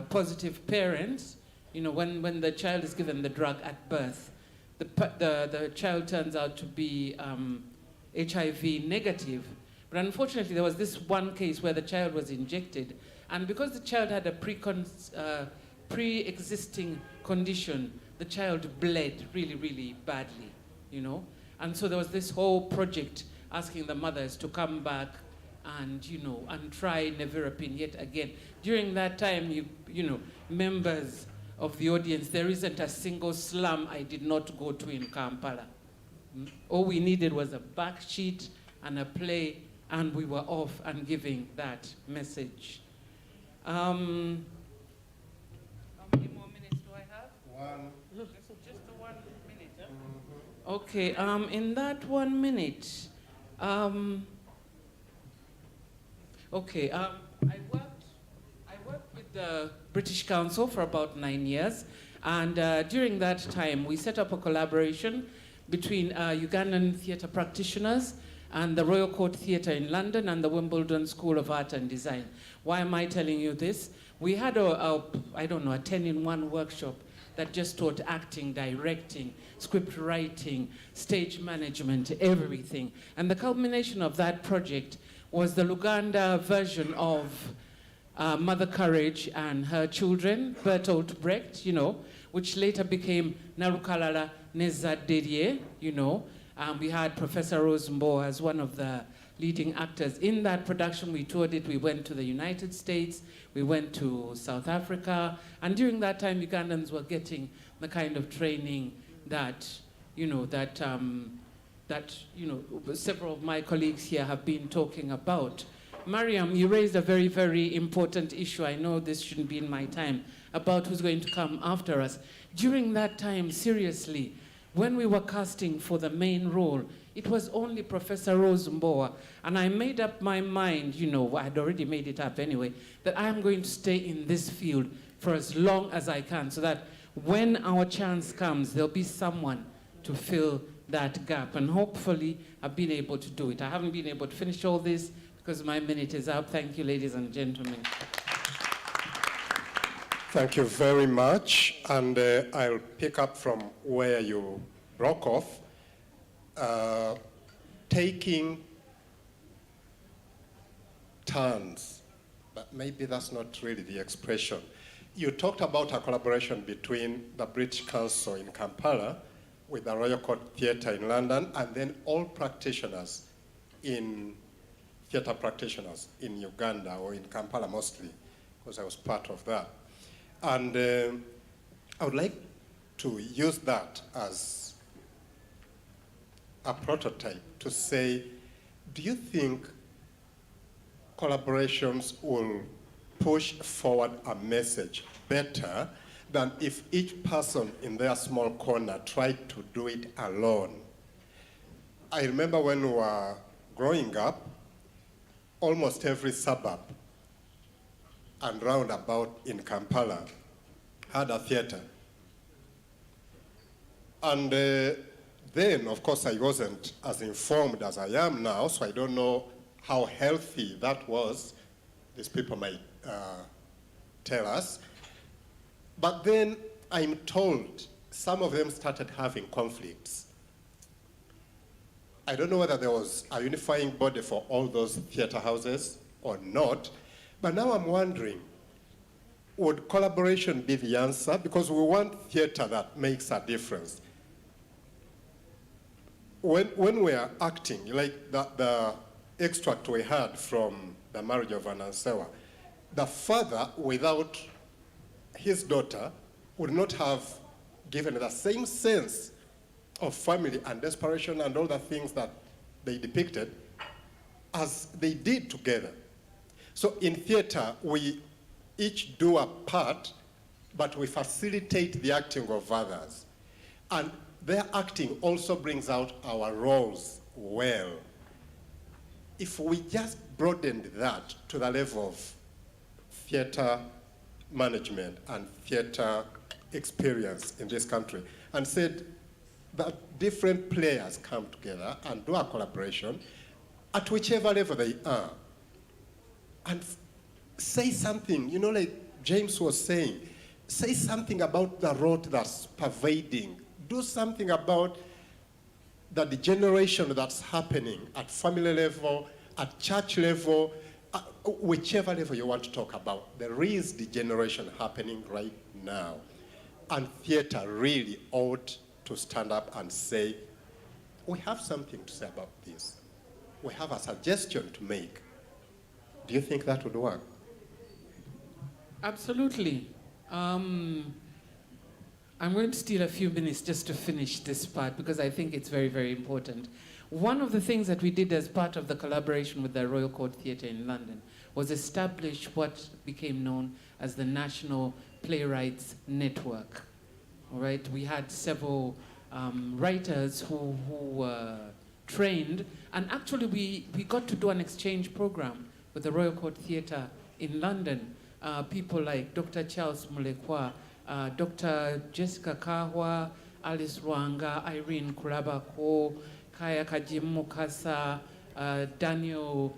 positive parents. When the child is given the drug at birth, the child turns out to be HIV negative. But unfortunately, there was this one case where the child was injected, and because the child had a pre-existing condition, the child bled really, really badly, And so there was this whole project asking the mothers to come back and, and try nevirapine yet again. During that time, members of the audience, there isn't a single slum I did not go to in Kampala. All we needed was a back sheet and a play, and we were off and giving that message. How many more minutes do I have? One. Just the 1 minute. Huh? Okay, in that 1 minute, I worked with the British Council for about 9 years, and during that time, we set up a collaboration between Ugandan theatre practitioners and the Royal Court Theatre in London and the Wimbledon School of Art and Design. Why am I telling you this? We had a 10-in-1 workshop that just taught acting, directing, script writing, stage management, everything. And the culmination of that project was the Uganda version of Mother Courage and her children, Bertolt Brecht, which later became Narukalala Nezadedye, we had Professor Rosenbaugh as one of the leading actors. In that production, we toured it. We went to the United States. We went to South Africa. And during that time, Ugandans were getting the kind of training that, several of my colleagues here have been talking about. Mariam, you raised a very, very important issue. I know this shouldn't be in my time, about who's going to come after us. During that time, seriously, when we were casting for the main role, it was only Professor Rosenbaugh, and I made up my mind, I had already made it up anyway, that I am going to stay in this field for as long as I can, so that when our chance comes, there'll be someone to fill that gap, and hopefully I've been able to do it. I haven't been able to finish all this because my minute is up. Thank you, ladies and gentlemen. Thank you very much, and I'll pick up from where you broke off. Taking turns, but maybe that's not really the expression. You talked about a collaboration between the British Council in Kampala with the Royal Court Theatre in London, and then all practitioners theatre practitioners in Uganda, or in Kampala mostly, because I was part of that. And I would like to use that as a prototype to say, do you think collaborations will push forward a message better than if each person in their small corner tried to do it alone? I remember when we were growing up, almost every suburb and roundabout in Kampala had a theatre. And then, of course, I wasn't as informed as I am now, so I don't know how healthy that was. These people might tell us. But then I'm told some of them started having conflicts. I don't know whether there was a unifying body for all those theatre houses or not, but now I'm wondering, would collaboration be the answer? Because we want theatre that makes a difference. When we are acting, like the extract we had from the Marriage of Vanessa, the father, without his daughter, would not have given the same sense of family and desperation and all the things that they depicted as they did together. So in theater, we each do a part, but we facilitate the acting of others. And their acting also brings out our roles well. If we just broadened that to the level of theater management and theater experience in this country and said that different players come together and do a collaboration at whichever level they are and say something, like James was saying, say something about the rot that's pervading. Do something about the degeneration that's happening at family level, at church level, whichever level you want to talk about. There is degeneration happening right now. And theater really ought to stand up and say, we have something to say about this. We have a suggestion to make. Do you think that would work? Absolutely. I'm going to steal a few minutes just to finish this part because I think it's very, very important. One of the things that we did as part of the collaboration with the Royal Court Theatre in London was establish what became known as the National Playwrights Network. All right, we had several writers who were trained, and actually we got to do an exchange program with the Royal Court Theatre in London. People like Dr. Charles Mulekwa, Dr. Jessica Kahwa, Alice Rwanga, Irene Kurabako, Kaya Kajimukasa, Daniel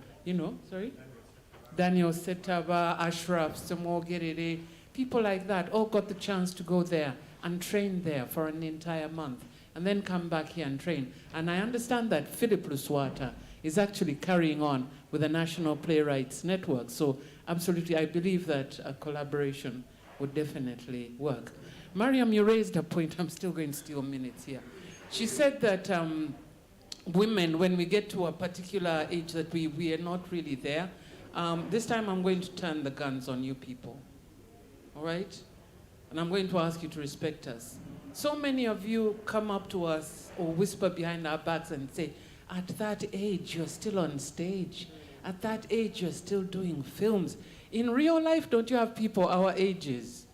Setaba, Ashraf Samogerere, people like that all got the chance to go there and train there for an entire month and then come back here and train. And I understand that Philip Luswata is actually carrying on with the National Playwrights Network. So absolutely, I believe that a collaboration would definitely work. Mariam, you raised a point. I'm still going to steal minutes here. She said that women, when we get to a particular age that we are not really there, this time I'm going to turn the guns on you people, all right? And I'm going to ask you to respect us. So many of you come up to us or whisper behind our backs and say, at that age, you're still on stage. At that age, you're still doing films. In real life, don't you have people our ages?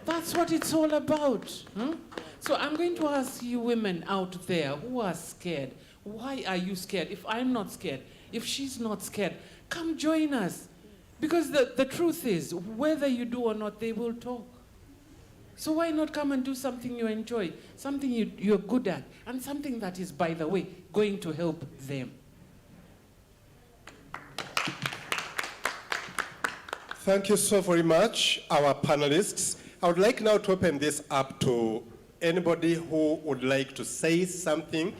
That's what it's all about. Huh? So I'm going to ask you women out there who are scared, why are you scared? If I'm not scared, if she's not scared, come join us. Because the truth is, whether you do or not, they will talk. So why not come and do something you enjoy, something you're good at, and something that is, by the way, going to help them? Thank you so very much, our panelists. I would like now to open this up to anybody who would like to say something,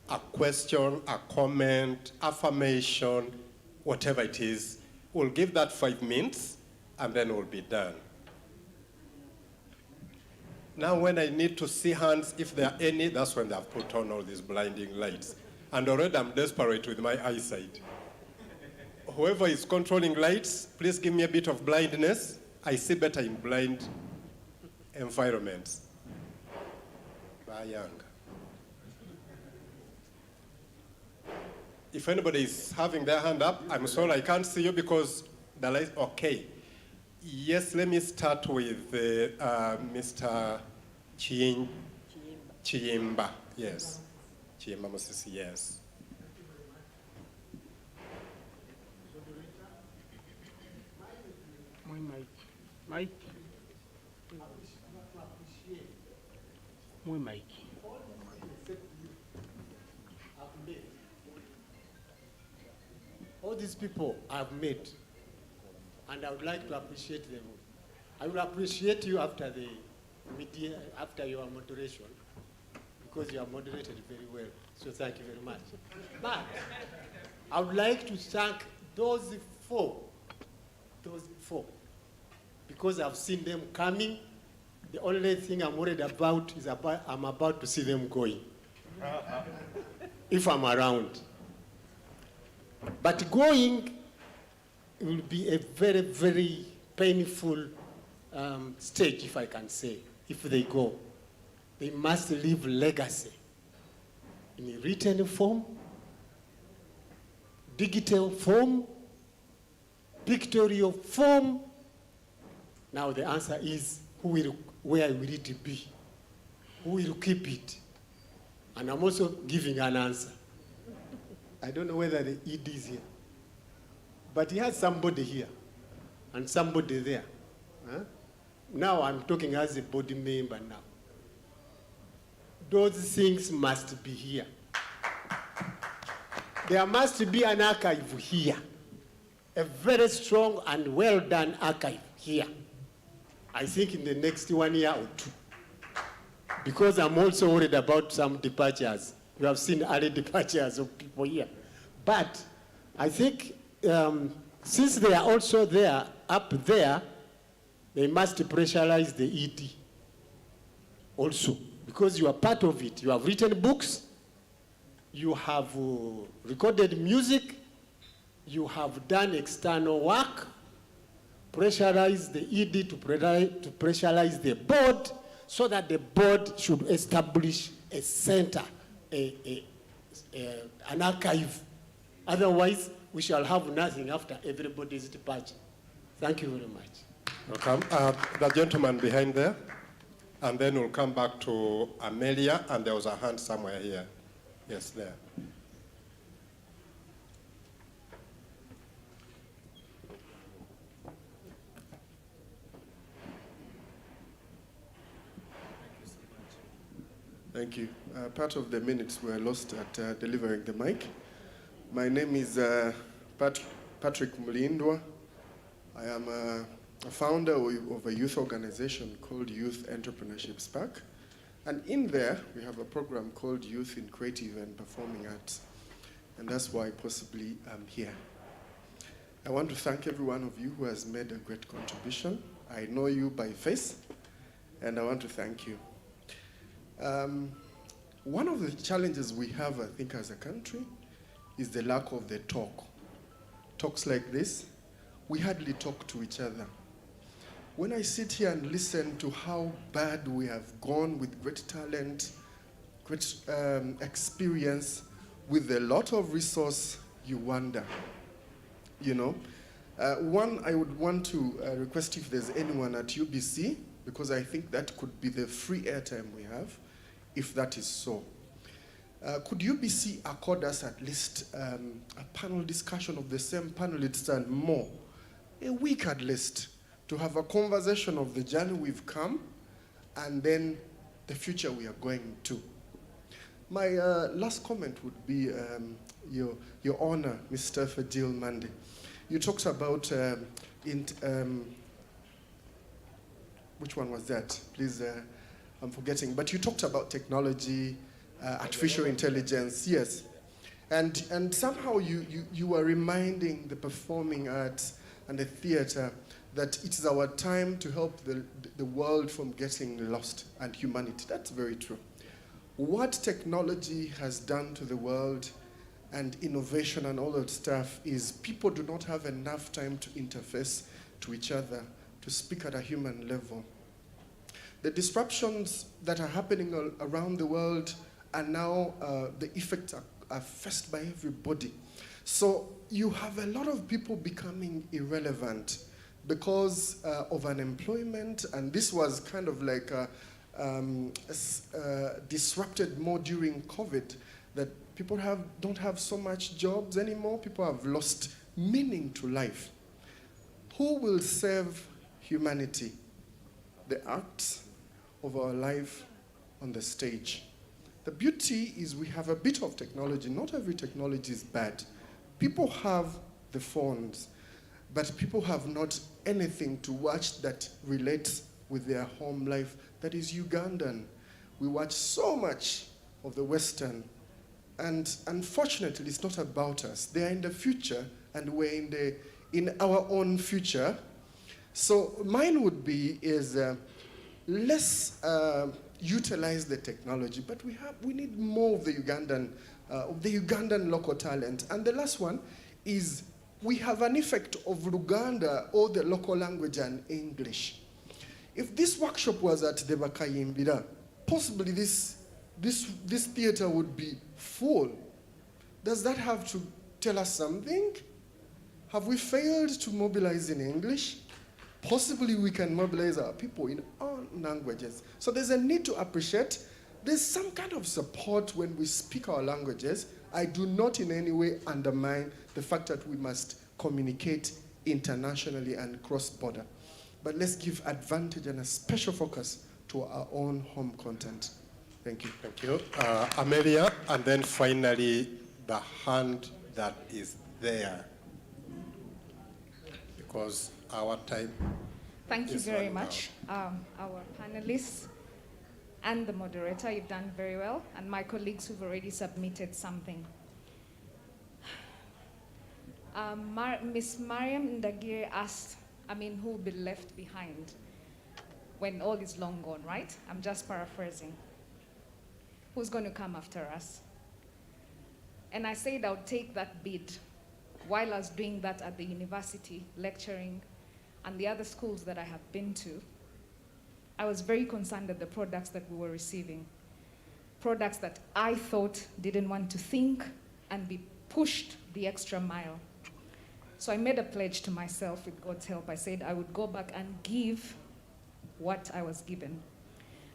a question, a comment, affirmation, whatever it is. We'll give that 5 minutes, and then we'll be done. Now, when I need to see hands, if there are any, that's when they've put on all these blinding lights. And already I'm desperate with my eyesight. Whoever is controlling lights, please give me a bit of blindness. I see better in blind environments. Young. If anybody is having their hand up, I'm sorry, I can't see you because the light, okay. Yes, let me start with Mr. Chiyimba. Yes. Chiyimba Moses, yes. Mike. Mike. All these people I've met, and I would like to appreciate them. I will appreciate you after the media, after your moderation, because you have moderated very well. So thank you very much. But I would like to thank those four, because I've seen them coming. The only thing I'm worried about is I'm about to see them going, if I'm around. But going will be a very, very painful stage, if I can say, if they go. They must leave legacy in written form, digital form, pictorial form. Now the answer is, where will it be? Who will keep it? And I'm also giving an answer. I don't know whether the ED is here, but he has somebody here and somebody there. Huh? Now I'm talking as a body member now. Those things must be here. There must be an archive here, a very strong and well done archive here. I think in the next 1 year or two. Because I'm also worried about some departures. You have seen early departures of people here. But I think since they are also there, up there, they must pressurize the ED also. Because you are part of it. You have written books, you have recorded music, you have done external work. Pressurize the ED to pressurize the board, so that the board should establish a center, an archive. Otherwise, we shall have nothing after everybody's departure. Thank you very much. Welcome. The gentleman behind there, and then we'll come back to Amelia, and there was a hand somewhere here. Yes, there. Thank you. Part of the minutes were lost at delivering the mic. My name is Patrick Mlindwa. I am a founder of a youth organization called Youth Entrepreneurship Spark. And in there, we have a program called Youth in Creative and Performing Arts. And that's why possibly I'm here. I want to thank every one of you who has made a great contribution. I know you by face, and I want to thank you. One of the challenges we have, I think, as a country, is the lack of the talk. Talks like this, we hardly talk to each other. When I sit here and listen to how bad we have gone with great talent, great experience, with a lot of resource, you wonder. You know, one, I would want to request if there's anyone at UBC, because I think that could be the free airtime we have, if that is so. Could UBC accord us at least a panel discussion of the same panelists and more, a week at least, to have a conversation of the journey we've come and then the future we are going to. My last comment would be Your Honor, Mr. Fadil Mandi. You talked about, which one was that? Please, I'm forgetting. But you talked about technology, artificial intelligence, yes. And somehow you were reminding the performing arts and the theater that it is our time to help the world from getting lost and humanity. That's very true. What technology has done to the world and innovation and all that stuff is people do not have enough time to interface to each other, to speak at a human level. The disruptions that are happening around the world are now, the effects are faced by everybody. So you have a lot of people becoming irrelevant because of unemployment, and this was kind of like disrupted more during COVID, that people don't have so much jobs anymore. People have lost meaning to life. Who will save humanity? The acts of our life on the stage. The beauty is we have a bit of technology. Not every technology is bad. People have the phones, but people have not anything to watch that relates with their home life that is Ugandan. We watch so much of the Western, and unfortunately it's not about us. They are in the future, and we're in our own future. So mine would be is let's utilize the technology, but we need more of the Ugandan local talent. And the last one is we have an effect of Luganda or the local language and English. If this workshop was at the Bakayimbira, possibly this theater would be full. Does that have to tell us something? Have we failed to mobilize in English? Possibly we can mobilize our people in our languages. So there's a need to appreciate there's some kind of support when we speak our languages. I do not in any way undermine the fact that we must communicate internationally and cross-border. But let's give advantage and a special focus to our own home content. Thank you. Thank you. Amelia, and then finally the hand that is there, because our time. Thank you very much, our panelists and the moderator. You've done very well, and my colleagues who've already submitted something. Miss Mariam Ndagire asked, who will be left behind when all is long gone, right? I'm just paraphrasing. Who's going to come after us? And I said I would take that bid while I was doing that at the university, lecturing, and the other schools that I have been to. I was very concerned at the products that we were receiving. Products that I thought didn't want to think and be pushed the extra mile. So I made a pledge to myself, with God's help. I said I would go back and give what I was given.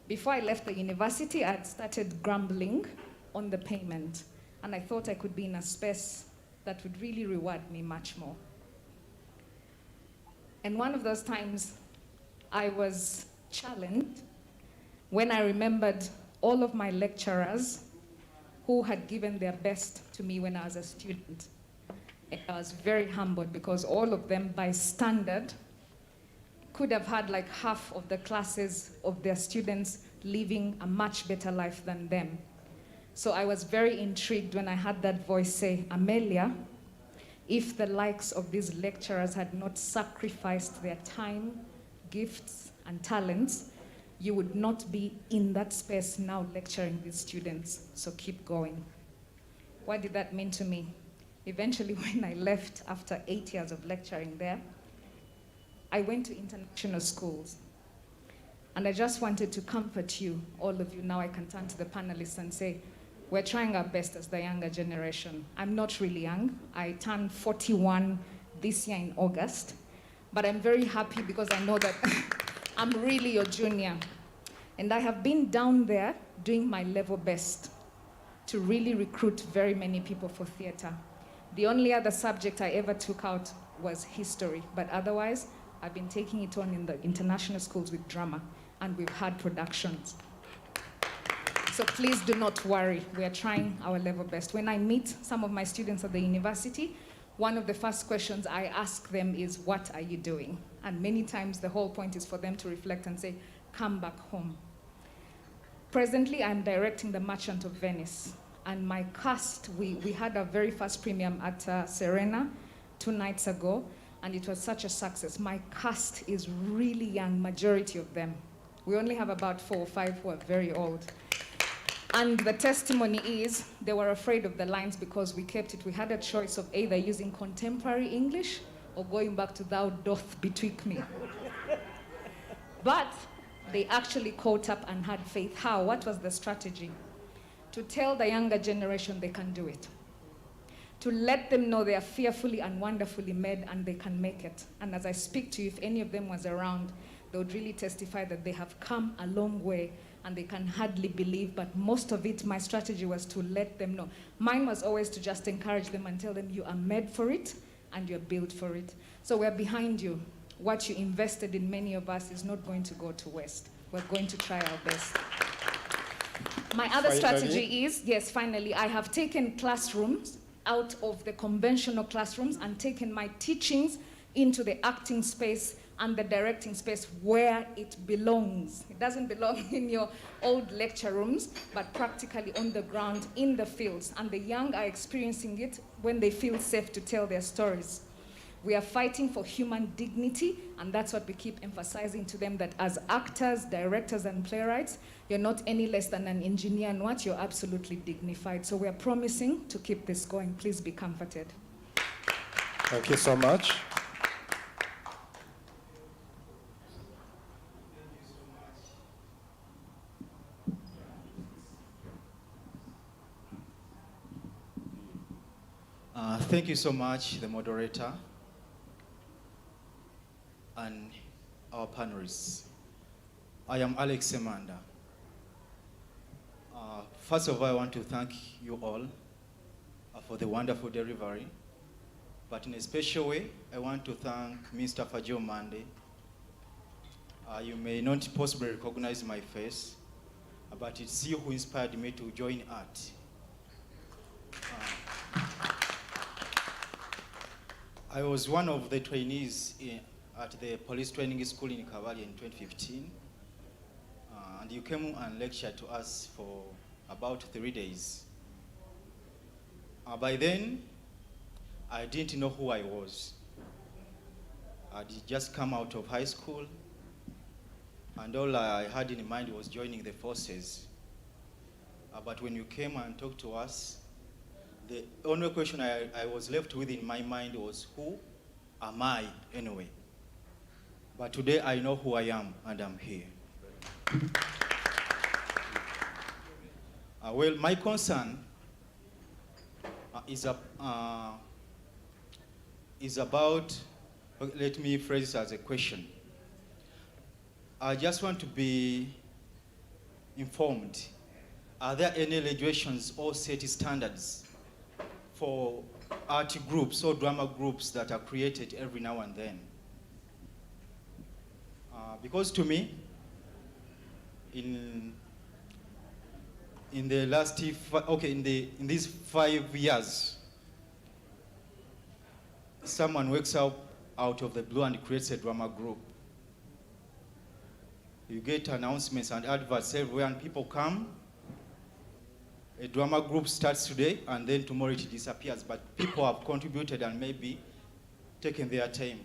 Before I left the university, I had started grumbling on the payment, and I thought I could be in a space that would really reward me much more. And one of those times, I was challenged when I remembered all of my lecturers who had given their best to me when I was a student. And I was very humbled because all of them, by standard, could have had like half of the classes of their students living a much better life than them. So I was very intrigued when I heard that voice say, Amelia, if the likes of these lecturers had not sacrificed their time, gifts, and talents, you would not be in that space now lecturing these students. So keep going. What did that mean to me? Eventually, when I left after 8 years of lecturing there, I went to international schools. And I just wanted to comfort you, all of you. Now I can turn to the panelists and say, we're trying our best as the younger generation. I'm not really young. I turned 41 this year in August. But I'm very happy because I know that I'm really your junior. And I have been down there doing my level best to really recruit very many people for theater. The only other subject I ever took out was history, but otherwise, I've been taking it on in the international schools with drama, and we've had productions. So please do not worry, we are trying our level best. When I meet some of my students at the university, one of the first questions I ask them is, what are you doing? And many times the whole point is for them to reflect and say, come back home. Presently, I'm directing The Merchant of Venice. And my cast, we had our very first premiere at Serena 2 nights ago, and it was such a success. My cast is really young, majority of them. We only have about 4 or 5 who are very old. And the testimony is, they were afraid of the lines because we kept it. We had a choice of either using contemporary English or going back to thou doth betwixt me. But they actually caught up and had faith. How? What was the strategy? To tell the younger generation they can do it. To let them know they are fearfully and wonderfully made and they can make it. And as I speak to you, if any of them was around, they would really testify that they have come a long way and they can hardly believe, but most of it, my strategy was to let them know. Mine was always to just encourage them and tell them you are made for it and you're built for it. So we're behind you. What you invested in many of us is not going to go to waste. We're going to try our best. My other strategy is, yes, finally, I have taken classrooms out of the conventional classrooms and taken my teachings into the acting space and the directing space where it belongs. It doesn't belong in your old lecture rooms, but practically on the ground, in the fields. And the young are experiencing it when they feel safe to tell their stories. We are fighting for human dignity, and that's what we keep emphasizing to them, that as actors, directors, and playwrights, you're not any less than an engineer and what, you're absolutely dignified. So we are promising to keep this going. Please be comforted. Thank you so much. Thank you so much, the moderator and our panelists. I am Alex Monda. First of all, I want to thank you all for the wonderful delivery. But in a special way, I want to thank Mr. Fajo Mande. You may not possibly recognize my face, but it's you who inspired me to join art. I was one of the trainees at the police training school in Cavalli in 2015. And you came and lectured to us for about 3 days. By then, I didn't know who I was. I had just come out of high school, and all I had in mind was joining the forces. But when you came and talked to us, the only question I was left with in my mind was, who am I anyway? But today I know who I am, and I'm here. Well, my concern is about, let me phrase it as a question. I just want to be informed. Are there any regulations or set standards for art groups or drama groups that are created every now and then? Because to me, in the last, in these 5 years, someone wakes up out of the blue and creates a drama group. You get announcements and adverts everywhere, and people come. A drama group starts today, and then tomorrow it disappears. But people have contributed and maybe taken their time.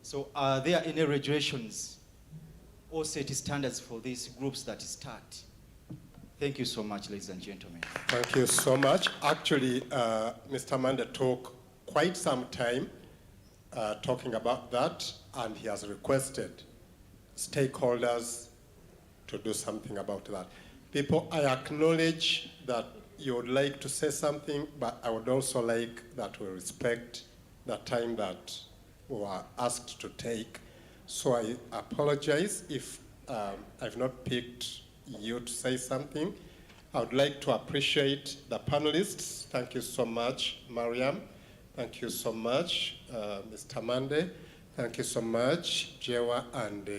So are there any regulations or set standards for these groups that start? Thank you so much, ladies and gentlemen. Thank you so much. Actually, Mr. Monda took quite some time talking about that, and he has requested stakeholders to do something about that. People, I acknowledge that you would like to say something, but I would also like that we respect the time that we were asked to take. So I apologize if I've not picked you to say something. I would like to appreciate the panelists. Thank you so much, Mariam. Thank you so much, Mr. Mande. Thank you so much, Jewa and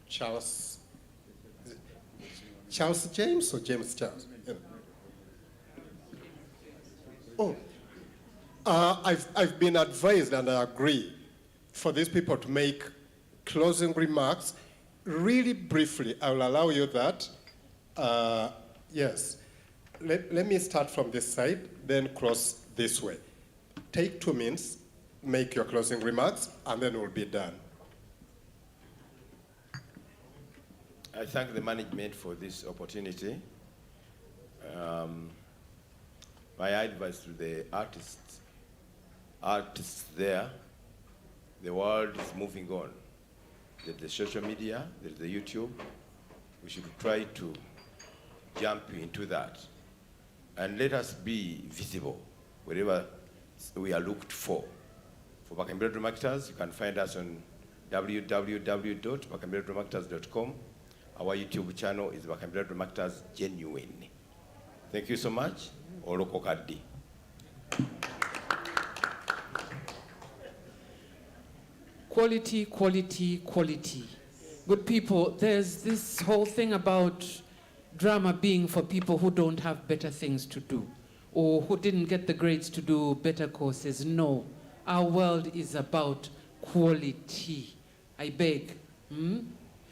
Charles. Charles James or James Charles? Yeah. Oh, I've been advised, and I agree, for these people to make closing remarks. Really briefly, I will allow you that. Yes. Let me start from this side, then cross this way. Take 2 minutes, make your closing remarks, and then we'll be done. I thank the management for this opportunity. My advice to the artists there, the world is moving on. There's the social media, there's the YouTube. We should try to jump into that. And let us be visible wherever we are looked for. For Bakambira Drum Actors, you can find us on www.bakambiradrumactors.com. Our YouTube channel is Bakambira Drum Actors Genuine. Thank you so much. Oloko Kaddi. Quality, quality, quality. Good people, there's this whole thing about drama being for people who don't have better things to do or who didn't get the grades to do better courses. No, our world is about quality. I beg.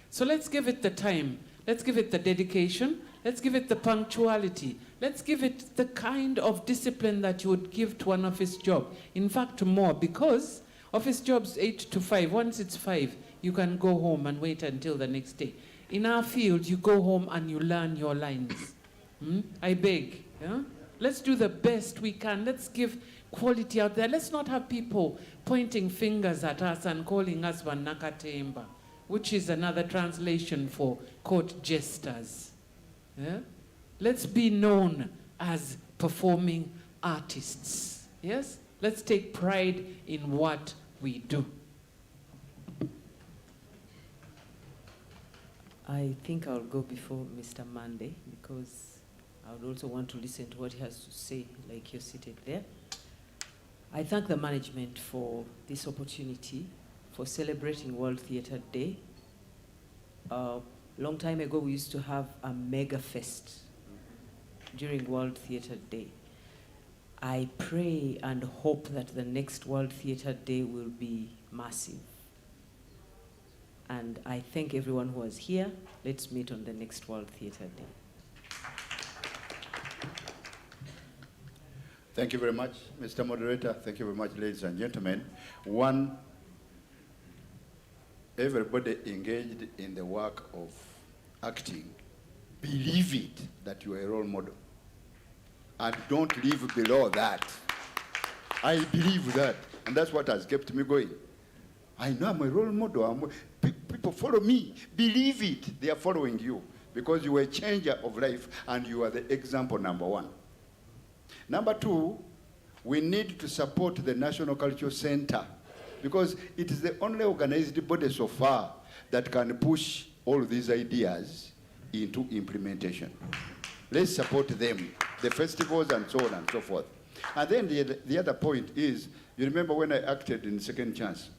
So let's give it the time. Let's give it the dedication. Let's give it the punctuality. Let's give it the kind of discipline that you would give to an office job. In fact, more, because office jobs 8 to 5. Once it's 5, you can go home and wait until the next day. In our field, you go home and you learn your lines. I beg. Yeah? Let's do the best we can. Let's give quality out there. Let's not have people pointing fingers at us and calling us Vanakatemba, which is another translation for court jesters. Yeah? Let's be known as performing artists. Yes? Let's take pride in what we do. I think I'll go before Mr. Mande because I would also want to listen to what he has to say, like you're seated there. I thank the management for this opportunity for celebrating World Theatre Day. Long time ago, we used to have a mega fest during World Theatre Day. I pray and hope that the next World Theatre Day will be massive. And I thank everyone who was here. Let's meet on the next World Theatre Day. Thank you very much, Mr. Moderator. Thank you very much, ladies and gentlemen. One, everybody engaged in the work of acting, believe it that you are a role model. And don't live below that. I believe that. And that's what has kept me going. I know I'm a role model. People follow me. Believe it. They are following you because you are a changer of life and you are the example number one. Number two, we need to support the National Cultural Center because it is the only organized body so far that can push all these ideas into implementation. Let's support them, the festivals and so on and so forth. And then the other point is, you remember when I acted in Second Chance?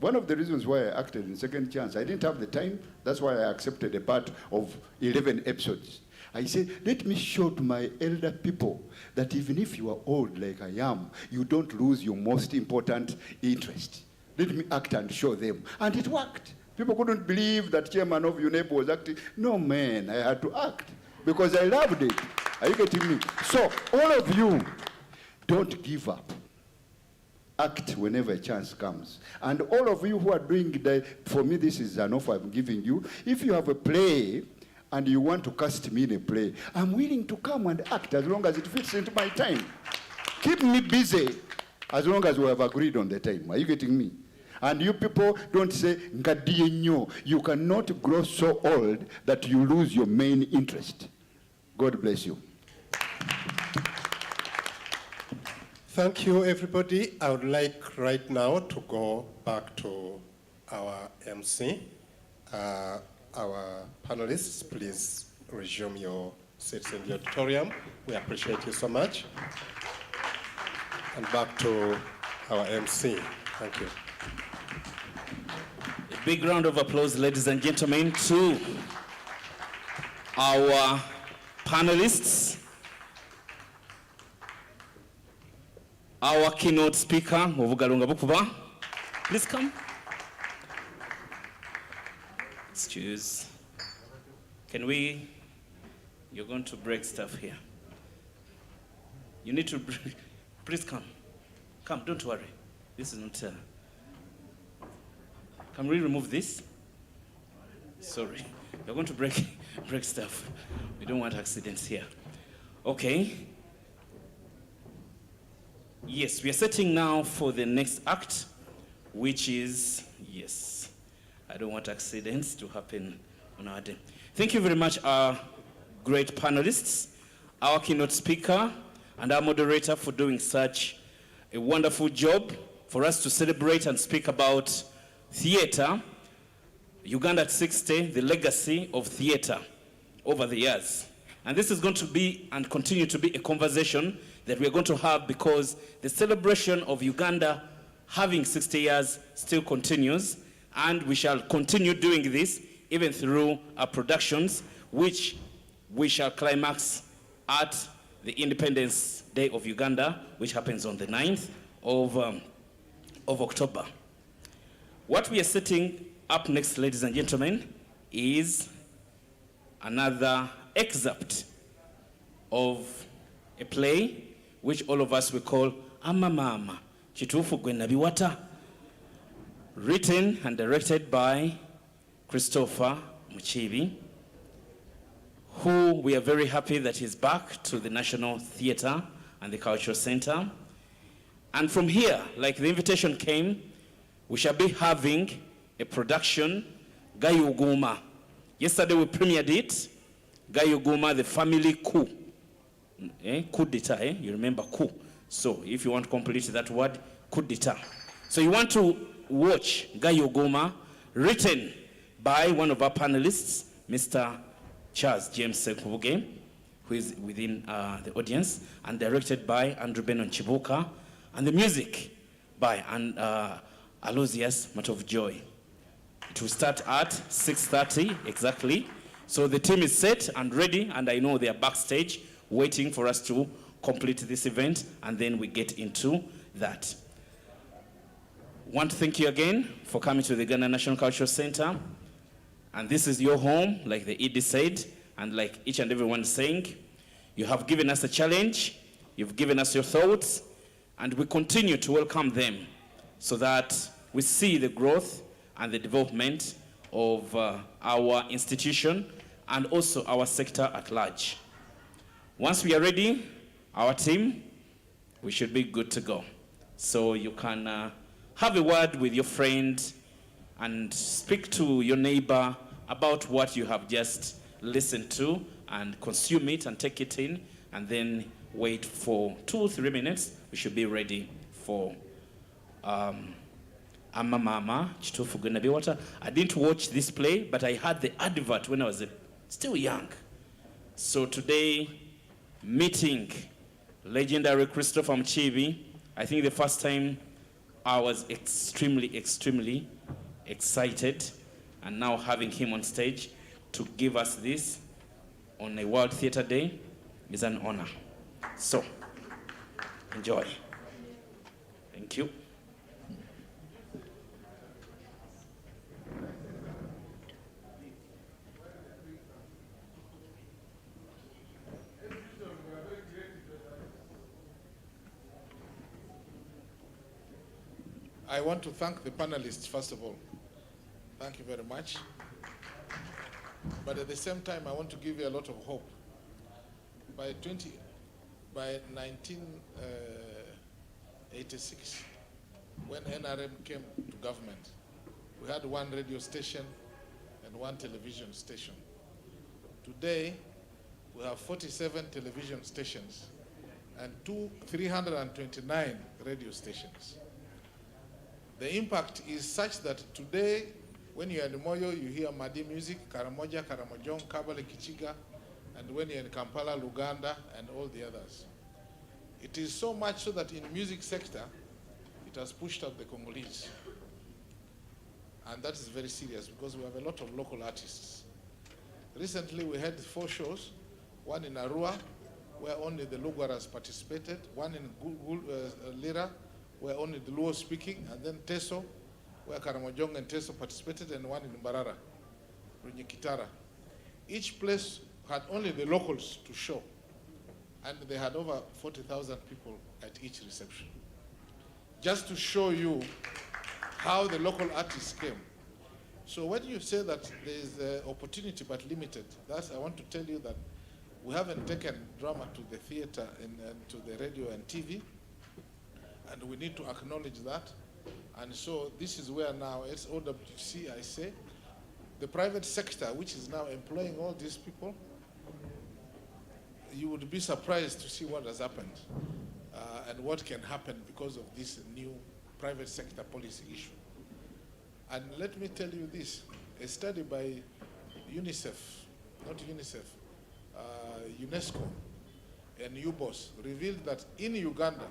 One of the reasons why I acted in Second Chance, I didn't have the time. That's why I accepted a part of 11 episodes. I said, let me show to my elder people that even if you are old like I am, you don't lose your most important interest. Let me act and show them. And it worked. People couldn't believe that chairman of UNEP was acting. No, man, I had to act because I loved it. Are you getting me? So, all of you, don't give up. Act whenever a chance comes. And all of you who are doing for me, this is an offer I'm giving you. If you have a play and you want to cast me in a play, I'm willing to come and act as long as it fits into my time. Keep me busy as long as we have agreed on the time. Are you getting me? And you people don't say, "Ngadiye nyo." You cannot grow so old that you lose your main interest. God bless you. Thank you, everybody. I would like right now to go back to our MC. Our panelists, please resume your seats in the auditorium. We appreciate you so much. And back to our MC. Thank you. A big round of applause, ladies and gentlemen, to our panelists. Our keynote speaker, Ovugalunga Bukuba, please come. Excuse. Can we, you're going to break stuff here. You need to, please come. Come, don't worry. This is not, can we remove this? Sorry, you're going to break stuff. We don't want accidents here. Okay. Yes, we are setting now for the next act, which is, yes, I don't want accidents to happen on our day. Thank you very much, our great panelists, our keynote speaker, and our moderator for doing such a wonderful job for us to celebrate and speak about theater, Uganda at 60, the legacy of theater over the years. And this is going to be and continue to be a conversation that we're going to have because the celebration of Uganda having 60 years still continues, and we shall continue doing this even through our productions, which we shall climax at the Independence Day of Uganda, which happens on the 9th of October. What we are setting up next, ladies and gentlemen, is another excerpt of a play which all of us will call Amamama, Chitufu Gwenabiwata, written and directed by Christopher Muchibi, who we are very happy that he's back to the National Theatre and the Cultural Center. And from here, like the invitation came, we shall be having a production, Gayuguma. Yesterday we premiered it, Gayuguma, the family coup. Coup d'etat, you remember coup. So if you want to complete that word, coup d'etat. So you want to watch Gayuguma, written by one of our panelists, Mr. Charles James Sekubuge, who is within the audience, and directed by Andrew Benon Chibuka, and the music by Aloysius Matovjoy. It will start at 6:30 exactly. So the team is set and ready, and I know they are backstage waiting for us to complete this event, and then we get into that. Want to thank you again for coming to the Uganda National Cultural Center. And this is your home, like the ED said, and like each and everyone is saying. You have given us a challenge, you've given us your thoughts, and we continue to welcome them so that we see the growth and the development of our institution and also our sector at large. Once we are ready, our team, we should be good to go. So you can have a word with your friend and speak to your neighbor about what you have just listened to and consume it and take it in, and then wait for 2 or 3 minutes. We should be ready for Amamama, Chitufu Gwenabiwata. I didn't watch this play, but I had the advert when I was still young. So today, meeting legendary Christopher Muchibi, I think the first time I was extremely, extremely excited, and now having him on stage to give us this on a World Theatre Day is an honor. So, enjoy. Thank you. I want to thank the panelists, first of all. Thank you very much. But at the same time, I want to give you a lot of hope. By 1986, when NRM came to government, we had one radio station and one television station. Today, we have 47 television stations and 329 radio stations. The impact is such that today, when you're in Moyo, you hear Madi music, Karamoja, Karamojong, Kabale, Kichiga, and when you're in Kampala, Uganda, and all the others. It is so much so that in the music sector, it has pushed up the Congolese. And that is very serious because we have a lot of local artists. Recently, we had 4 shows, one in Arua, where only the Lugwaras participated, one in Lira, where only the Luo speaking, and then Teso, where Karamojong and Teso participated, and one in Mbarara, Runyikitara. Each place had only the locals to show, and they had over 40,000 people at each reception. Just to show you how the local artists came. So when you say that there is opportunity but limited, that's, I want to tell you that we haven't taken drama to the theater and to the radio and TV, and we need to acknowledge that. And so this is where now, as OWC, I say, the private sector, which is now employing all these people, you would be surprised to see what has happened and what can happen because of this new private sector policy issue. And let me tell you this, a study by UNICEF, not UNICEF, UNESCO and UBOS revealed that in Uganda,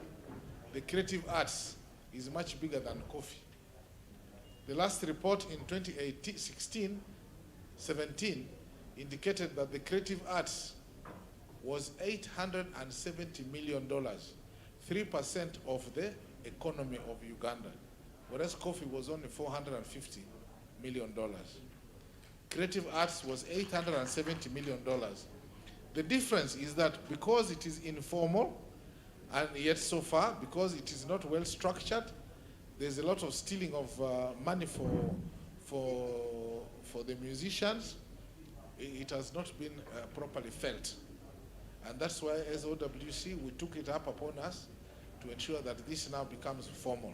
the creative arts is much bigger than coffee. The last report in 2016-17 indicated that the creative arts was $870 million, 3% of the economy of Uganda, whereas coffee was only $450 million. Creative arts was $870 million. The difference is that because it is informal, and yet so far, because it is not well structured, there's a lot of stealing of money for the musicians. It has not been properly felt. And that's why, as OWC, we took it up upon us to ensure that this now becomes formal.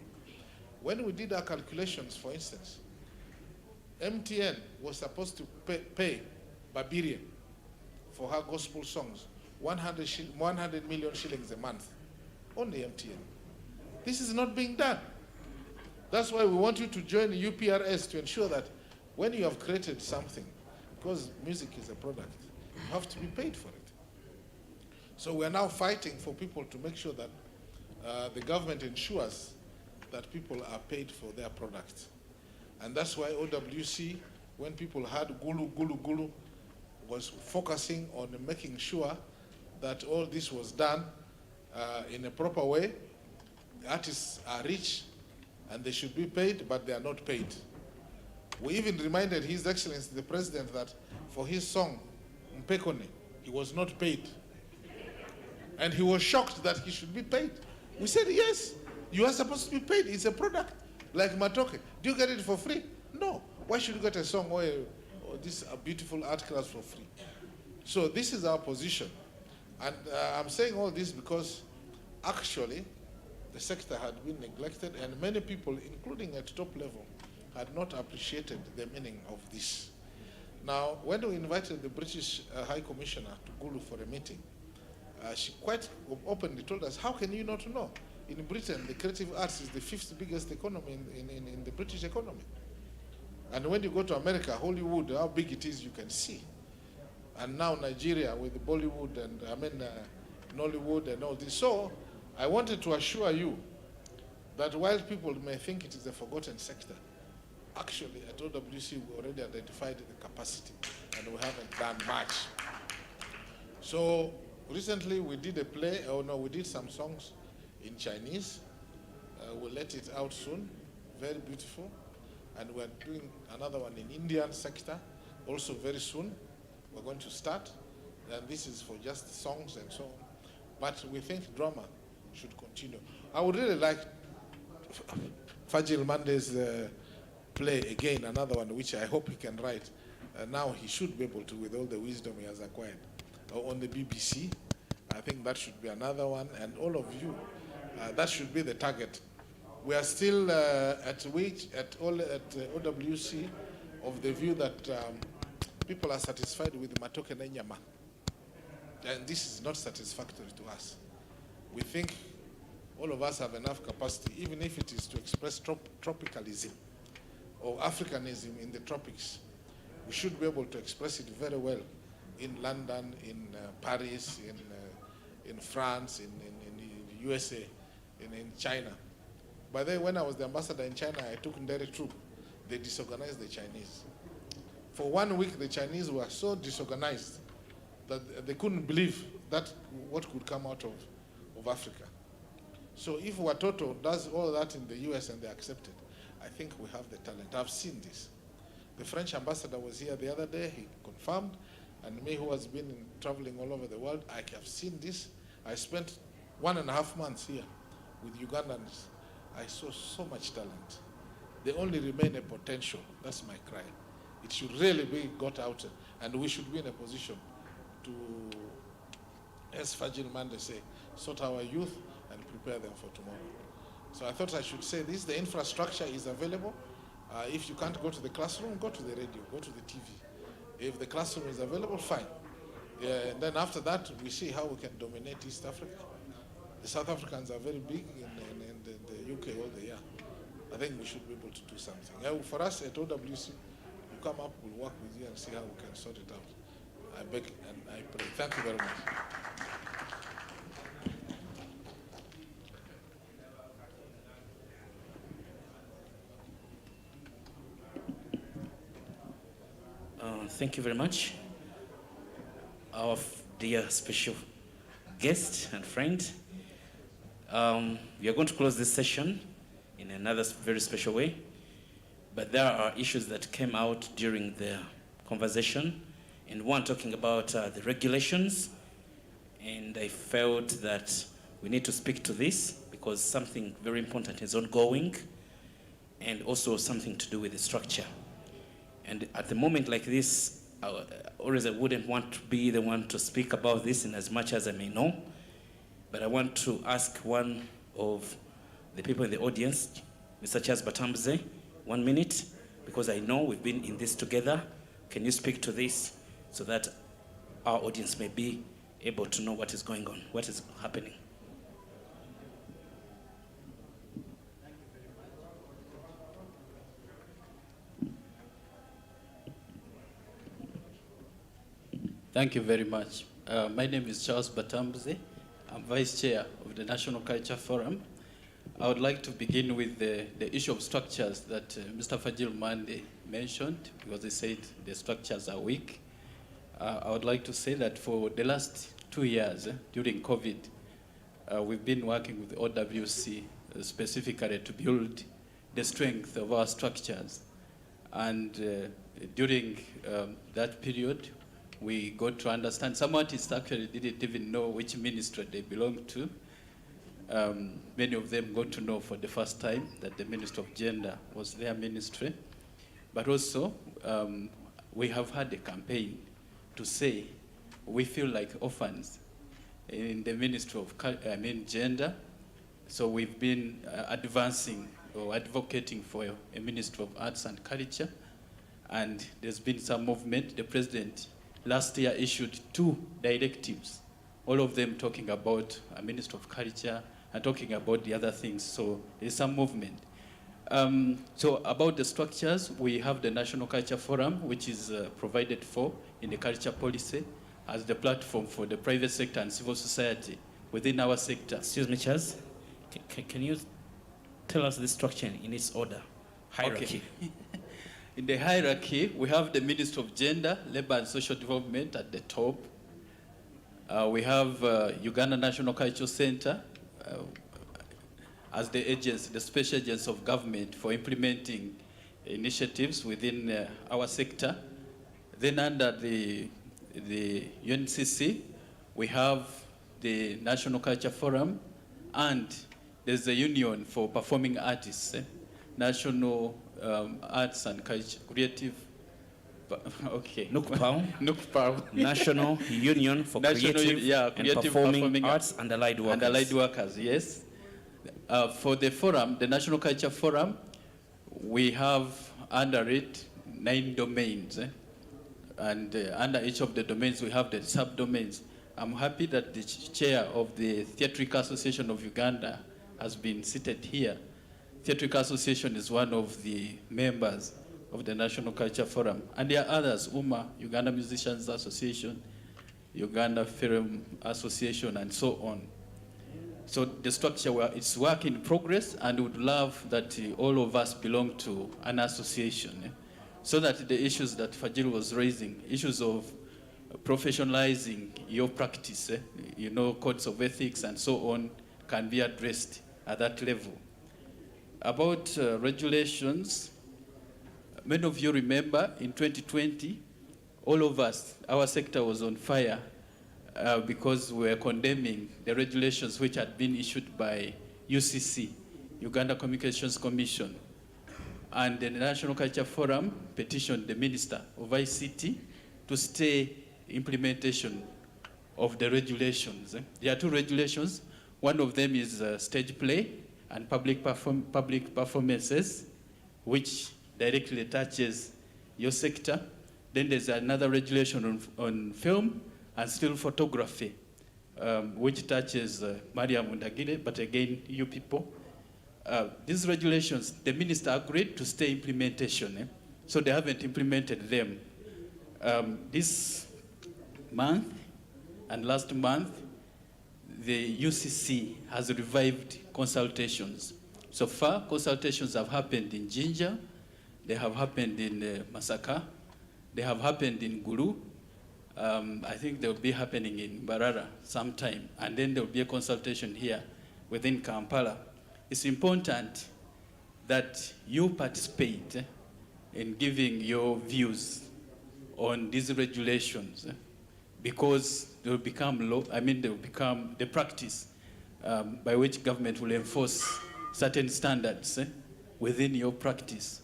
When we did our calculations, for instance, MTN was supposed to pay Barbarian for her gospel songs 100 million shillings a month. Only MTN. This is not being done. That's why we want you to join UPRS to ensure that when you have created something, because music is a product, you have to be paid for it. So we're now fighting for people to make sure that the government ensures that people are paid for their products. And that's why OWC, when people had Gulu, was focusing on making sure that all this was done in a proper way. The artists are rich and they should be paid, but they are not paid. We even reminded His Excellency the President that for his song, Mpekone, he was not paid. And he was shocked that he should be paid. We said, yes, you are supposed to be paid. It's a product, like Matoke. Do you get it for free? No. Why should you get a song or this beautiful art class for free? So this is our position. And I'm saying all this because actually the sector had been neglected and many people, including at top level, had not appreciated the meaning of this. Now, when we invited the British High Commissioner to Gulu for a meeting, she quite openly told us, how can you not know? In Britain, the creative arts is the 5th biggest economy in the British economy. And when you go to America, Hollywood, how big it is, you can see. And now Nigeria with Bollywood and Nollywood and all this. So I wanted to assure you that while people may think it is a forgotten sector, actually at OWC we already identified the capacity and we haven't done much. So recently we did a play, we did some songs in Chinese. We'll let it out soon, very beautiful. And we're doing another one in Indian sector, also very soon. We're going to start, and this is for just songs and so on. But we think drama should continue. I would really like Fajil Mande's play, again, another one which I hope he can write. Now he should be able to, with all the wisdom he has acquired. On the BBC, I think that should be another one, and all of you, that should be the target. We are still at OWC of the view that people are satisfied with Matoke na Nyama. And this is not satisfactory to us. We think all of us have enough capacity, even if it is to express tropicalism or Africanism in the tropics. We should be able to express it very well in London, in Paris, in France, in the USA, in China. By the way, when I was the ambassador in China, I took Ndere troop. They disorganized the Chinese. For 1 week, the Chinese were so disorganized that they couldn't believe that what could come out of Africa. So if Watoto does all that in the US and they accept it, I think we have the talent. I've seen this. The French ambassador was here the other day. He confirmed. And me, who has been traveling all over the world, I have seen this. I spent 1.5 months here with Ugandans. I saw so much talent. They only remain a potential. That's my cry. It should really be got out, and we should be in a position to, as Fajil Mande say, sort our youth and prepare them for tomorrow. So I thought I should say this. The infrastructure is available. If you can't go to the classroom, go to the radio, go to the TV. If the classroom is available, fine. And then after that, we see how we can dominate East Africa. The South Africans are very big in the UK all the year. I think we should be able to do something. For us at OWC, you come up, we'll work with you and see how we can sort it out. I beg and I pray. Thank you very much. Thank you very much. Our dear special guest and friend. We are going to close this session in another very special way, but there are issues that came out during the conversation, and one talking about the regulations, and I felt that we need to speak to this because something very important is ongoing, and also something to do with the structure. And at the moment like this, always I wouldn't want to be the one to speak about this in as much as I may know, but I want to ask one of the people in the audience, Mr. Charles Batambuze, 1 minute, because I know we've been in this together. Can you speak to this so that our audience may be able to know what is going on, what is happening? Thank you very much. My name is Charles Batambuze. I'm Vice Chair of the National Culture Forum. I would like to begin with the issue of structures that Mr. Fajil Mande mentioned, because he said the structures are weak. I would like to say that for the last 2 years, during COVID, we've been working with OWC specifically to build the strength of our structures. And during that period, we got to understand some artists actually didn't even know which ministry they belonged to. Many of them got to know for the first time that the Ministry of Gender was their ministry. But also, we have had a campaign to say we feel like orphans in the Ministry of Gender. So we've been advancing or advocating for a Ministry of Arts and Culture. And there's been some movement. The President last year issued 2 directives, all of them talking about a Minister of Culture and talking about the other things. So there's some movement. So about the structures, we have the National Culture Forum, which is provided for in the culture policy as the platform for the private sector and civil society within our sector. Excuse me, Charles. Can you tell us the structure in its order, hierarchy? Okay. In the hierarchy, we have the Ministry of Gender, Labor and Social Development at the top. We have Uganda National Cultural Center as the agency, the special agency of government for implementing initiatives within our sector. Then under the UNCC, we have the National Culture Forum, and there's the Union for Performing Artists. National Arts and Culture, Creative, okay. NUCPAL. National Union for Creative and Performing Arts and Allied Workers. And Allied Workers, yes. For the forum, the National Culture Forum, we have under it 9 domains. And under each of the domains, we have the subdomains. I'm happy that the chair of the Theatrical Association of Uganda has been seated here. Theatrical Association is one of the members of the National Culture Forum. And there are others, UMA, Uganda Musicians Association, Uganda Film Association, and so on. So the structure, it's work in progress, and would love that all of us belong to an association, so that the issues that Fajil was raising, issues of professionalizing your practice, codes of ethics and so on, can be addressed at that level. About regulations, many of you remember in 2020, all of us, our sector was on fire because we were condemning the regulations which had been issued by UCC, Uganda Communications Commission. And the National Culture Forum petitioned the Minister of ICT to stay implementation of the regulations. There are 2 regulations. One of them is stage play and public performances, which directly touches your sector. Then there's another regulation on film and still photography, which touches Maria Mundagile, but again, you people. These regulations, the minister agreed to stay implementation, so they haven't implemented them. This month and last month, the UCC has revived consultations. So far, consultations have happened in Jinja, they have happened in Masaka, they have happened in Gulu. I think they'll be happening in Barara sometime, and then there'll be a consultation here within Kampala. It's important that you participate in giving your views on these regulations, because they will become law. They will become the practice by which government will enforce certain standards within your practice.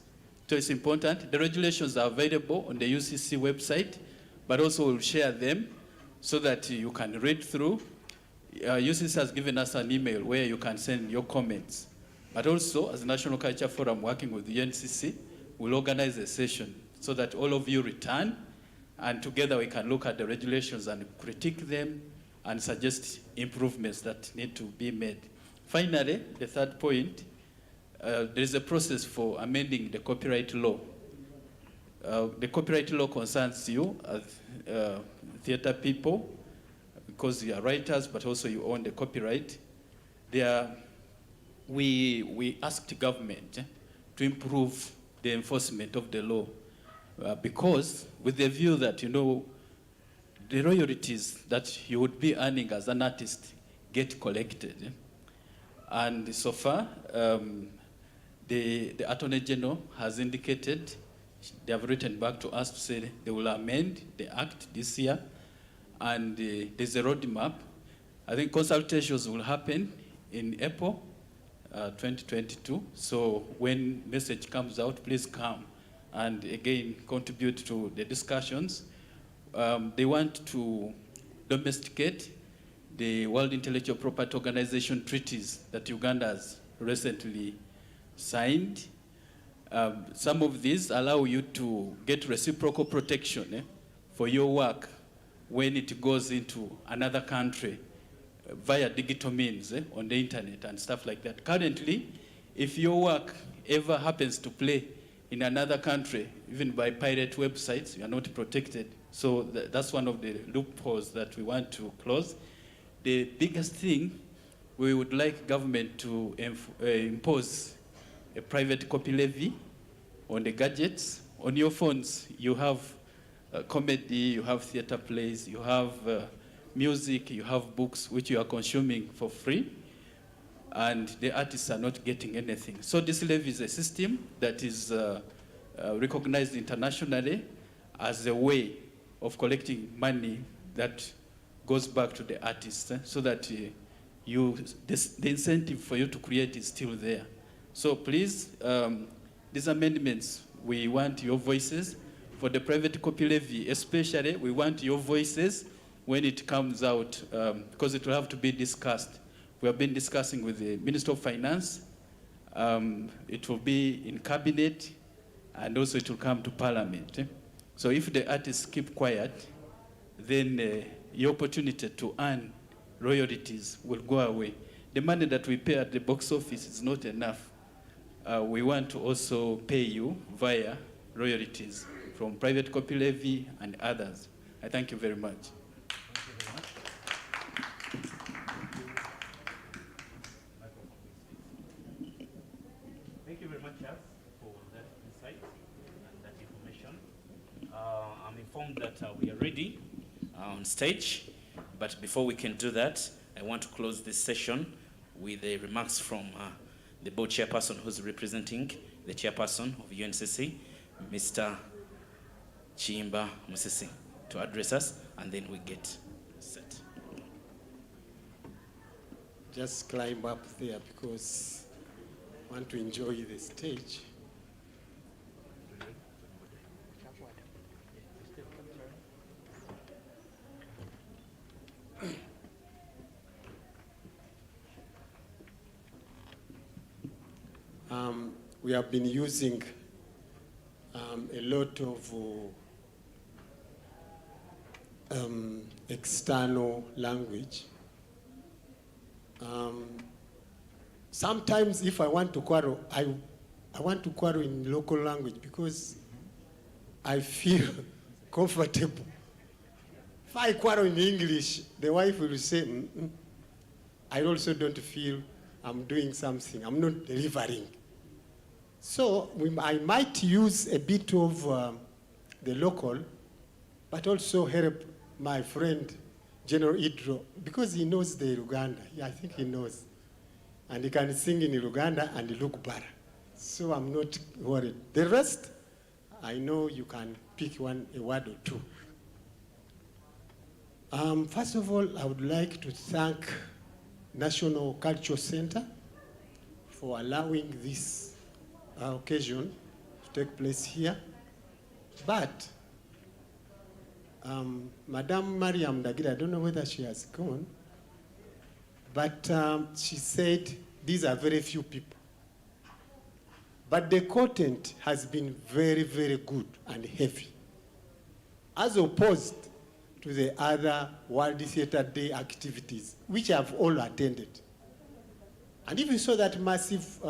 So it's important. The regulations are available on the UCC website, but also we'll share them so that you can read through. UCC has given us an email where you can send your comments. But also, as National Culture Forum working with the UNCC, we'll organize a session so that all of you return, and together we can look at the regulations and critique them and suggest improvements that need to be made. Finally, the third point, there is a process for amending the copyright law. The copyright law concerns you as theater people, because you are writers, but also you own the copyright. We asked government to improve the enforcement of the law, because with the view that, the royalties that you would be earning as an artist get collected. And so far, the Attorney General has indicated, they have written back to us to say they will amend the Act this year, and there's a roadmap. I think consultations will happen in April 2022. So when message comes out, please come and again contribute to the discussions. They want to domesticate the World Intellectual Property Organization treaties that Uganda has recently signed. Some of these allow you to get reciprocal protection for your work when it goes into another country via digital means on the internet and stuff like that. Currently, if your work ever happens to play in another country, even by pirate websites, you are not protected. So that's one of the loopholes that we want to close. The biggest thing, we would like government to impose a private copy levy on the gadgets. On your phones, you have comedy, you have theater plays, you have music, you have books which you are consuming for free, and the artists are not getting anything. So this levy is a system that is recognized internationally as a way of collecting money that goes back to the artists, so that the incentive for you to create is still there. So please, these amendments, we want your voices. For the private copy levy especially, we want your voices when it comes out, because it will have to be discussed. We have been discussing with the Minister of Finance. It will be in cabinet, and also it will come to Parliament. So if the artists keep quiet, then your opportunity to earn royalties will go away. The money that we pay at the box office is not enough. We want to also pay you via royalties from private copy levy and others. I thank you very much. Thank you very much, Charles, for that insight and that information. I'm informed that we are ready on stage, but before we can do that, I want to close this session with the remarks from the board chairperson who's representing the chairperson of UNCC, Mr. Chimba Musisi, to address us, and then we get set. Just climb up there because I want to enjoy the stage. We have been using a lot of external language. Sometimes if I want to quarrel, I want to quarrel in local language because I feel comfortable. If I quarrel in English, the wife will say, I also don't feel I'm doing something, I'm not delivering. So I might use a bit of the local, but also help my friend, General Idro, because he knows the Uganda. Yeah, I think he knows. And he can sing in Uganda and look better. So I'm not worried. The rest, I know you can pick a word or two. First of all, I would like to thank National Cultural Center for allowing this occasion to take place here. But Madame Mariam Dagida, I don't know whether she has gone, but she said these are very few people. But the content has been very, very good and heavy, as opposed to the other World Theatre Day activities, which I've all attended. And if you saw that massive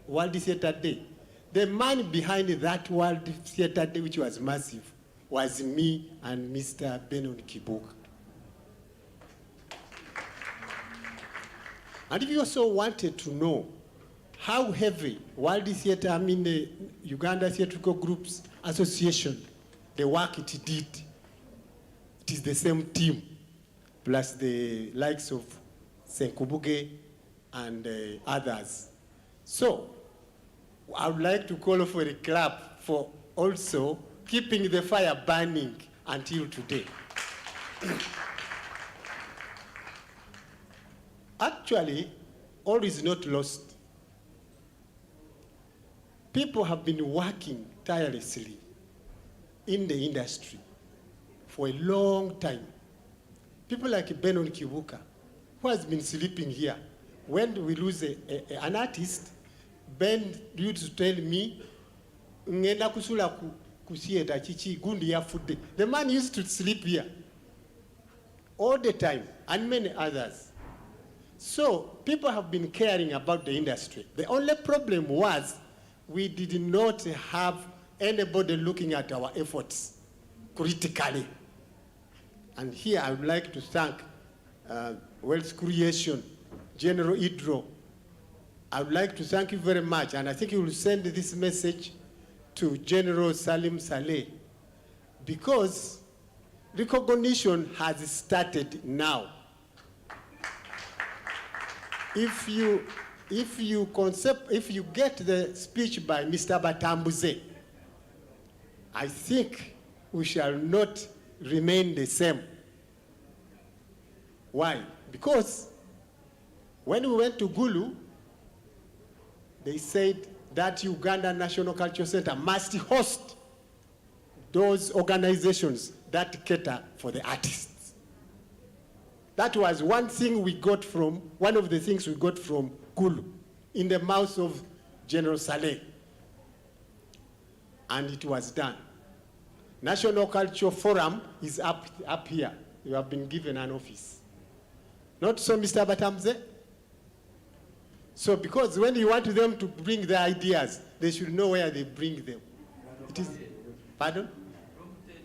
World Theatre Day, the man behind that World Theatre Day, which was massive, was me and Mr. Benon Kibuka. And if you also wanted to know how heavy World Theatre, the Uganda Theatrical Groups Association, the work it did, it is the same team, plus the likes of Senkubuge and others. So, I would like to call for a clap for also keeping the fire burning until today. Actually, all is not lost. People have been working tirelessly in the industry for a long time. People like Benon Kibuka, who has been sleeping here. When we lose an artist, Ben used to tell me, the man used to sleep here all the time, and many others. So people have been caring about the industry. The only problem was we did not have anybody looking at our efforts critically. And here I would like to thank Wealth Creation, General Idro. I would like to thank you very much, and I think you will send this message to General Salim Saleh, because recognition has started now. If you get the speech by Mr. Batambuze, I think we shall not remain the same. Why? Because when we went to Gulu, they said that Uganda National Cultural Center must host those organizations that cater for the artists. That was one of the things we got from Kulu, in the mouth of General Saleh. And it was done. National Cultural Forum is up here. You have been given an office. Not so, Mr. Batamze? So because when you want them to bring their ideas, they should know where they bring them. It is, pardon?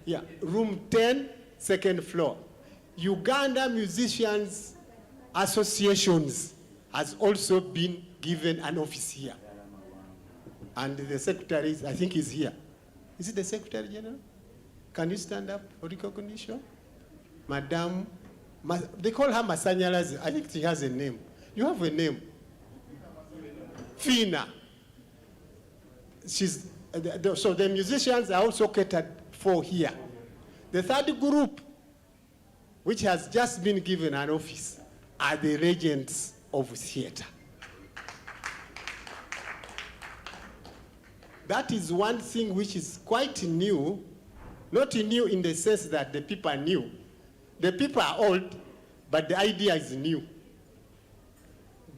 Yeah, room 10, second floor. Uganda Musicians Associations has also been given an office here. And the secretary, I think, is here. Is it the Secretary General? Can you stand up for recognition? Madam, they call her Masanyalazi. I think she has a name. You have a name. Fina. So the musicians are also catered for here. The third group, which has just been given an office, are the regents of theater. That is one thing which is quite new, not new in the sense that the people are new. The people are old, but the idea is new.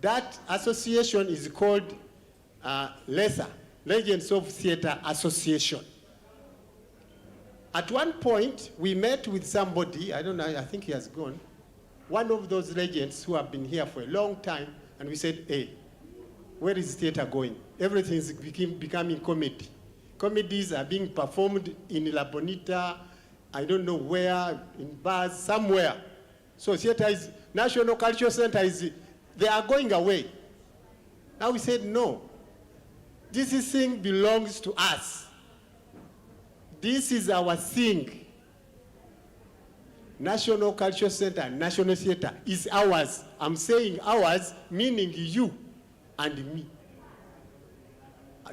That association is called LESA, Legends of Theater Association. At one point, we met with somebody, I don't know, I think he has gone, one of those legends who have been here for a long time, and we said, hey, where is theater going? Everything is becoming comedy. Comedies are being performed in La Bonita, I don't know where, in bars, somewhere. So theater is, National Cultural Center is, they are going away. Now we said, no, this thing belongs to us. This is our thing. National Cultural Center, National Theater is ours. I'm saying ours, meaning you and me.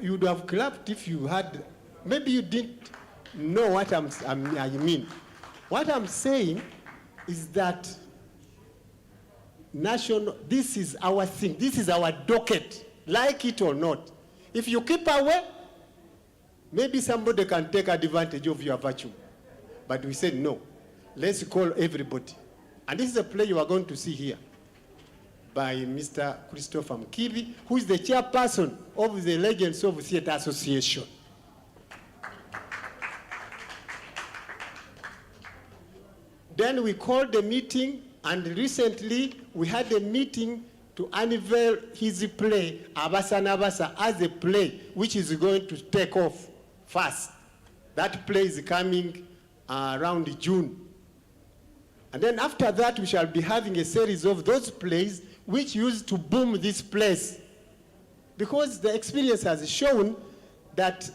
You would have clapped if you had, maybe you didn't know what I mean. What I'm saying is that this is our thing, this is our docket, like it or not. If you keep away, maybe somebody can take advantage of your virtue. But we said no, let's call everybody. And this is a play you are going to see here by Mr. Christopher Mkivi, who is the chairperson of the Legends of Theater Association. Then we called the meeting, and recently we had a meeting to unveil his play, Abasa Nabasa, as a play which is going to take off fast. That play is coming around June. And then after that, we shall be having a series of those plays which used to boom this place. Because the experience has shown that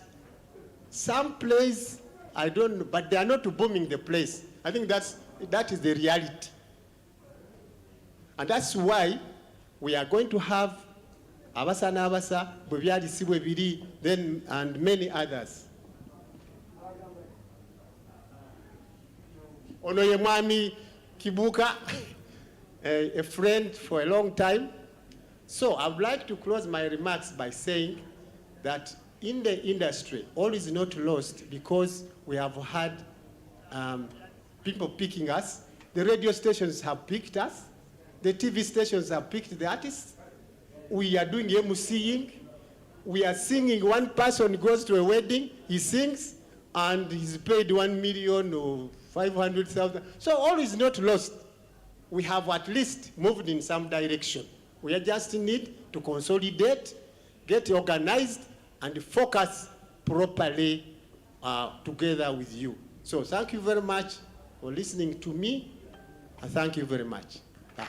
some plays, I don't know, but they are not booming the place. I think that is the reality. And that's why we are going to have Abasa Nabasa, Bwebyali Sibwebiri, then and many others. Onoye Mwami Kibuka, a friend for a long time. So I would like to close my remarks by saying that in the industry, all is not lost because we have had people picking us. The radio stations have picked us. The TV stations have picked the artists. We are doing MCing. We are singing. One person goes to a wedding, he sings, and he's paid 1 million or 500,000. So all is not lost. We have at least moved in some direction. We just need to consolidate, get organized, and focus properly together with you. So thank you very much for listening to me, and thank you very much. Bye.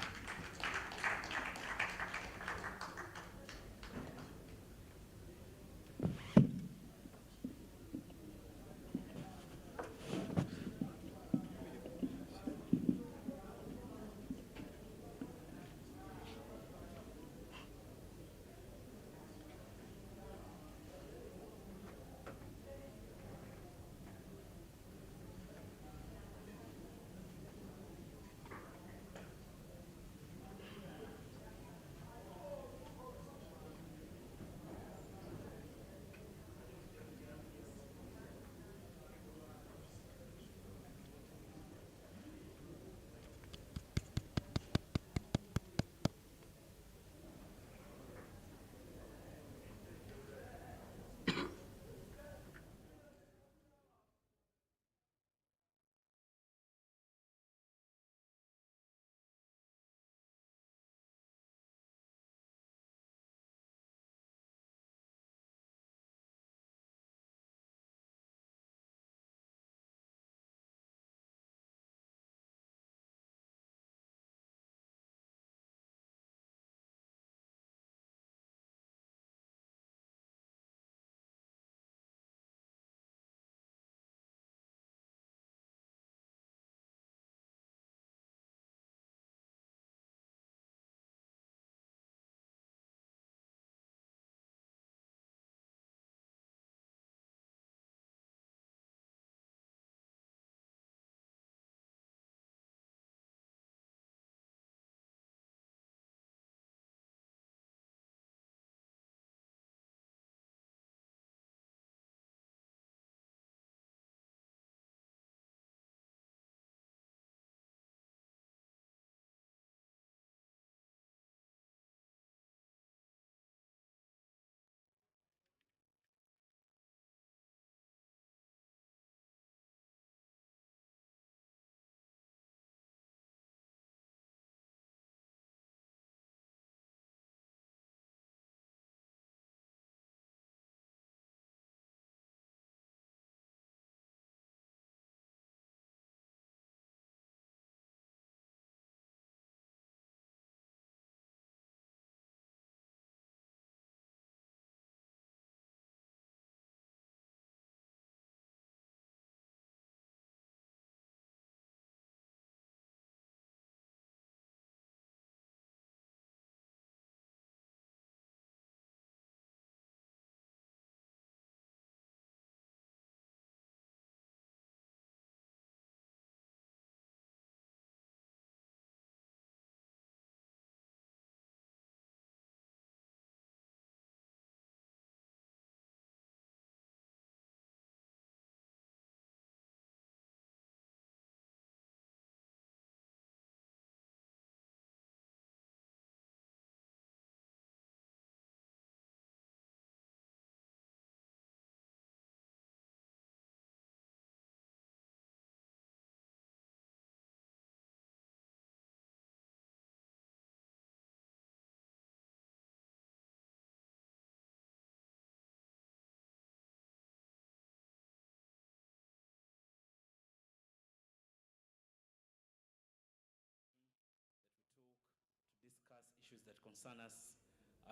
issues that concern us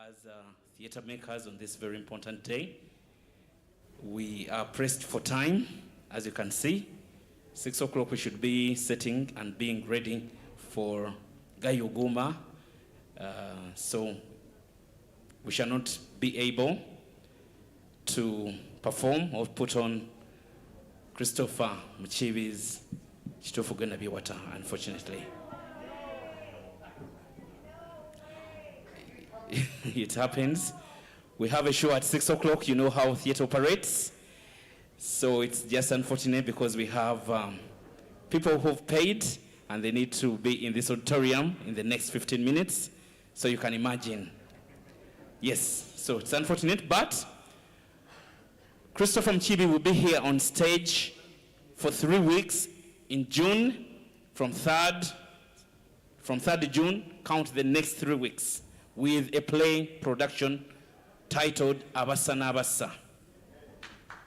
as theatre makers on this very important day. We are pressed for time, as you can see. 6 o'clock we should be setting and being ready for Gayuguma. So we shall not be able to perform or put on Christopher Muchibi's Chitofu Gana Biwata, unfortunately. It happens. We have a show at 6 o'clock. You know how theatre operates. So it's just unfortunate because we have people who've paid and they need to be in this auditorium in the next 15 minutes. So you can imagine. Yes, so it's unfortunate, but Christopher Mchibi will be here on stage for 3 weeks in June, from 3rd June, count the next 3 weeks, with a play production titled Abasa Nabasa.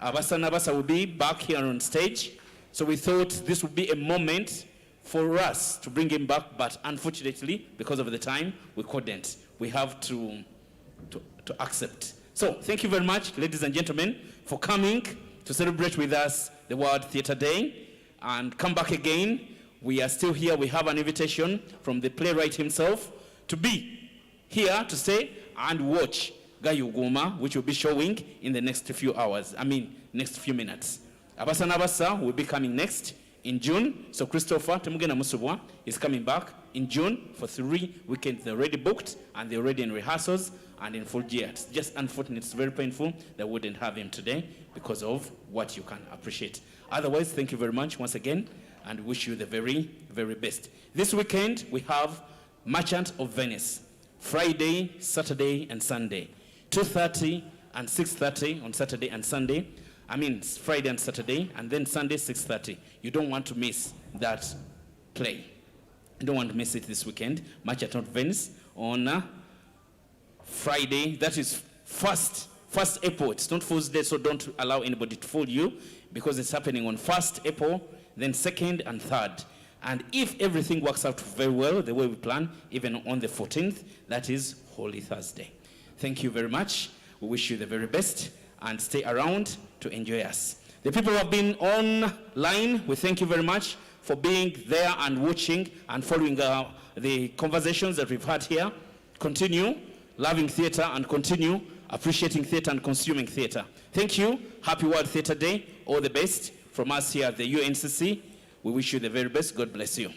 Abasa Nabasa will be back here on stage, so we thought this would be a moment for us to bring him back, but unfortunately, because of the time, we couldn't. We have to accept. So, thank you very much, ladies and gentlemen, for coming to celebrate with us the World Theatre Day. And come back again. We are still here. We have an invitation from the playwright himself to be here to stay and watch Gayuguma, which will be showing in the next few hours. Next few minutes. Abasa Nabasa will be coming next in June. So Christopher Temugena Musubwa is coming back in June for 3 weekends. They're already booked and they're already in rehearsals and in full gear. It's just unfortunate, it's very painful that we wouldn't have him today because of what you can appreciate. Otherwise, thank you very much once again and wish you the very, very best. This weekend, we have Merchant of Venice, Friday, Saturday, and Sunday. 2:30 and 6:30 on Saturday and Sunday. Friday and Saturday, and then Sunday, 6:30. You don't want to miss that play. You don't want to miss it this weekend. Merchant of Venice on Friday. That is 1st April. It's not Fool's Day, so don't allow anybody to fool you because it's happening on 1st April, then 2nd and 3rd. And if everything works out very well, the way we plan, even on the 14th, that is Holy Thursday. Thank you very much. We wish you the very best and stay around to enjoy us. The people who have been online, we thank you very much for being there and watching and following the conversations that we've had here. Continue loving theatre and continue appreciating theatre and consuming theatre. Thank you. Happy World Theatre Day. All the best from us here at the UNCC. We wish you the very best. God bless you.